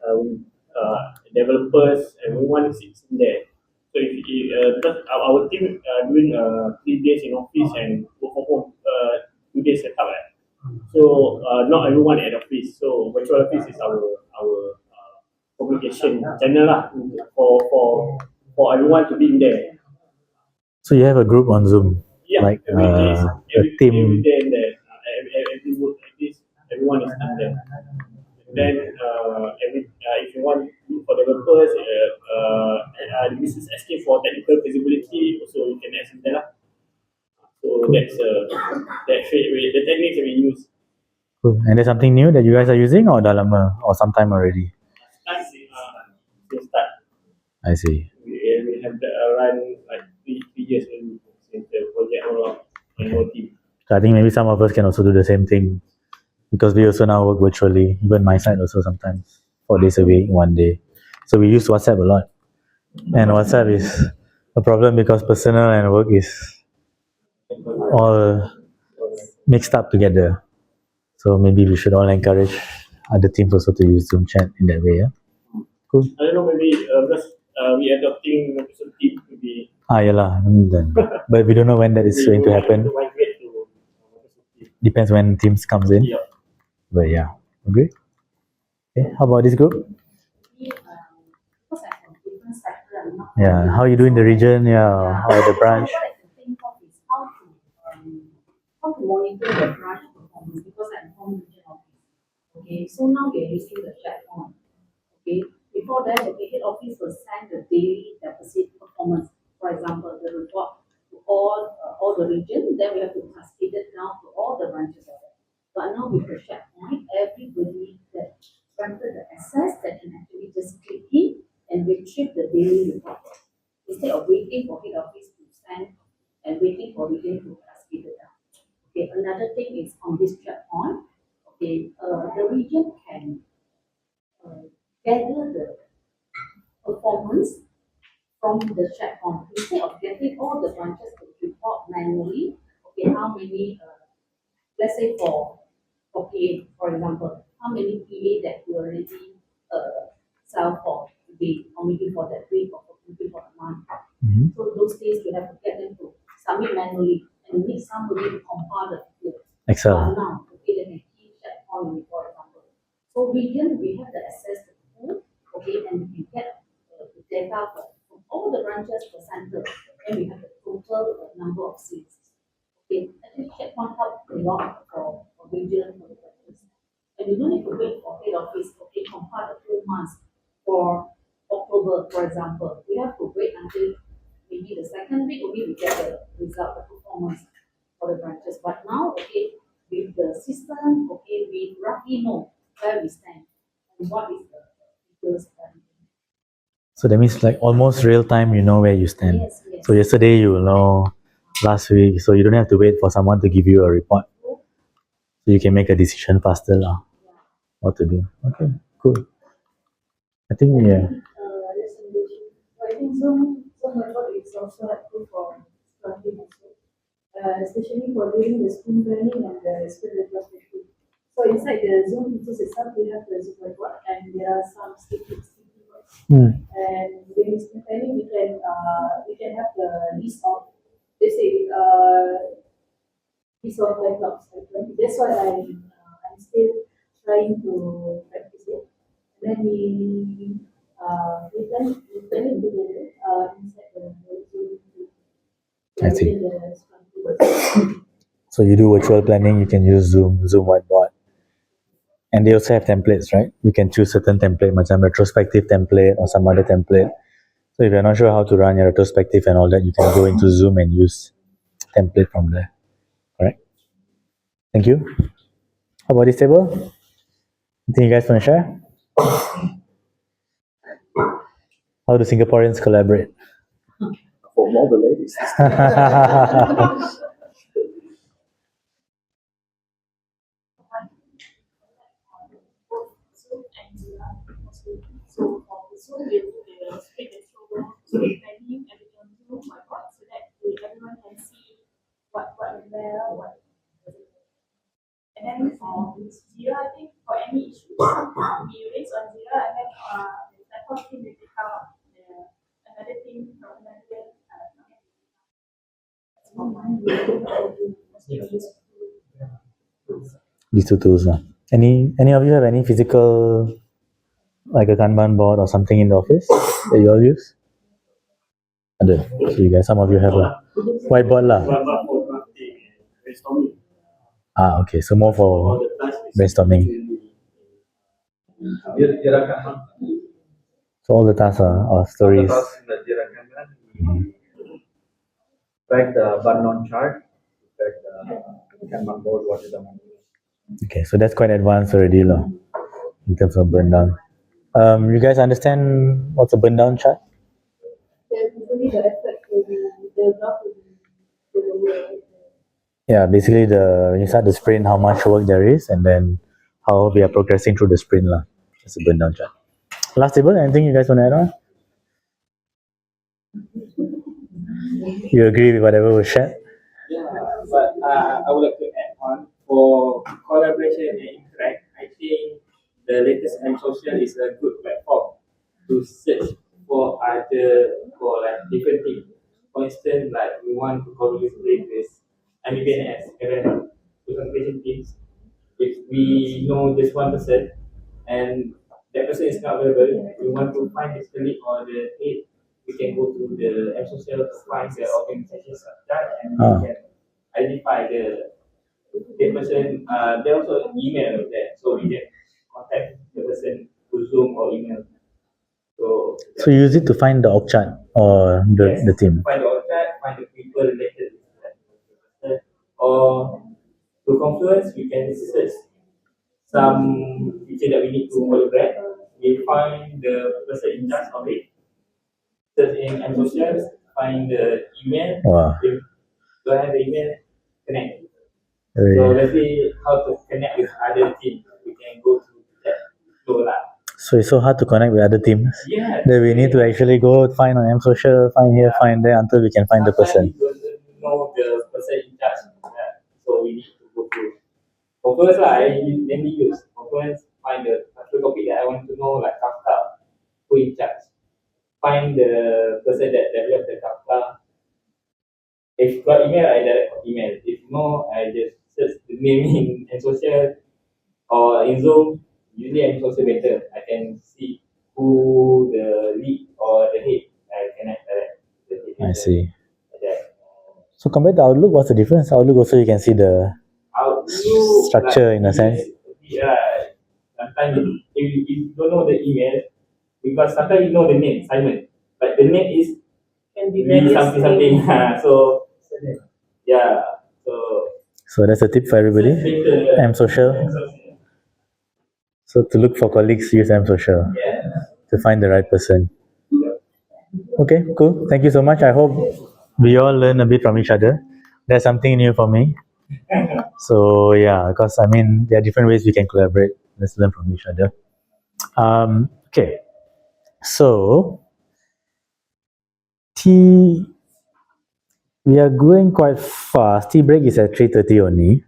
Speaker 7: developers, everyone sits in there. So if because our team doing 3 days in office and work from home, 2 days setup. So not everyone at office. So virtual office is our communication channel lah for everyone to be in there.
Speaker 1: So you have a group on Zoom,
Speaker 7: Yeah,
Speaker 1: like a team.
Speaker 7: Every day in there. Every work at least everyone is in there. Then if you want for developers, the business asking for technical feasibility, also you can ask them there. So that's the techniques that we use.
Speaker 1: Cool. And there's something new that you guys are using or dah lama or sometime already?
Speaker 7: Start.
Speaker 1: I see.
Speaker 9: We have the run like 3 years already since the project roll out and no team.
Speaker 1: So I think maybe some of us can also do the same thing because we also now work virtually. Even my side also sometimes 4 days a week, 1 day. So we use WhatsApp a lot, and WhatsApp is a problem because personal and work is all mixed up together. So maybe we should all encourage other teams also to use Zoom chat in that way. Yeah. Cool.
Speaker 9: I don't know, maybe because we adopting Microsoft Team to be.
Speaker 1: Yeah lah. Then, but we don't know when that is going to happen.
Speaker 9: Migrate to Microsoft Team.
Speaker 1: Depends when Teams comes in.
Speaker 9: Yeah.
Speaker 1: But yeah, agree. Okay. How about this group?
Speaker 5: Because I'm from different sector, I'm not.
Speaker 1: Yeah. How you do in the region? Yeah. How the branch?
Speaker 5: So what I can think of is how to monitor the branch performance because I'm from region office. Okay, so now we are using the platform. Okay, before that, the head office will send the daily deficit performance. For example, the report to all the region. Then we have to cascade it down to all the branches of it. But now with the SharePoint, everybody that granted the access that can actually just click in and retrieve the daily report instead of waiting for head office to send and waiting for region to cascade it down. Okay, another thing is on this SharePoint. Okay, the region can gather the performance from the SharePoint instead of getting all the branches to report manually. Okay, how many? Let's say for PA, for example, how many PA that you already sell for today, or maybe for that week, or maybe for a month. So those days you have to get them to submit manually and need somebody to compile the details.
Speaker 1: Excel.
Speaker 5: Now, okay, then key SharePoint, for example. So region, we have the access to the tool, okay, and we can get the data from all the branches per center, and we have the total number of seats. Okay, actually SharePoint helps a lot for region for the branches. And you don't need to wait for head office, okay, compile the 2 months for October, for example. We have to wait until maybe the second week, only we get the result, the performance for the branches. But now, okay, with the system, okay, we roughly know where we stand and what is the details.
Speaker 1: So that means like almost real time, you know where you stand.
Speaker 5: Yes, yes.
Speaker 1: So yesterday you will know last week, so you don't have to wait for someone to give you a report. So you can make a decision faster lah. What to do. Okay, cool. I think yeah.
Speaker 11: I think Zoom method is also helpful for starting also, especially for doing the sprint planning and the sprint retrospective. So inside the Zoom features itself, we have the Zoom report and there are some sticky words. And during sprint planning, we can have the list of, let's say, list of backlogs. That's why I'm still trying to practice it. And then we plan it together inside the Zoom.
Speaker 1: I see. So you do virtual planning, you can use Zoom whiteboard. And they also have templates, right? You can choose certain template, macam retrospective template or some other template. So if you're not sure how to run your retrospective and all that, you can go into Zoom and use template from there. Alright. Thank you. How about this table? Anything you guys want to share? How do Singaporeans collaborate?
Speaker 2: For all the ladies.
Speaker 5: So for the Zoom, we do the sprint planning and on Zoom whiteboard so that everyone can see what is there, what. And then for Jira, I think for any issues we raise on Jira, and then the platform team will pick up another team from another.
Speaker 1: These two tools. Any of you have any physical, like a Kanban board or something in the office that you all use? Ada. So you guys, some of you have a whiteboard lah. Okay, so more for brainstorming. So all the tasks are stories.
Speaker 2: Track the burn-on chart, track the Kanban board, what is the number.
Speaker 1: Okay, so that's quite advanced already lah, in terms of burn down. You guys understand what's a burn down chart?
Speaker 11: basically the effort will be, the graph will be lower.
Speaker 1: Yeah, basically when you start the sprint, how much work there is, and then how we are progressing through the sprint lah. It's a burn down chart. Last table, anything you guys want to add on? You agree with whatever was shared?
Speaker 7: Yeah, but I would like to add on for collaboration and interact. I think the latest M social is a good platform to search for like different things. For instance, like we want to collaborate with MBNS, event presentation teams. If we know just one person and that person is not available, we want to find his colleague or the head, we can go to the M social to find the organization structure and we can identify the person. There also email there, so we can contact the person through Zoom or email.
Speaker 1: So you use it to find the org chart or the team.
Speaker 7: Find the org-chart, find the people related to that person, or through Confluence we can search some feature that we need to collaborate. We find the person in charge of it, search in M social, find the email.
Speaker 1: Wow.
Speaker 7: If do I have the email, connect. So
Speaker 1: Really?
Speaker 7: let's see how to connect with other teams. We can go through that flow lah.
Speaker 1: So it's so hard to connect with other teams.
Speaker 7: Yeah.
Speaker 1: That we need to actually go find on M social, find here, find there until we can find the person.
Speaker 7: Sometimes we don't know the person in charge. So we need to go through. For first lah, I mainly use. For first, find the particular topic that I want to know, like Kafka, who in charge. Find the person that developed the Kafka. If got email, I direct email. If no, I just search the name in social or in Zoom. Usually in social better. I can see who the lead or the head. I connect direct.
Speaker 1: I see. So compared to Outlook, what's the difference? Outlook also you can see the structure in a sense.
Speaker 7: Yeah. Sometimes if you don't know the email, because sometimes you know the name, Simon, but the name is
Speaker 4: Can be
Speaker 7: really
Speaker 4: various
Speaker 7: something. So yeah.
Speaker 1: So that's a tip for everybody. M social. So to look for colleagues, use M social to find the right person. Okay, cool. Thank you so much. I hope we all learn a bit from each other. That's something new for me. So yeah, because I mean there are different ways we can collaborate. Let's learn from each other. Okay, so we are going quite fast. Tea break is at 3:30 only.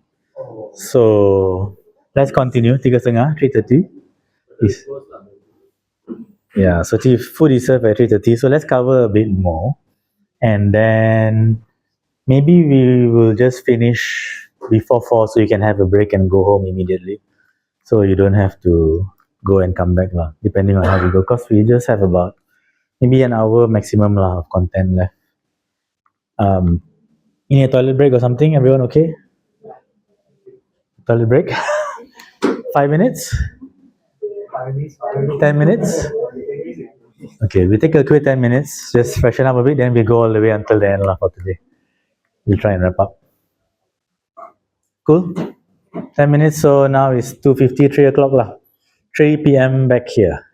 Speaker 1: So let's continue. 3:30, 3:30. Yeah, so food is served at 3:30. So let's cover a bit more, and then maybe we will just finish before 4, so you can have a break and go home immediately. So you don't have to go and come back lah, depending on how we go. Because we just have about maybe an hour maximum lah of content left. You need a toilet break or something? Everyone okay? Toilet break? 5 minutes? 10 minutes? Okay, we take a quick 10 minutes, just freshen up a bit, then we go all the way until the end lah for today. We'll try and wrap up. Cool? 10 minutes, so now it's 2:50, 3 o'clock lah. 3 p.m. back here.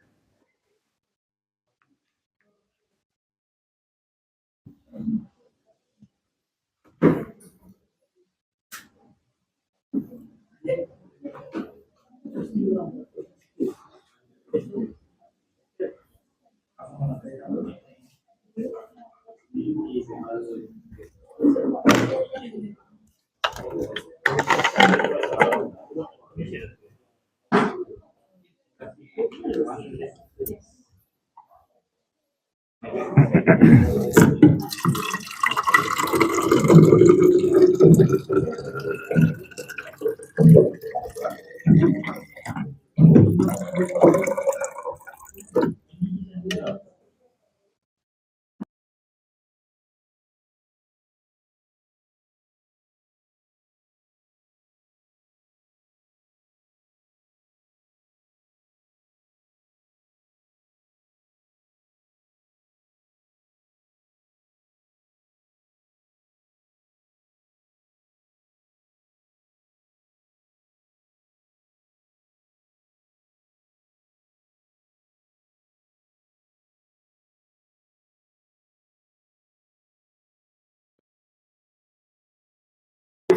Speaker 1: Do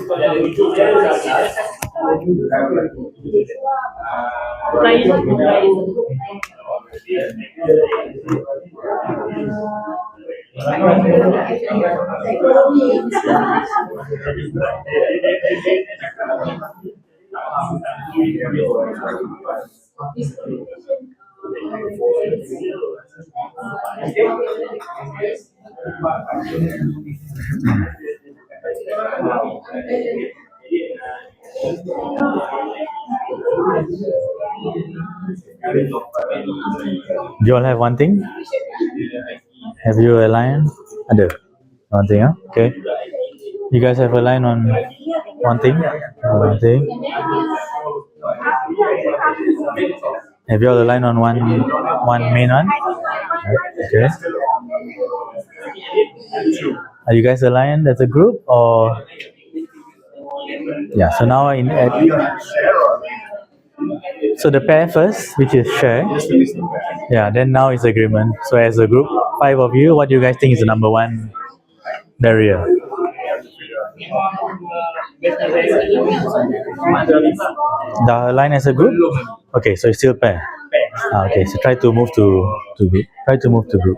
Speaker 1: you all have one thing? Have you a line? Ada. One thing, huh? Okay. You guys have a line on one thing? One thing. Have you all a line on one main one? Okay. Are you guys aligned as a group or? Yeah. So now so the pair first, which is share. Yeah. Then now is agreement. So as a group, 5 of you, what do you guys think is the number one barrier? The line as a group? Okay, so it's still pair. Okay, so try to move to group. Try to move to group.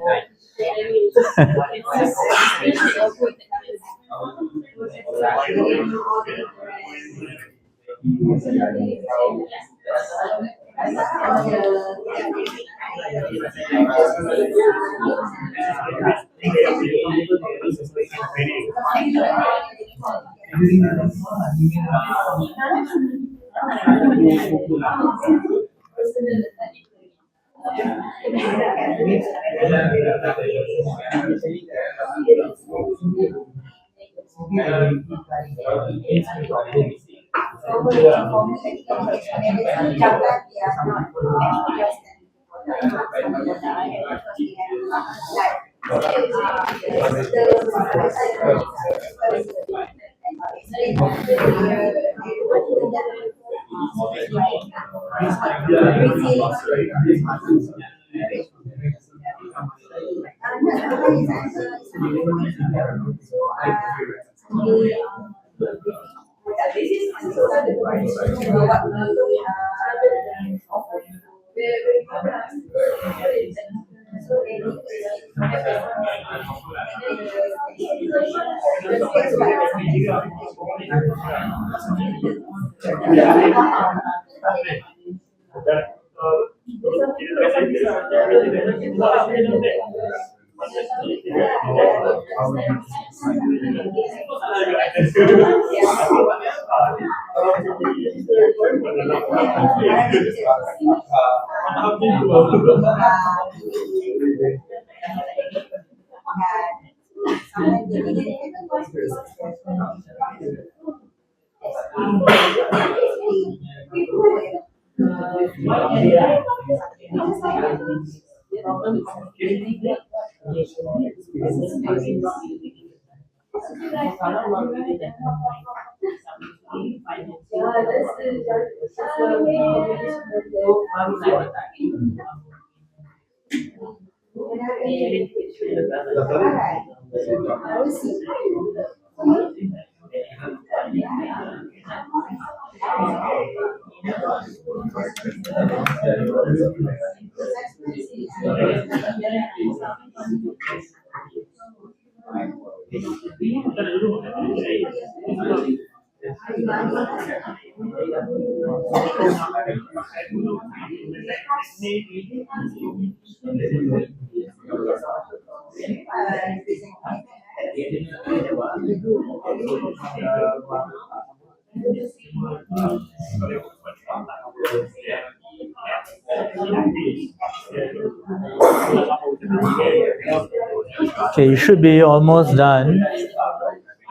Speaker 1: Okay, you should be almost done.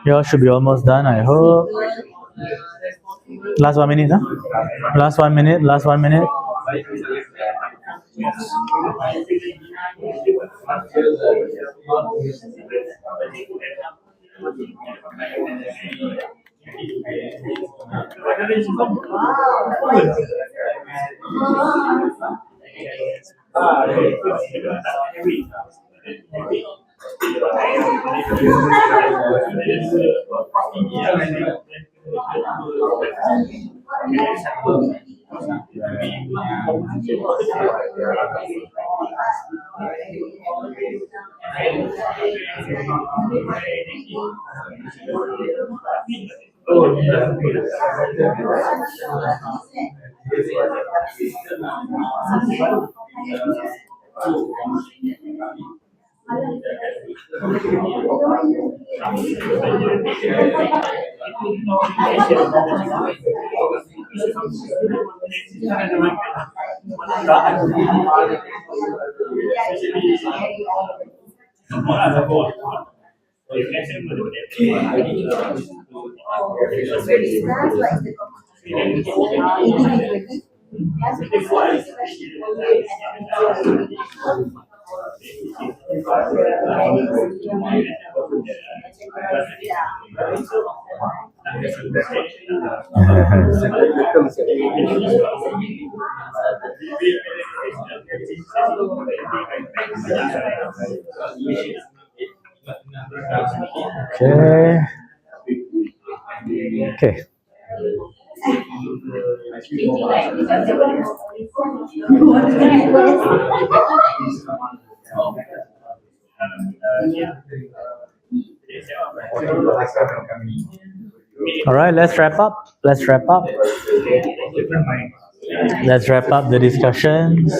Speaker 1: You all should be almost done, I hope. Last 1 minute, huh? Last 1 minute, last 1 minute. Okay. Okay. All right, let's wrap up. Let's wrap up. Let's wrap up the discussions.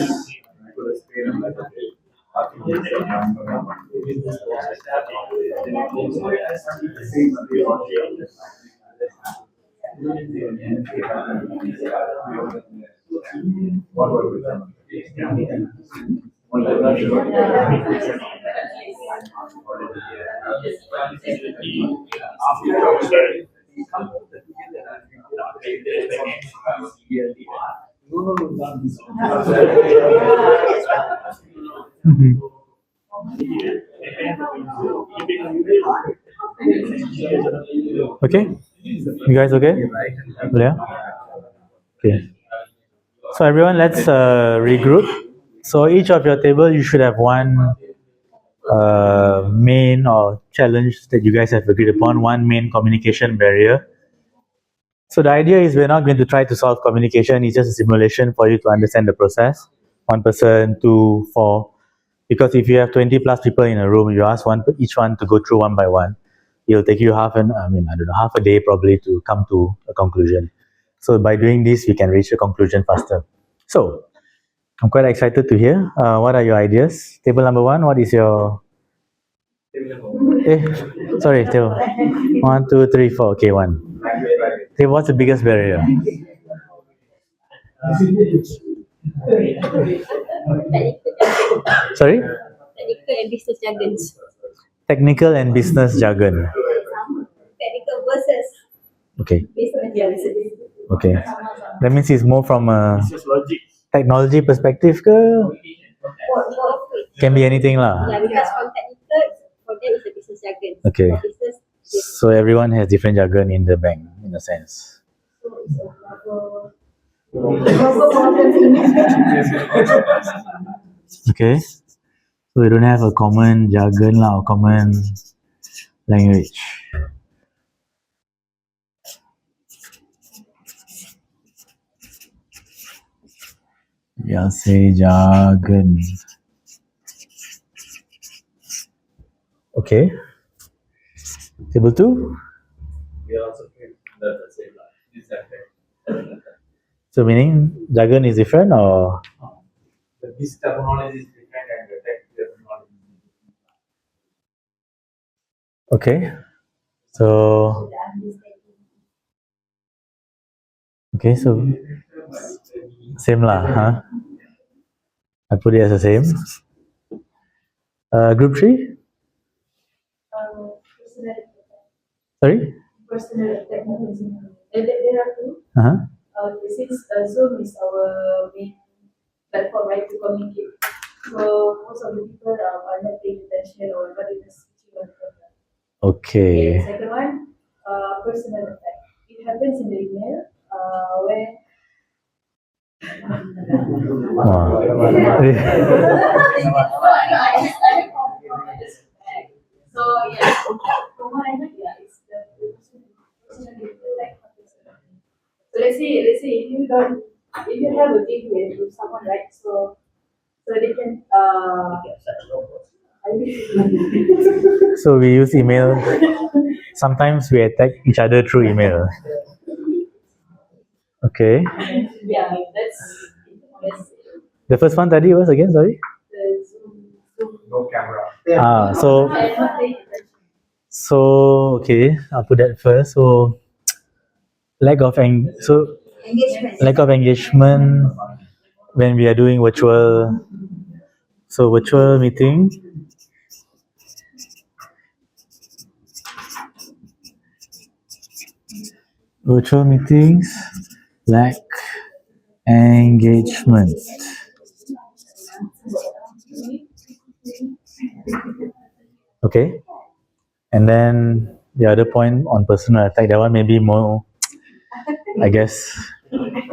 Speaker 1: Mhm. Okay, you guys okay? Yeah. Okay. So everyone, let's regroup. So each of your table, you should have one main or challenge that you guys have agreed upon. One main communication barrier. So the idea is we're not going to try to solve communication. It's just a simulation for you to understand the process. One person, two, four. Because if you have 20 plus people in a room, you ask each one to go through one by one. It'll take you half a day probably to come to a conclusion. So by doing this, we can reach a conclusion faster. So I'm quite excited to hear. What are your ideas? Table number one, what is your... sorry, table. 1, 2, 3, 4. Okay, one. Table, what's the biggest barrier? Sorry?
Speaker 3: Technical and business jargons.
Speaker 1: Technical and business jargon.
Speaker 3: Technical versus
Speaker 1: Okay.
Speaker 3: business jargons.
Speaker 1: Okay. That means it's more from a technology perspective ke? Can be anything lah.
Speaker 3: Yeah, because from technical, for them it's a business jargon.
Speaker 1: Okay.
Speaker 3: For business,
Speaker 1: So everyone has different jargon in the bank, in a sense. Okay. So we don't have a common jargon lah, or common language. We'll say jargon. Okay. Table 2.
Speaker 2: We are also the same line. It's okay.
Speaker 1: So meaning jargon is different or?
Speaker 2: This terminology is different and the tech terminology is different.
Speaker 1: Okay. So. Okay, so same lah, huh? I put it as the same. Group 3? Sorry?
Speaker 11: Personal and technical. There are two. Since Zoom is our main platform, right, to communicate. So most of the people are not paying attention or not even switching on the camera.
Speaker 1: Okay.
Speaker 11: Second one, personal attack. It happens in the email where so yeah, from what I know, yeah, it's the personal attack. So let's say if you have a big with someone, right? So they can
Speaker 1: So we use email. Sometimes we attack each other through email. Okay.
Speaker 11: yeah, that's
Speaker 1: The first one tadi was again, sorry?
Speaker 11: the Zoom.
Speaker 6: No camera.
Speaker 1: So okay, I'll put that first. So
Speaker 12: Engagement.
Speaker 1: lack of engagement when we are doing virtual. So virtual meeting. Virtual meetings lack engagement. Okay. And then the other point on personal attack, that one may be more, I guess,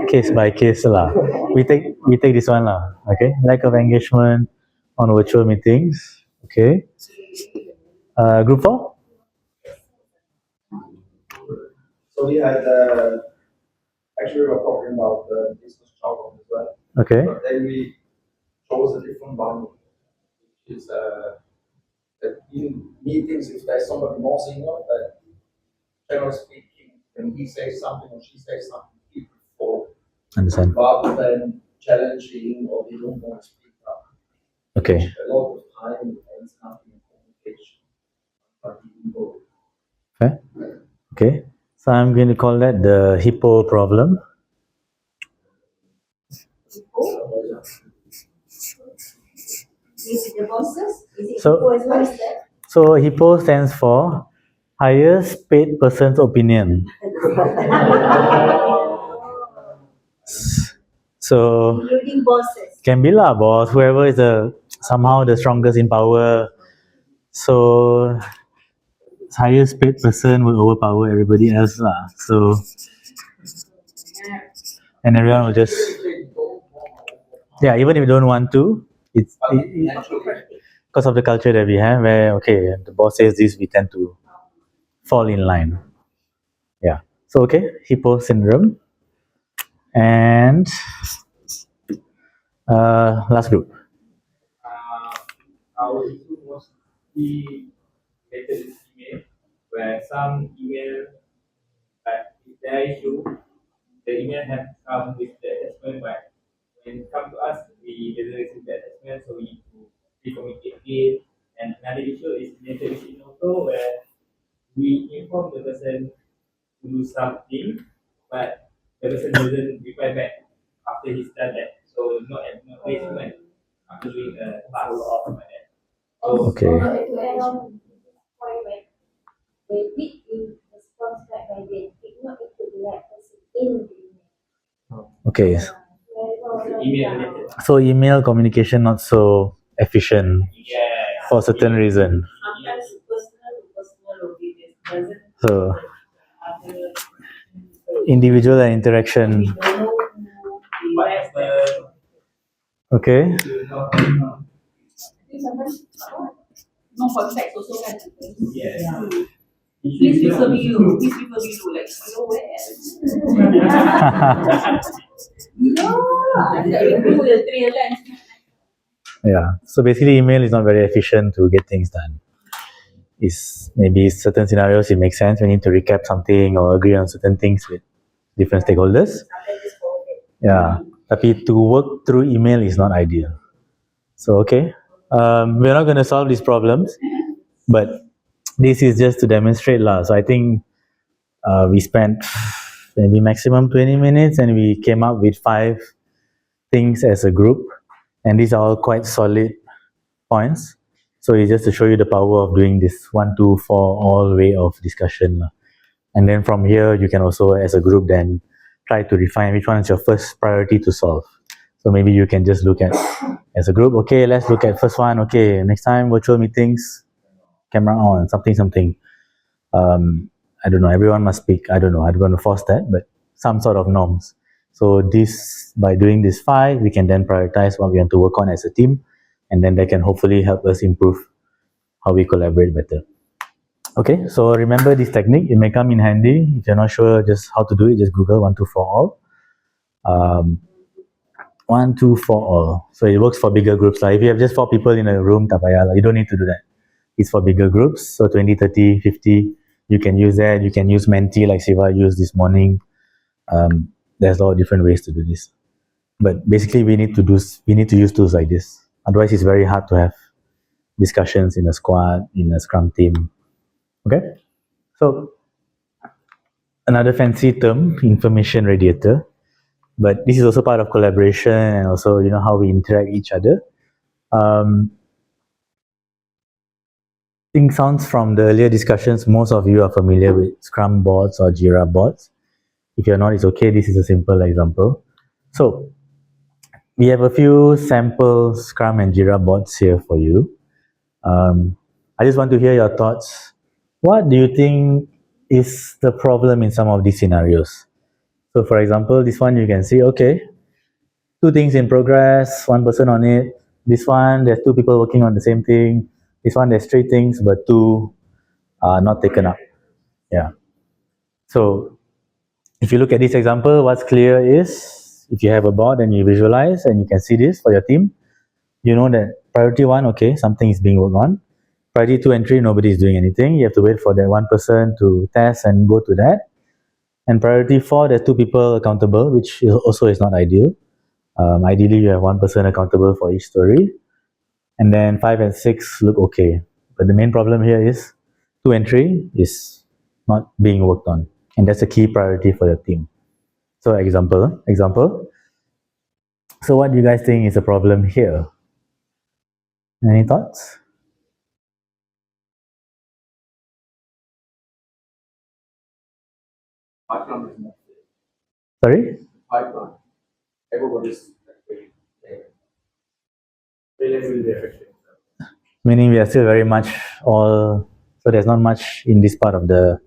Speaker 1: case by case lah. We take this one lah. Okay. Lack of engagement on virtual meetings. Okay. Group 4.
Speaker 14: So we had actually we were talking about the business problem as well.
Speaker 1: Okay.
Speaker 14: But then we chose a different one, which is that in meetings, if there's somebody more senior, that generally speaking, when he says something or she says something, people follow.
Speaker 1: Understand.
Speaker 14: Rather than challenging or they don't want to speak up.
Speaker 1: Okay.
Speaker 14: A lot of time ends up in communication. But people
Speaker 1: Okay. Okay. So I'm going to call that the hippo problem.
Speaker 12: Is it the bosses? Is it
Speaker 1: So-
Speaker 12: people as well as that?
Speaker 1: So hippo stands for highest paid person's opinion. So
Speaker 12: Including bosses.
Speaker 1: can be lah, boss, whoever is somehow the strongest in power. So highest paid person will overpower everybody else lah. So and everyone will just, yeah, even if you don't want to, it's because of the culture that we have, where okay, the boss says this, we tend to fall in line. Yeah. So okay, hippo syndrome. And last group.
Speaker 7: Our issue was the related with email, where some email, like if their issue, the email has come with the attachment, but when it comes to us, we didn't receive the attachment, so we need to re-communicate it. And another issue is related with email also, where we inform the person to do something, but the person doesn't reply back after he's done that. So not acknowledgement after doing a task or like that. So
Speaker 1: Okay.
Speaker 3: To add on point where they did in response back by they did not include the right person in the email.
Speaker 1: Okay.
Speaker 7: email related.
Speaker 1: So email communication not so efficient
Speaker 7: Yeah.
Speaker 1: for certain reason.
Speaker 5: Sometimes personal opinion doesn't
Speaker 1: So
Speaker 5: other
Speaker 1: individual and interaction.
Speaker 5: we don't know who
Speaker 7: What
Speaker 5: has
Speaker 7: happened?
Speaker 1: Okay.
Speaker 5: sometimes no context also kan.
Speaker 7: Yes.
Speaker 5: Please refer below. Please refer below. Like nowhere. No, review the trail kan.
Speaker 1: Yeah. So basically, email is not very efficient to get things done. Is maybe certain scenarios it makes sense. We need to recap something or agree on certain things with different stakeholders. Yeah. Tapi to work through email is not ideal. So okay, we're not going to solve these problems, but this is just to demonstrate lah. So I think we spent maybe maximum 20 minutes and we came up with 5 things as a group, and these are all quite solid points. So it's just to show you the power of doing this 1, 2, 4 all way of discussion lah. And then from here you can also as a group then try to refine which one is your first priority to solve. So maybe you can just look at as a group, okay, let's look at first one, okay, next time virtual meetings, camera on, something. I don't know, everyone must speak, I don't know, I don't want to force that, but some sort of norms. So this, by doing this 5, we can then prioritize what we want to work on as a team, and then that can hopefully help us improve how we collaborate better. Okay, so remember this technique, it may come in handy. If you're not sure just how to do it, just Google 1, 2, 4 all. 1, 2, 4 all. So it works for bigger groups. Like if you have just 4 people in a room, tak payah lah. You don't need to do that. It's for bigger groups. So 20, 30, 50, you can use that. You can use Menti like Siva used this morning. There's a lot of different ways to do this. But basically we need to use tools like this. Otherwise it's very hard to have discussions in a squad, in a scrum team. Okay? So another fancy term, information radiator. But this is also part of collaboration and also, how we interact with each other. I think sounds from the earlier discussions, most of you are familiar with Scrum bots or Jira bots. If you're not, it's okay. This is a simple example. So we have a few sample Scrum and Jira bots here for you. I just want to hear your thoughts. What do you think is the problem in some of these scenarios? So for example, this one you can see, okay, 2 things in progress, 1 person on it. This one, there's 2 people working on the same thing. This one, there's 3 things, but 2 are not taken up. Yeah. So if you look at this example, what's clear is if you have a board and you visualize and you can see this for your team, you know that priority 1, okay, something is being worked on. Priority 2 and 3, nobody is doing anything. You have to wait for that 1 person to test and go to that. And priority 4, there's 2 people accountable, which also is not ideal. Ideally, you have 1 person accountable for each story. And then 5 and 6 look okay. But the main problem here is 2 and 3 is not being worked on. And that's a key priority for your team. So example. So what do you guys think is a problem here? Any thoughts?
Speaker 14: Pipeline is not
Speaker 1: Sorry?
Speaker 14: pipeline. Everybody's really effective.
Speaker 1: Meaning we are still very much all, so there's not much in this part of the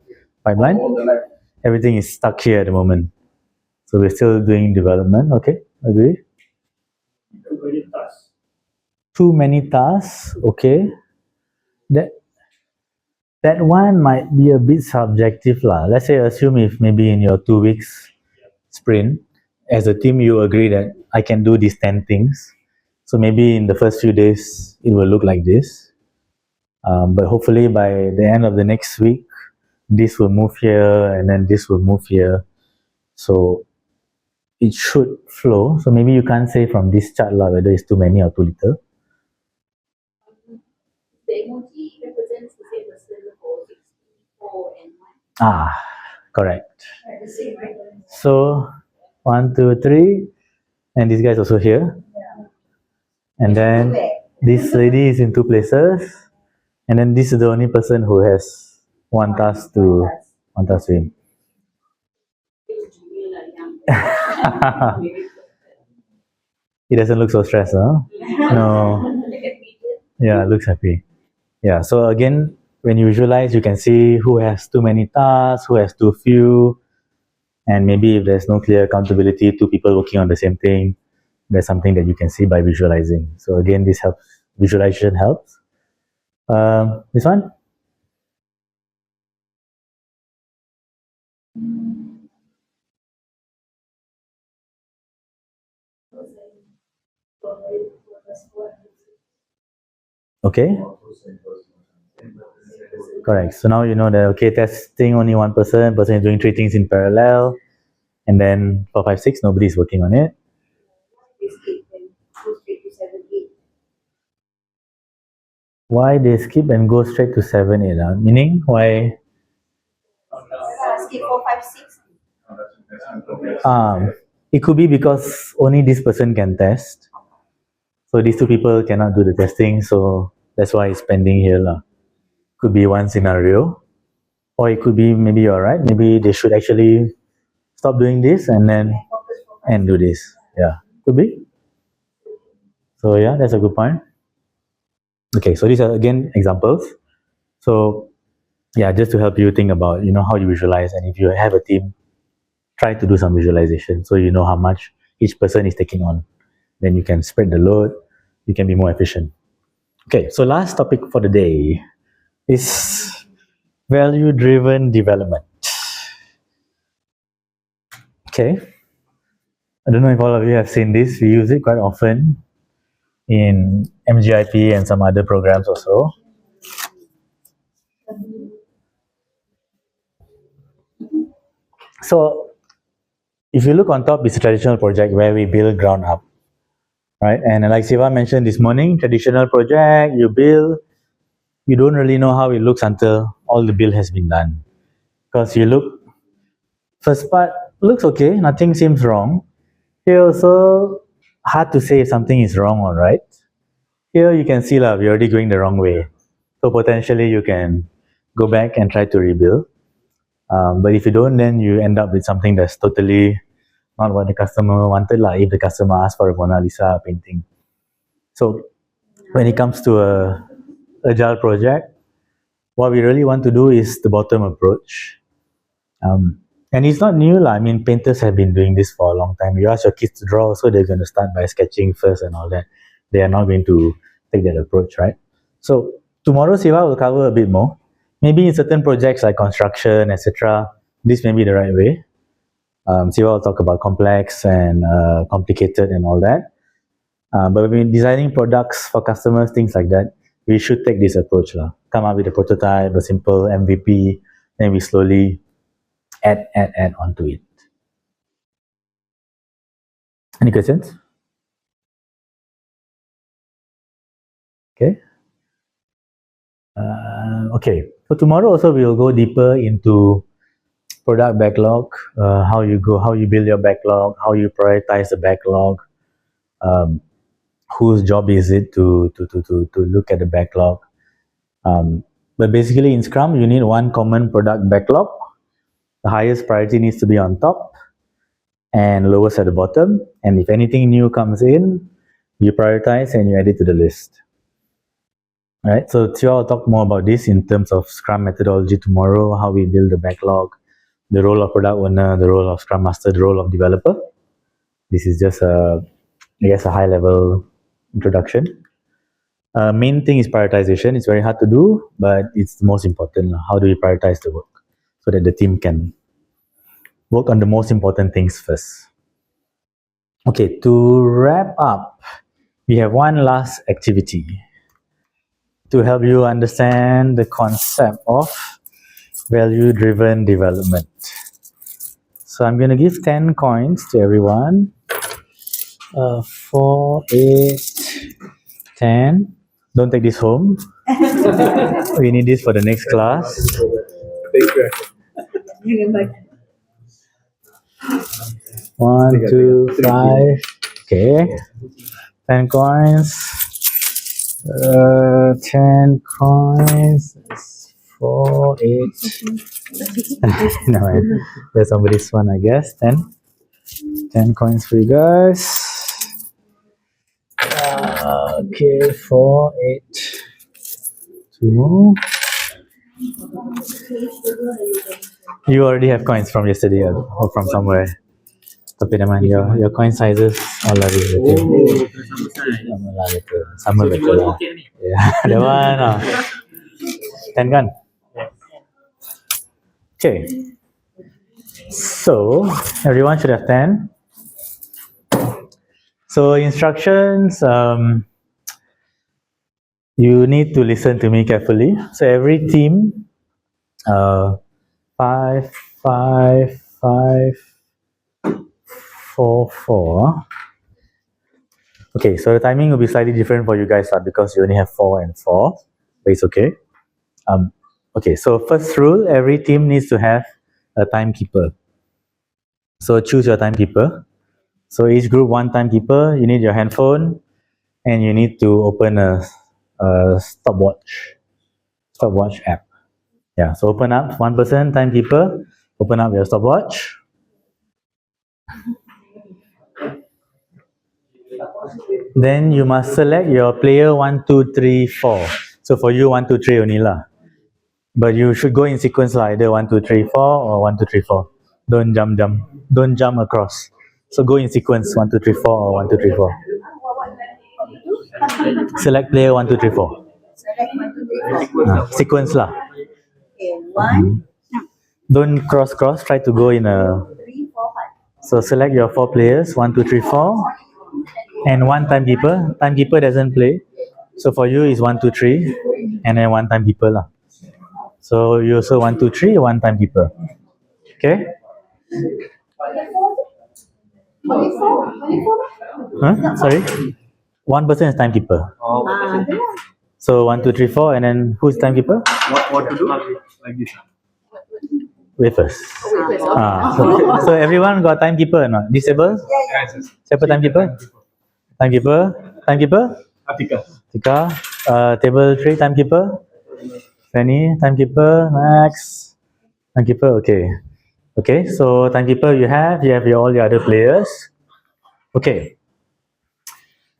Speaker 1: pipeline.
Speaker 14: All the left.
Speaker 1: Everything is stuck here at the moment. So we're still doing development, okay, agree?
Speaker 14: Everybody does.
Speaker 1: Too many tasks, okay. That one might be a bit subjective lah. Let's say assume if maybe in your 2 weeks sprint, as a team you agree that I can do these 10 things. So maybe in the first few days it will look like this. But hopefully by the end of the next week, this will move here and then this will move here. So it should flow. So maybe you can't say from this chart lah whether it's too many or too little.
Speaker 11: The emoji represents the same person for 64 and 1.
Speaker 1: Ah, correct.
Speaker 11: Right, the same, right?
Speaker 1: So 1, 2, 3, and this guy is also here. And then this lady is in 2 places, and then this is the only person who has one task to him. He doesn't look so stressed, huh? No. Yeah, looks happy. Yeah, so again, when you visualize, you can see who has too many tasks, who has too few, and maybe if there's no clear accountability, 2 people working on the same thing, there's something that you can see by visualizing. So again, this helps. Visualization helps. This one? Okay. Correct. So now you know that, okay, testing only 1 person is doing 3 things in parallel, and then 4, 5, 6, nobody is working on it. Why they skip and go straight to 7, 8? Meaning, why?
Speaker 12: Skip 4, 5, 6.
Speaker 1: It could be because only this person can test. So these 2 people cannot do the testing, so that's why it's pending here lah. Could be one scenario. Or it could be maybe you're right, maybe they should actually stop doing this and then do this. Yeah, could be. So yeah, that's a good point. Okay, so these are again examples. So yeah, just to help you think about, how you visualize, and if you have a team, try to do some visualization so you know how much each person is taking on. Then you can spread the load, you can be more efficient. Okay, so last topic for the day is value-driven development. Okay, I don't know if all of you have seen this. We use it quite often in MGIP and some other programs also. So if you look on top, it's a traditional project where we build ground up, right? And like Siva mentioned this morning, traditional project, you build, you don't really know how it looks until all the build has been done. Because you look, first part looks okay, nothing seems wrong. Here also, hard to say if something is wrong or right. Here you can see we're already going the wrong way. So potentially you can go back and try to rebuild. But if you don't, then you end up with something that's totally not what the customer wanted, if the customer asked for a Mona Lisa painting. So when it comes to a agile project, what we really want to do is the bottom approach. And it's not new. I mean, painters have been doing this for a long time. You ask your kids to draw, so they're going to start by sketching first and all that. They are not going to take that approach, right? So tomorrow, Siva will cover a bit more. Maybe in certain projects like construction, etc., this may be the right way. Siva will talk about complex and complicated and all that. But when we're designing products for customers, things like that, we should take this approach. Come up with a prototype, a simple MVP, then we slowly add onto it. Any questions? Okay. Okay. So tomorrow also we will go deeper into product backlog, how you build your backlog, how you prioritize the backlog, whose job is it to look at the backlog. But basically in Scrum, you need one common product backlog. The highest priority needs to be on top and lowest at the bottom. And if anything new comes in, you prioritize and you add it to the list. All right, so Tia will talk more about this in terms of Scrum methodology tomorrow, how we build the backlog, the role of product owner, the role of Scrum Master, the role of developer. This is just a high-level introduction. Main thing is prioritization. It's very hard to do, but it's the most important. How do we prioritize the work so that the team can work on the most important things first? Okay, to wrap up, we have one last activity to help you understand the concept of value-driven development. So I'm going to give 10 coins to everyone. 4, 8, 10. Don't take this home. We need this for the next class. 1, 2, 5. Okay. 10 coins. 10 coins. 4, 8. No, there's somebody's one, I guess. 10. 10 coins for you guys. Okay, 4, 8. 2 more. You already have coins from yesterday or from somewhere. Tapi naman, your coin sizes all are relative. Sama betul lah. Yeah, that one. 10 kan? Okay. So, everyone should have 10. So, instructions, you need to listen to me carefully. So, every team, 5, 5, 5, 4, 4. Okay, so the timing will be slightly different for you guys because you only have 4 and 4, but it's okay. Okay, so first rule, every team needs to have a timekeeper. So choose your timekeeper. So each group one timekeeper, you need your handphone and you need to open a stopwatch app. Yeah, so open up, one person, timekeeper, open up your stopwatch. Then you must select your player 1, 2, 3, 4. So for you, 1, 2, 3 only lah. But you should go in sequence lah, either 1, 2, 3, 4 or 1, 2, 3, 4. Don't jump. Don't jump across. So go in sequence 1, 2, 3, 4 or 1, 2, 3, 4. Select player 1, 2, 3, 4.
Speaker 12: Select 1, 2, 3, 4.
Speaker 1: Sequence lah.
Speaker 12: Okay, 1.
Speaker 1: Don't cross. Try to go in a
Speaker 12: 3, 4,
Speaker 1: So select your 4 players, 1, 2, 3, 4, and 1 timekeeper. Timekeeper doesn't play. So for you is 1, 2, 3, and then 1 timekeeper lah. So you also 1, 2, 3, 1 timekeeper. Okay? Huh? Sorry? 1 person is timekeeper. So 1, 2, 3, 4, and then who's timekeeper?
Speaker 6: What to do? Like this.
Speaker 1: Wait first. So everyone got timekeeper or not? Disable? Siapa timekeeper? Timekeeper? Timekeeper?
Speaker 6: Atika.
Speaker 1: Tika. Table 3 timekeeper? Fanny, timekeeper. Max. Timekeeper, okay. Okay, so timekeeper you have all your other players. Okay.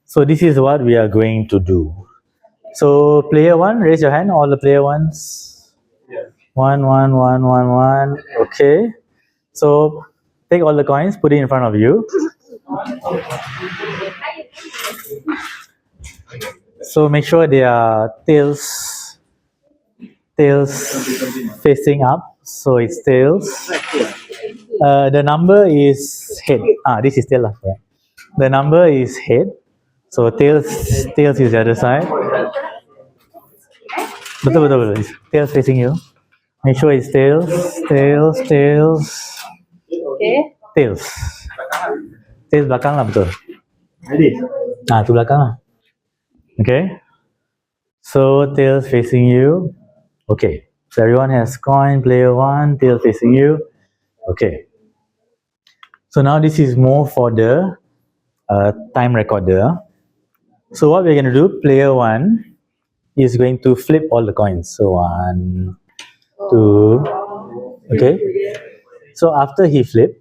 Speaker 1: So this is what we are going to do. So player 1, raise your hand, all the player 1s. 1, 1, 1, 1, 1. Okay. So take all the coins, put it in front of you. So make sure they are tails facing up. So it's tails. The number is head. This is tail, right? The number is head. So tails is the other side. Betul. It's tails facing you. Make sure it's tails.
Speaker 11: Okay.
Speaker 1: Tails belakang lah, betul. Tu belakang lah. Okay. So tails facing you. Okay. So everyone has coin. Player 1, tail facing you. Okay. So now this is more for the time recorder. So what we're going to do, player 1 is going to flip all the coins. So 1, 2, okay. So after he flips,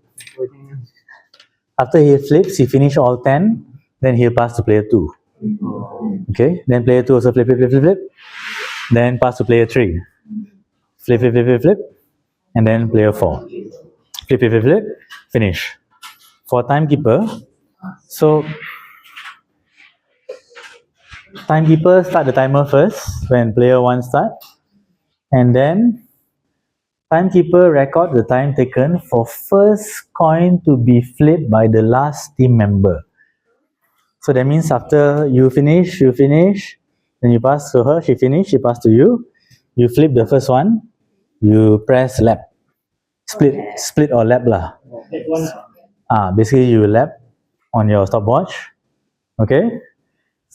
Speaker 1: he finish all 10, then he'll pass to player 2. Okay, then player 2 also flip. Then pass to player 3. Flip, and then player 4. Flip, finish. For timekeeper, so timekeeper start the timer first when player 1 start, and then timekeeper record the time taken for first coin to be flipped by the last team member. So that means after you finish, then you pass to her, she finish, she pass to you. You flip the first one, you press lap. Split or lap lah. Basically you lap on your stopwatch. Okay?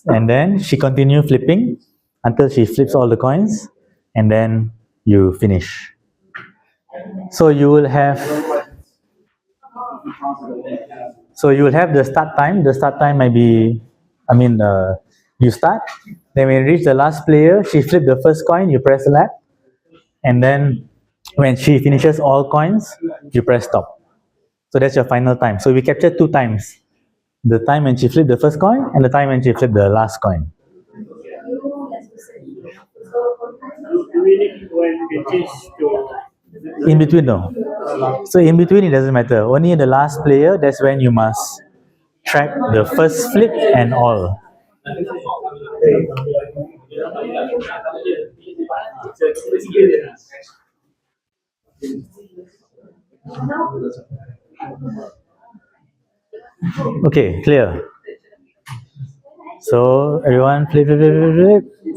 Speaker 1: And then she continue flipping until she flips all the coins, and then you finish. So you will have the start time. The start time might be, you start, then when you reach the last player, she flipped the first coin, you press lap, and then when she finishes all coins, you press stop. So that's your final time. So we capture 2 times. The time when she flipped the first coin and the time when she flipped the last coin. In between, no. So in between, it doesn't matter. Only the last player, that's when you must track the first flip and all. Okay, clear. So everyone flip.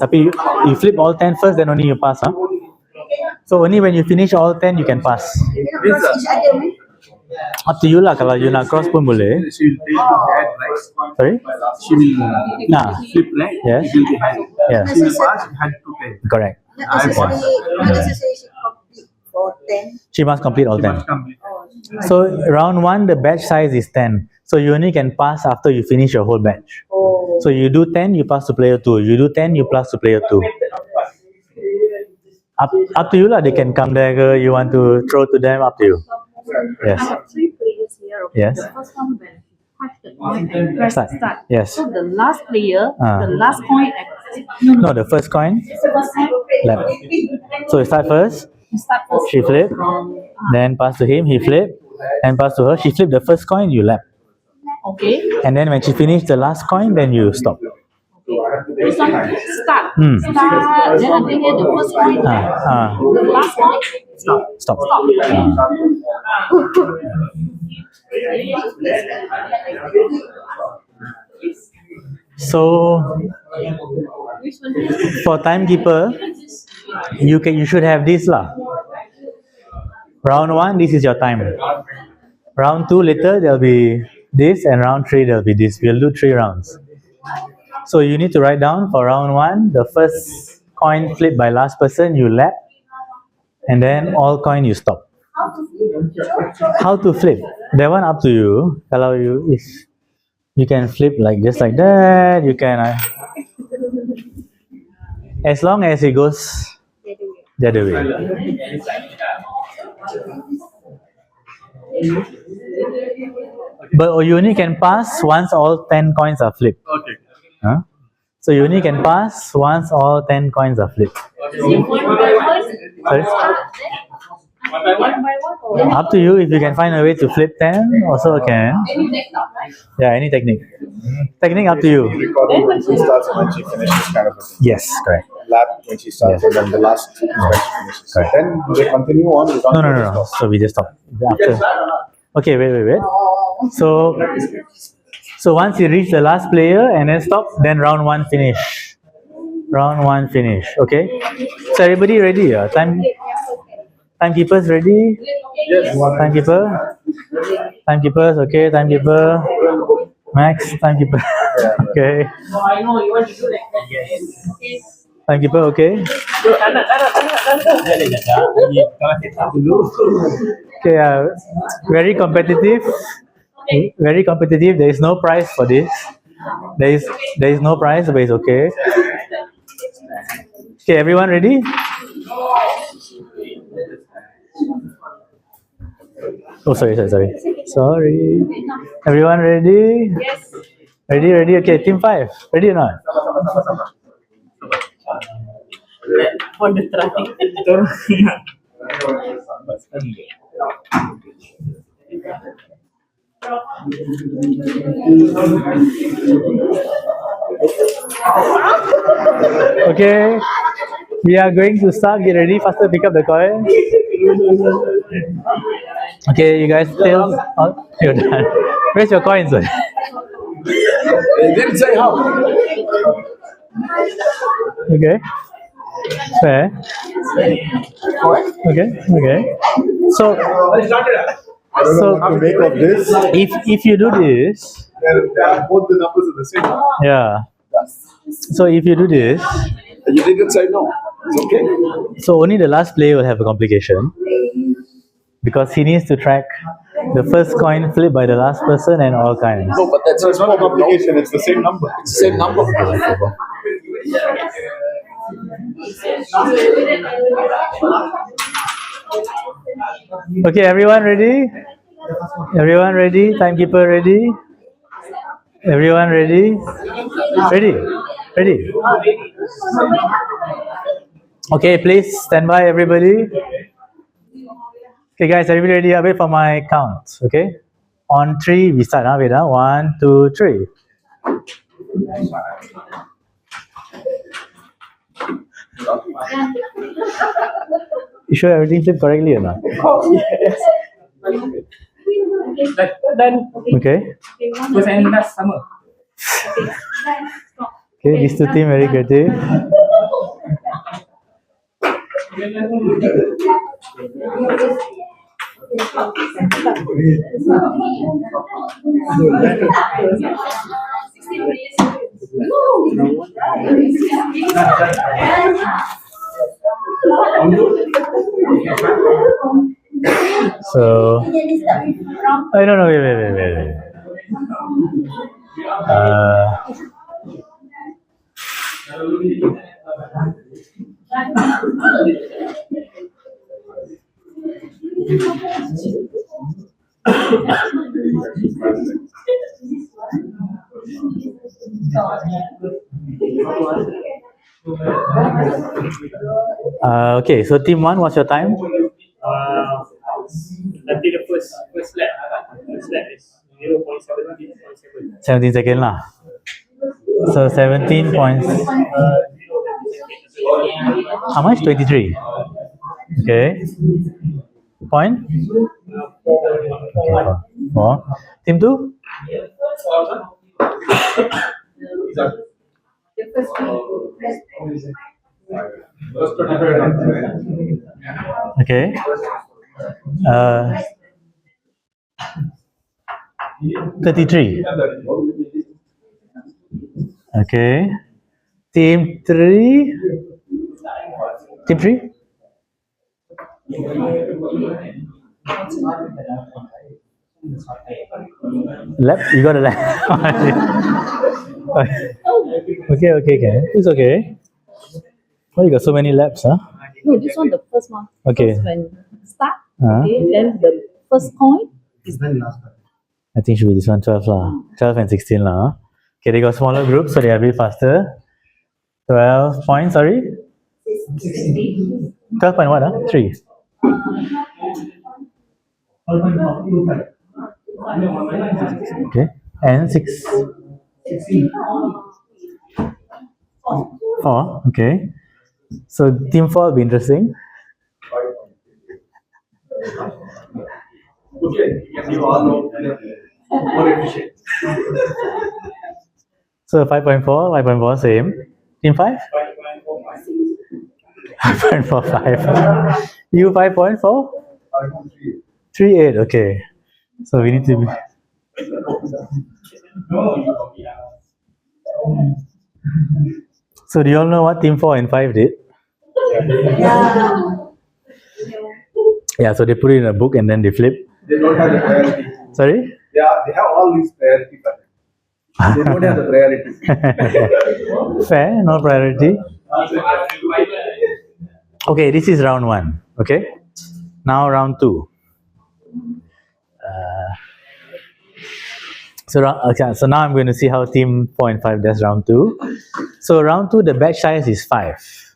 Speaker 1: Tapi you flip all 10 first, then only you pass, huh? So only when you finish all 10 you can pass. Up to you lah, kalau you nak cross pun boleh. Sorry?
Speaker 6: She will flip right?
Speaker 1: Yes.
Speaker 6: She will be hand.
Speaker 1: Yes.
Speaker 6: She will pass hand to 10.
Speaker 1: Correct.
Speaker 12: Not necessarily she complete for 10.
Speaker 1: She must complete all 10.
Speaker 6: Complete.
Speaker 1: So round 1 the batch size is 10. So you only can pass after you finish your whole batch. So you do 10, you pass to player 2. You do 10, you pass to player 2. Up to you lah. They can come there. You want to throw to them? Up to you. Yes.
Speaker 11: I have 3 players here. Okay?
Speaker 1: Yes.
Speaker 11: The first one when touch the coin and press
Speaker 1: Start.
Speaker 11: start.
Speaker 1: Yes.
Speaker 11: So the last player, the last coin.
Speaker 1: No, the first coin. Left. So you start first.
Speaker 11: You start first.
Speaker 1: She flip. Then pass to him. He flip. And pass to her. She flip the first coin. You lap.
Speaker 11: Okay.
Speaker 1: And then when she finish the last coin, then you stop.
Speaker 11: This one start. Start. Then until here the first coin. The last coin.
Speaker 1: Stop.
Speaker 11: Stop.
Speaker 1: So for timekeeper, you should have this lah. Round 1, this is your time. Round 2 later there'll be this, and round 3 there'll be this. We'll do 3 rounds. So you need to write down for round 1, the first coin flipped by last person you lap, and then all coin you stop. How to flip? That one up to you. Kalau if you can flip like just like that, you can. As long as it goes the other way. But you only can pass once all 10 coins are flipped.
Speaker 9: Okay.
Speaker 1: Huh? So you only can pass once all 10 coins are flipped. Sorry?
Speaker 11: One by one?
Speaker 1: Up to you. If you can find a way to flip 10, also can.
Speaker 11: Any technique, right?
Speaker 1: Yeah, any technique. Technique up to you.
Speaker 6: Recording when she starts and when she finishes, kind of a thing.
Speaker 1: Yes, correct.
Speaker 6: Lap when she starts, and then the last when she finishes.
Speaker 1: Correct.
Speaker 6: Then do they continue on without
Speaker 1: No. So we just stop. After. Okay, wait. So once you reach the last player and then stop, then round 1 finish. Round 1 finish. Okay. So everybody ready? Timekeepers ready?
Speaker 9: Yes.
Speaker 1: Timekeeper. Timekeepers. Okay. Timekeeper. Max. Timekeeper. Okay.
Speaker 4: No, I know you want to do like that. Yes.
Speaker 1: Timekeeper. Okay. Okay. Very competitive. Very competitive. There is no prize for this. There is no prize, but it's okay. Okay, everyone ready? Oh, sorry. Everyone ready?
Speaker 11: Yes.
Speaker 1: Ready? Okay, team 5. Ready or not?
Speaker 4: On the traffic.
Speaker 1: Okay. We are going to start. Get ready. Faster pick up the coin. Okay, you guys still. Oh, you're done. Where's your coins?
Speaker 14: They didn't say how.
Speaker 1: Okay. Fair. Okay. So
Speaker 6: I don't know what to make of this.
Speaker 1: if you do this,
Speaker 6: Both the numbers are the same.
Speaker 1: yeah. So if you do this,
Speaker 14: You didn't say no. It's okay.
Speaker 1: so only the last player will have a complication because he needs to track the first coin flipped by the last person and all kinds.
Speaker 14: No, but that's
Speaker 6: So it's not a complication, it's the same number.
Speaker 14: It's the same number.
Speaker 1: Okay, everyone ready? Everyone ready? Timekeeper ready? Everyone ready? Ready? Okay, please stand by, everybody. Okay, guys, everybody ready? I'll wait for my count. Okay, on 3 we start. Wait, 1, 2, 3. You sure everything flipped correctly or not?
Speaker 4: Done.
Speaker 1: Okay.
Speaker 4: First and last sama.
Speaker 1: Okay, these two team very creative. So, I don't know. Wait. Okay, so team 1, what's your time?
Speaker 7: Nanti the first lap is 0.17.
Speaker 1: 17 seconds lah. So 17 points. How much? 23. Okay. Point? Okay, 4. Team 2?
Speaker 11: The first
Speaker 1: Okay. 33. Okay. Team 3? Team 3? Lap? You got a lap? Okay, it's okay. Why you got so many laps, huh?
Speaker 11: No, this one the first one.
Speaker 1: Okay.
Speaker 11: First when start,
Speaker 1: Uh-huh.
Speaker 11: okay, then the first coin is the last one.
Speaker 1: I think should be this one, 12 lah. 12 and 16 lah. Huh? Okay, they got smaller groups, so they are a bit faster. 12 points, sorry? 12 point what? 3. Okay, and 6. 4, okay. So team 4 will be interesting. So 5.4, same. Team 5? 5.45. You 5.4? 3.8, okay. So we need to be... So do you all know what team 4 and 5 did? Yeah, so they put it in a book and then they flip.
Speaker 14: They don't have the priority.
Speaker 1: Sorry?
Speaker 14: They have all these priority, but they don't have the priority.
Speaker 1: Fair, no priority. Okay, this is round 1. Okay, now round 2. So now I'm going to see how team 4 and 5 does round 2. So round 2, the batch size is 5.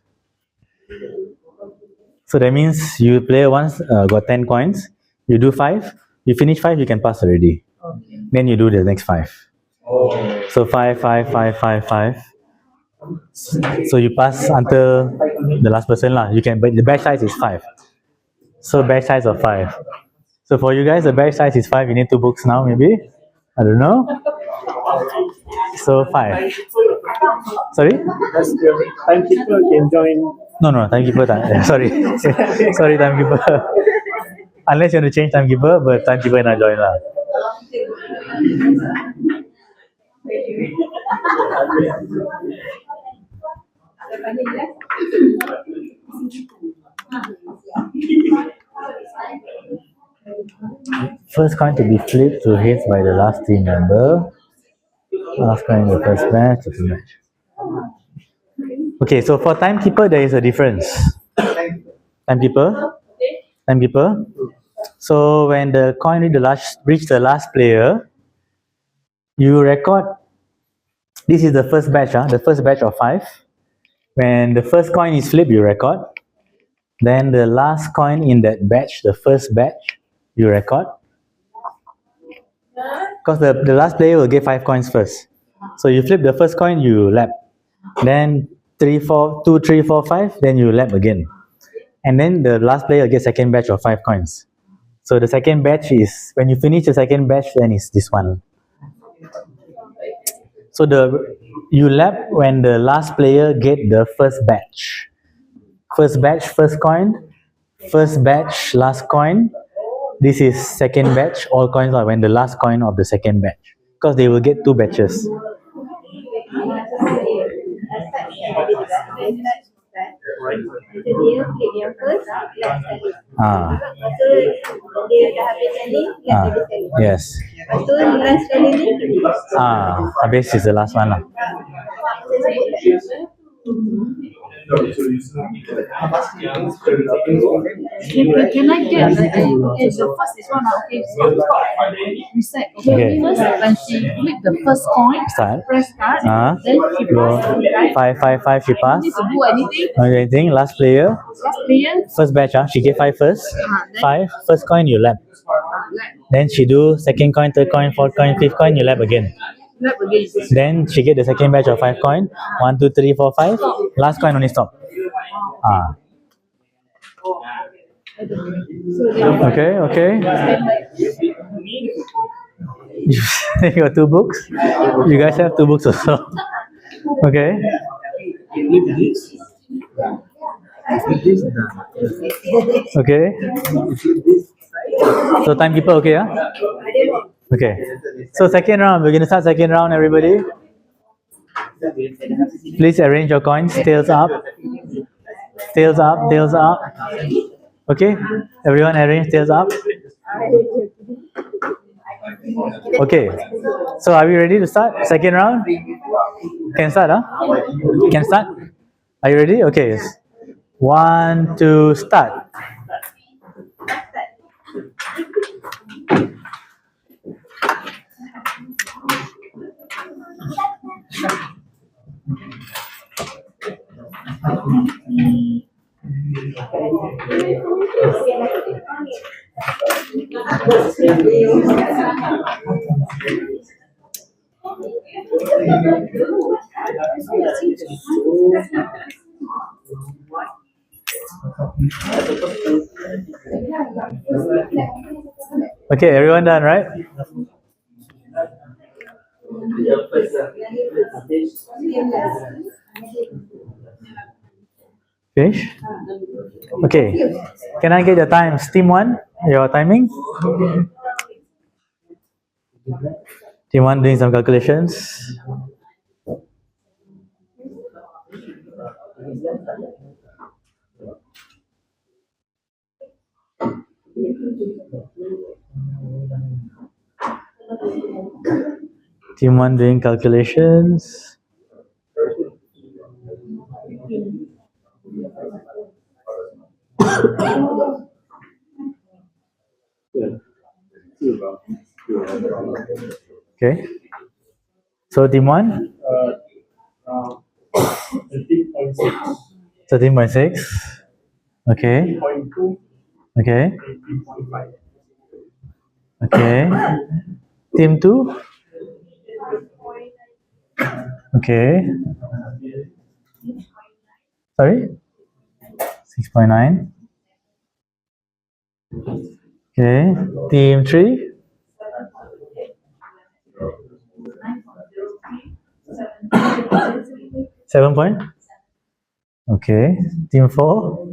Speaker 1: So that means you play once, got 10 coins. You do 5. You finish 5, you can pass already.
Speaker 11: Okay.
Speaker 1: Then you do the next 5. So 5, 5, 5, 5, 5. So you pass until the last person lah. You can, but the batch size is 5. So batch size of 5. So for you guys, the batch size is 5. You need 2 books now, maybe. I don't know. So 5. Sorry?
Speaker 8: Timekeeper can join.
Speaker 1: No, timekeeper. Sorry, sorry, timekeeper. Unless you want to change timekeeper, but timekeeper not join lah. First coin to be flipped to heads by the last team member. Last coin in the first match, second match. Okay, so for timekeeper, there is a difference. Timekeeper. So when the coin reach the last player, you record. This is the first batch, the first batch of 5. When the first coin is flipped, you record. Then the last coin in that batch, the first batch, you record. Because the last player will get 5 coins first. So you flip the first coin, you lap. Then 2, 3, 4, 5, then you lap again. And then the last player gets second batch of 5 coins. So the second batch is, when you finish the second batch, then it's this one. So you lap when the last player get the first batch. First batch, first coin. First batch, last coin. This is second batch. All coins are when the last coin of the second batch. Because they will get 2 batches.
Speaker 12: Dia flip yang first, last sekali.
Speaker 1: Ah.
Speaker 12: Lepas tu dia dah habis sekali, last habis sekali.
Speaker 1: Yes.
Speaker 12: Lepas tu last sekali ni,
Speaker 1: Habis is the last one lah.
Speaker 11: Can I get the first is one? Okay, so reset. Okay, first when she flip the first coin, press start, then she pass.
Speaker 1: 5, 5, 5, she pass.
Speaker 11: Need to do anything.
Speaker 1: Anything. Last player. First batch, she get 5 first. 5, first coin you lap. Then she do second coin, third coin, fourth coin, fifth coin, you lap again. Then she get the second batch of 5 coin. 1, 2, 3, 4, 5. Last coin only stop. Okay. You got 2 books? You guys have 2 books also. Okay. Okay. So timekeeper, okay, yeah? Okay. So second round, we're gonna start second round, everybody. Please arrange your coins, tails up. Tails up, tails up. Okay? Everyone arrange tails up. Okay. So are we ready to start? Second round? Can start, huh? Can start? Are you ready? Okay. 1, 2, start. Okay, everyone done, right? Finish? Okay. Can I get your times? Team 1, your timing? Team 1 doing some calculations. Team 1 doing calculations. Okay. So team 1? 13.6. Okay. Okay. Okay. Team 2? Okay. Sorry? 6.9. Okay. Team 3? 7 point? Okay. Team 4?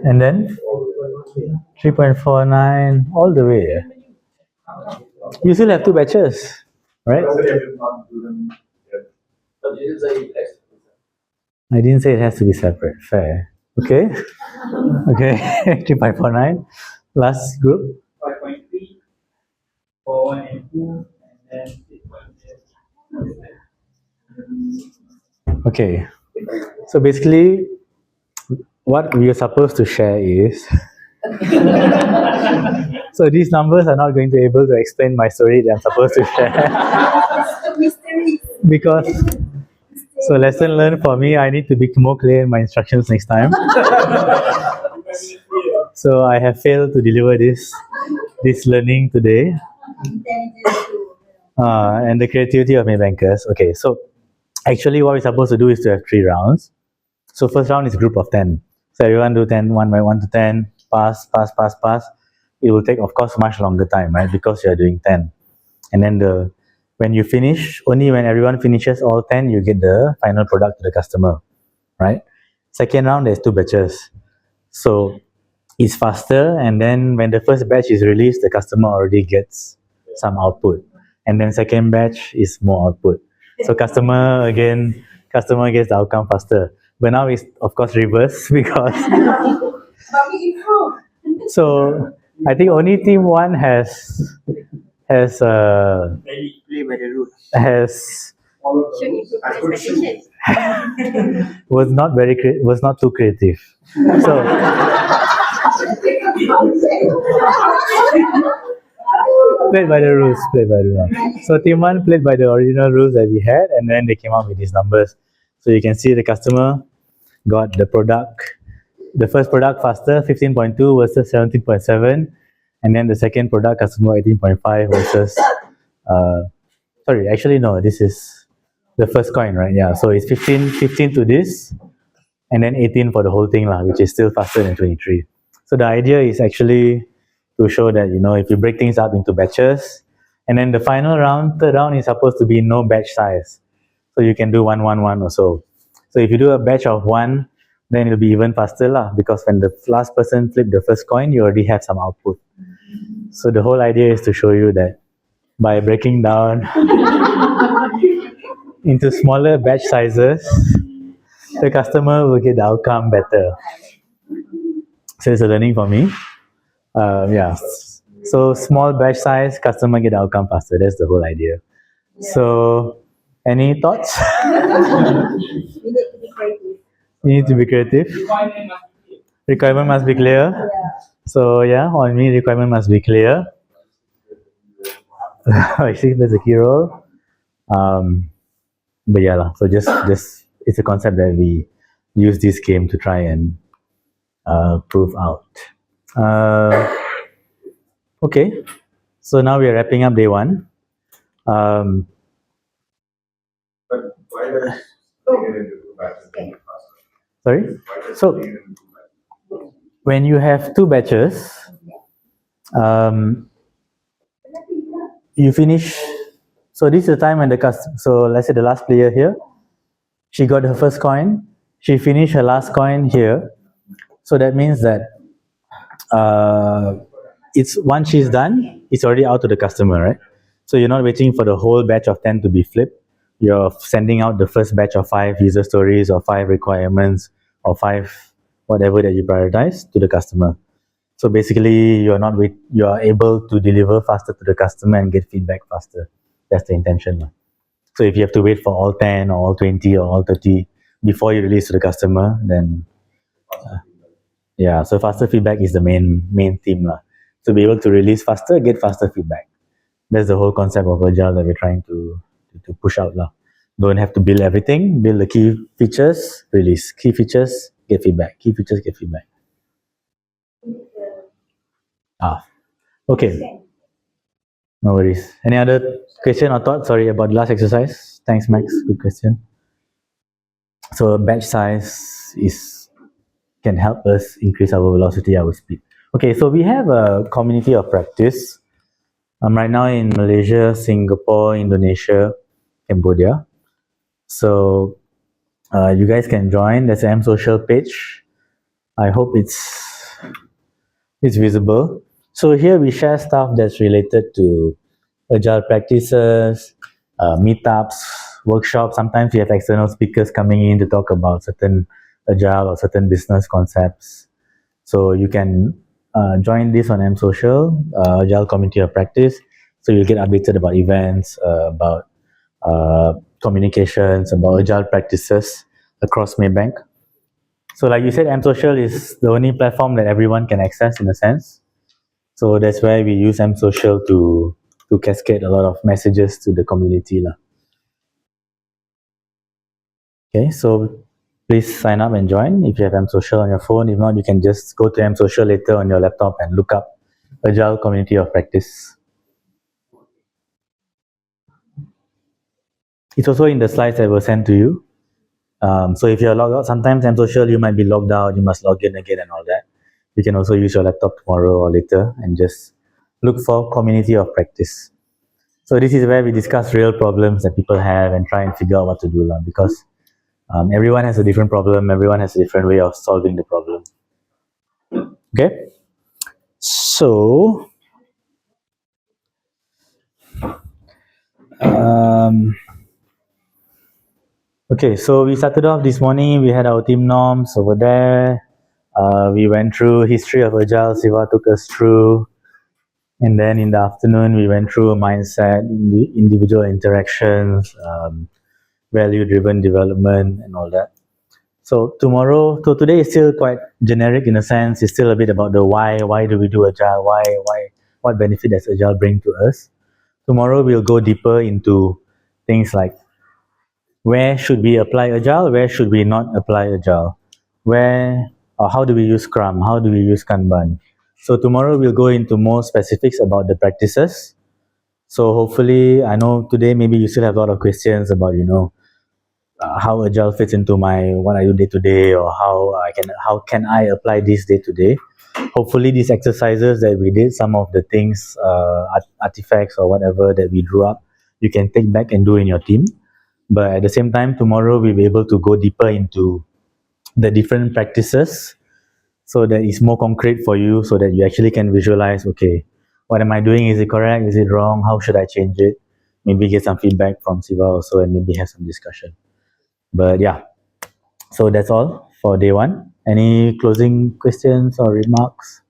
Speaker 1: And then 3.49 all the way. You still have 2 batches, right? I didn't say it has to be separate. Fair. Okay. Okay. 3.49. Last group.
Speaker 7: 5.3 for 1 and 2, and then 6.7.
Speaker 1: Okay. So basically, what we are supposed to share is. So these numbers are not going to be able to explain my story that I'm supposed to share. Because, so lesson learned for me, I need to be more clear in my instructions next time. So I have failed to deliver this learning today. And the creativity of my bankers. Okay, so actually what we're supposed to do is to have 3 rounds. So first round is group of 10. So everyone do 10, 1 by 1 to 10, pass. It will take, of course, much longer time, right? Because you are doing 10. And then when you finish, only when everyone finishes all 10, you get the final product to the customer, right? Second round, there's 2 batches. So it's faster, and then when the first batch is released, the customer already gets some output. And then second batch is more output. So customer gets the outcome faster. But now it's, of course, reverse because... So I think only team 1 has was not too creative. So played by the rules. So team 1 played by the original rules that we had, and then they came up with these numbers. So you can see the customer got the first product faster, 15.2 versus 17.7, and then the second product, customer 18.5 versus, sorry, actually no, this is the first coin, right? Yeah, so it's 15 to this, and then 18 for the whole thing, which is still faster than 23. So the idea is actually to show that, if you break things up into batches, and then the final round, third round is supposed to be no batch size. So you can do 1, 1, 1 or so. So if you do a batch of 1, then it'll be even faster lah, because when the last person flip the first coin, you already have some output. So the whole idea is to show you that by breaking down into smaller batch sizes, the customer will get the outcome better. So it's a learning for me. Yeah. So small batch size, customer get the outcome faster. That's the whole idea. So, any thoughts?
Speaker 12: We need to be creative.
Speaker 1: You need to be creative. Requirement must be clear. So yeah, on me, requirement must be clear. I think there's a key role. But yeah, so just it's a concept that we use this game to try and prove out. Okay, so now we are wrapping up day 1.
Speaker 6: But why does split it into two batches?
Speaker 1: Sorry? So when you have 2 batches, you finish. So this is the time when the customer. So let's say the last player here, she got her first coin. She finished her last coin here. So that means that it's once she's done, it's already out to the customer, right? So you're not waiting for the whole batch of 10 to be flipped. You're sending out the first batch of 5 user stories or 5 requirements or 5 whatever that you prioritize to the customer. So basically, you are able to deliver faster to the customer and get feedback faster. That's the intention. So if you have to wait for all 10 or all 20 or all 30 before you release to the customer, then yeah, so faster feedback is the main theme lah. To be able to release faster, get faster feedback. That's the whole concept of Agile that we're trying to push out lah. Don't have to build everything. Build the key features, release. Key features, get feedback. Key features, get feedback. Okay. No worries. Any other question or thought? Sorry about the last exercise. Thanks, Max. Good question. So batch size can help us increase our velocity, our speed. Okay, so we have a community of practice. I'm right now in Malaysia, Singapore, Indonesia, Cambodia. So you guys can join. There's an M Social page. I hope it's visible. So here we share stuff that's related to agile practices, meetups, workshops. Sometimes we have external speakers coming in to talk about certain agile or certain business concepts. So you can join this on M Social, Agile Community of Practice. So you'll get updated about events, about communications, about agile practices across Maybank. So like you said, M Social is the only platform that everyone can access in a sense. So that's why we use M Social to cascade a lot of messages to the community lah. Okay, so please sign up and join if you have M Social on your phone. If not, you can just go to M Social later on your laptop and look up Agile Community of Practice. It's also in the slides that were sent to you. So if you're logged out, sometimes M Social you might be logged out, you must log in again and all that. You can also use your laptop tomorrow or later and just look for Community of Practice. So this is where we discuss real problems that people have and try and figure out what to do lah, because everyone has a different problem, everyone has a different way of solving the problem. Okay? So, okay, so we started off this morning, we had our team norms over there. We went through history of Agile, Siva took us through. And then in the afternoon, we went through a mindset, individual interactions, value-driven development and all that. So today is still quite generic in a sense. It's still a bit about the why do we do Agile, what benefit does Agile bring to us. Tomorrow we'll go deeper into things like where should we apply Agile, where should we not apply Agile, how do we use Scrum, how do we use Kanban. So tomorrow we'll go into more specifics about the practices. So hopefully, I know today maybe you still have a lot of questions about, how agile fits into my what I do day to day, or how can I apply this day to day. Hopefully, these exercises that we did, some of the things, artifacts or whatever that we drew up, you can take back and do in your team. But at the same time, tomorrow we'll be able to go deeper into the different practices, so that it's more concrete for you, so that you actually can visualize, okay, what am I doing? Is it correct? Is it wrong? How should I change it? Maybe get some feedback from Siva also, and maybe have some discussion. But yeah, so that's all for day one. Any closing questions or remarks?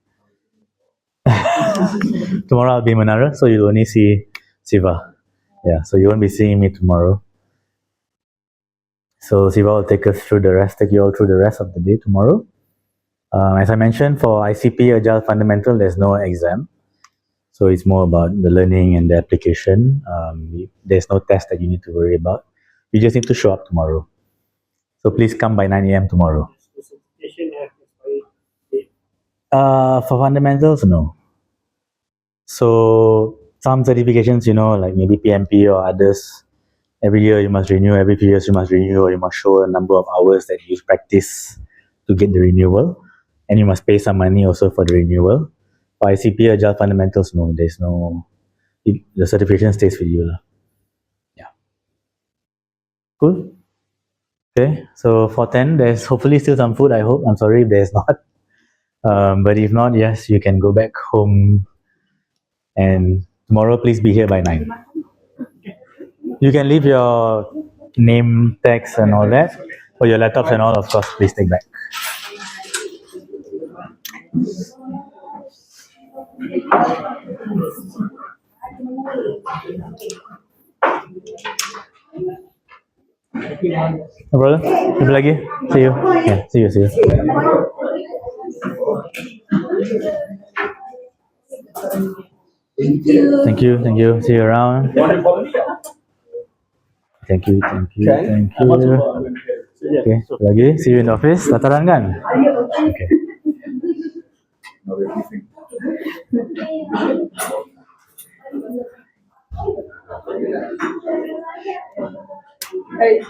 Speaker 1: Tomorrow I'll be in Manara, so you'll only see Siva. Yeah, so you won't be seeing me tomorrow. So Siva will take you all through the rest of the day tomorrow. As I mentioned, for ICP Agile Fundamental, there's no exam. So it's more about the learning and the application. There's no test that you need to worry about. You just need to show up tomorrow. So please come by 9 a.m. tomorrow. For fundamentals, no. So some certifications, like maybe PMP or others, every year you must renew, every few years you must renew, or you must show a number of hours that you've practiced to get the renewal. And you must pay some money also for the renewal. For ICP Agile Fundamentals, no, there's no, the certification stays with you. Yeah. Cool. Okay, so for 10, there's hopefully still some food, I hope. I'm sorry if there's not. But if not, yes, you can go back home. And tomorrow, please be here by 9. You can leave your name tags and all that. For your laptops and all, of course, please take back. No problem. Jumpa lagi. See you. Yeah, see you. Thank you. See you around. Thank you. Okay, lagi. See you in the office. Dataran kan? Okay.
Speaker 11: Hey.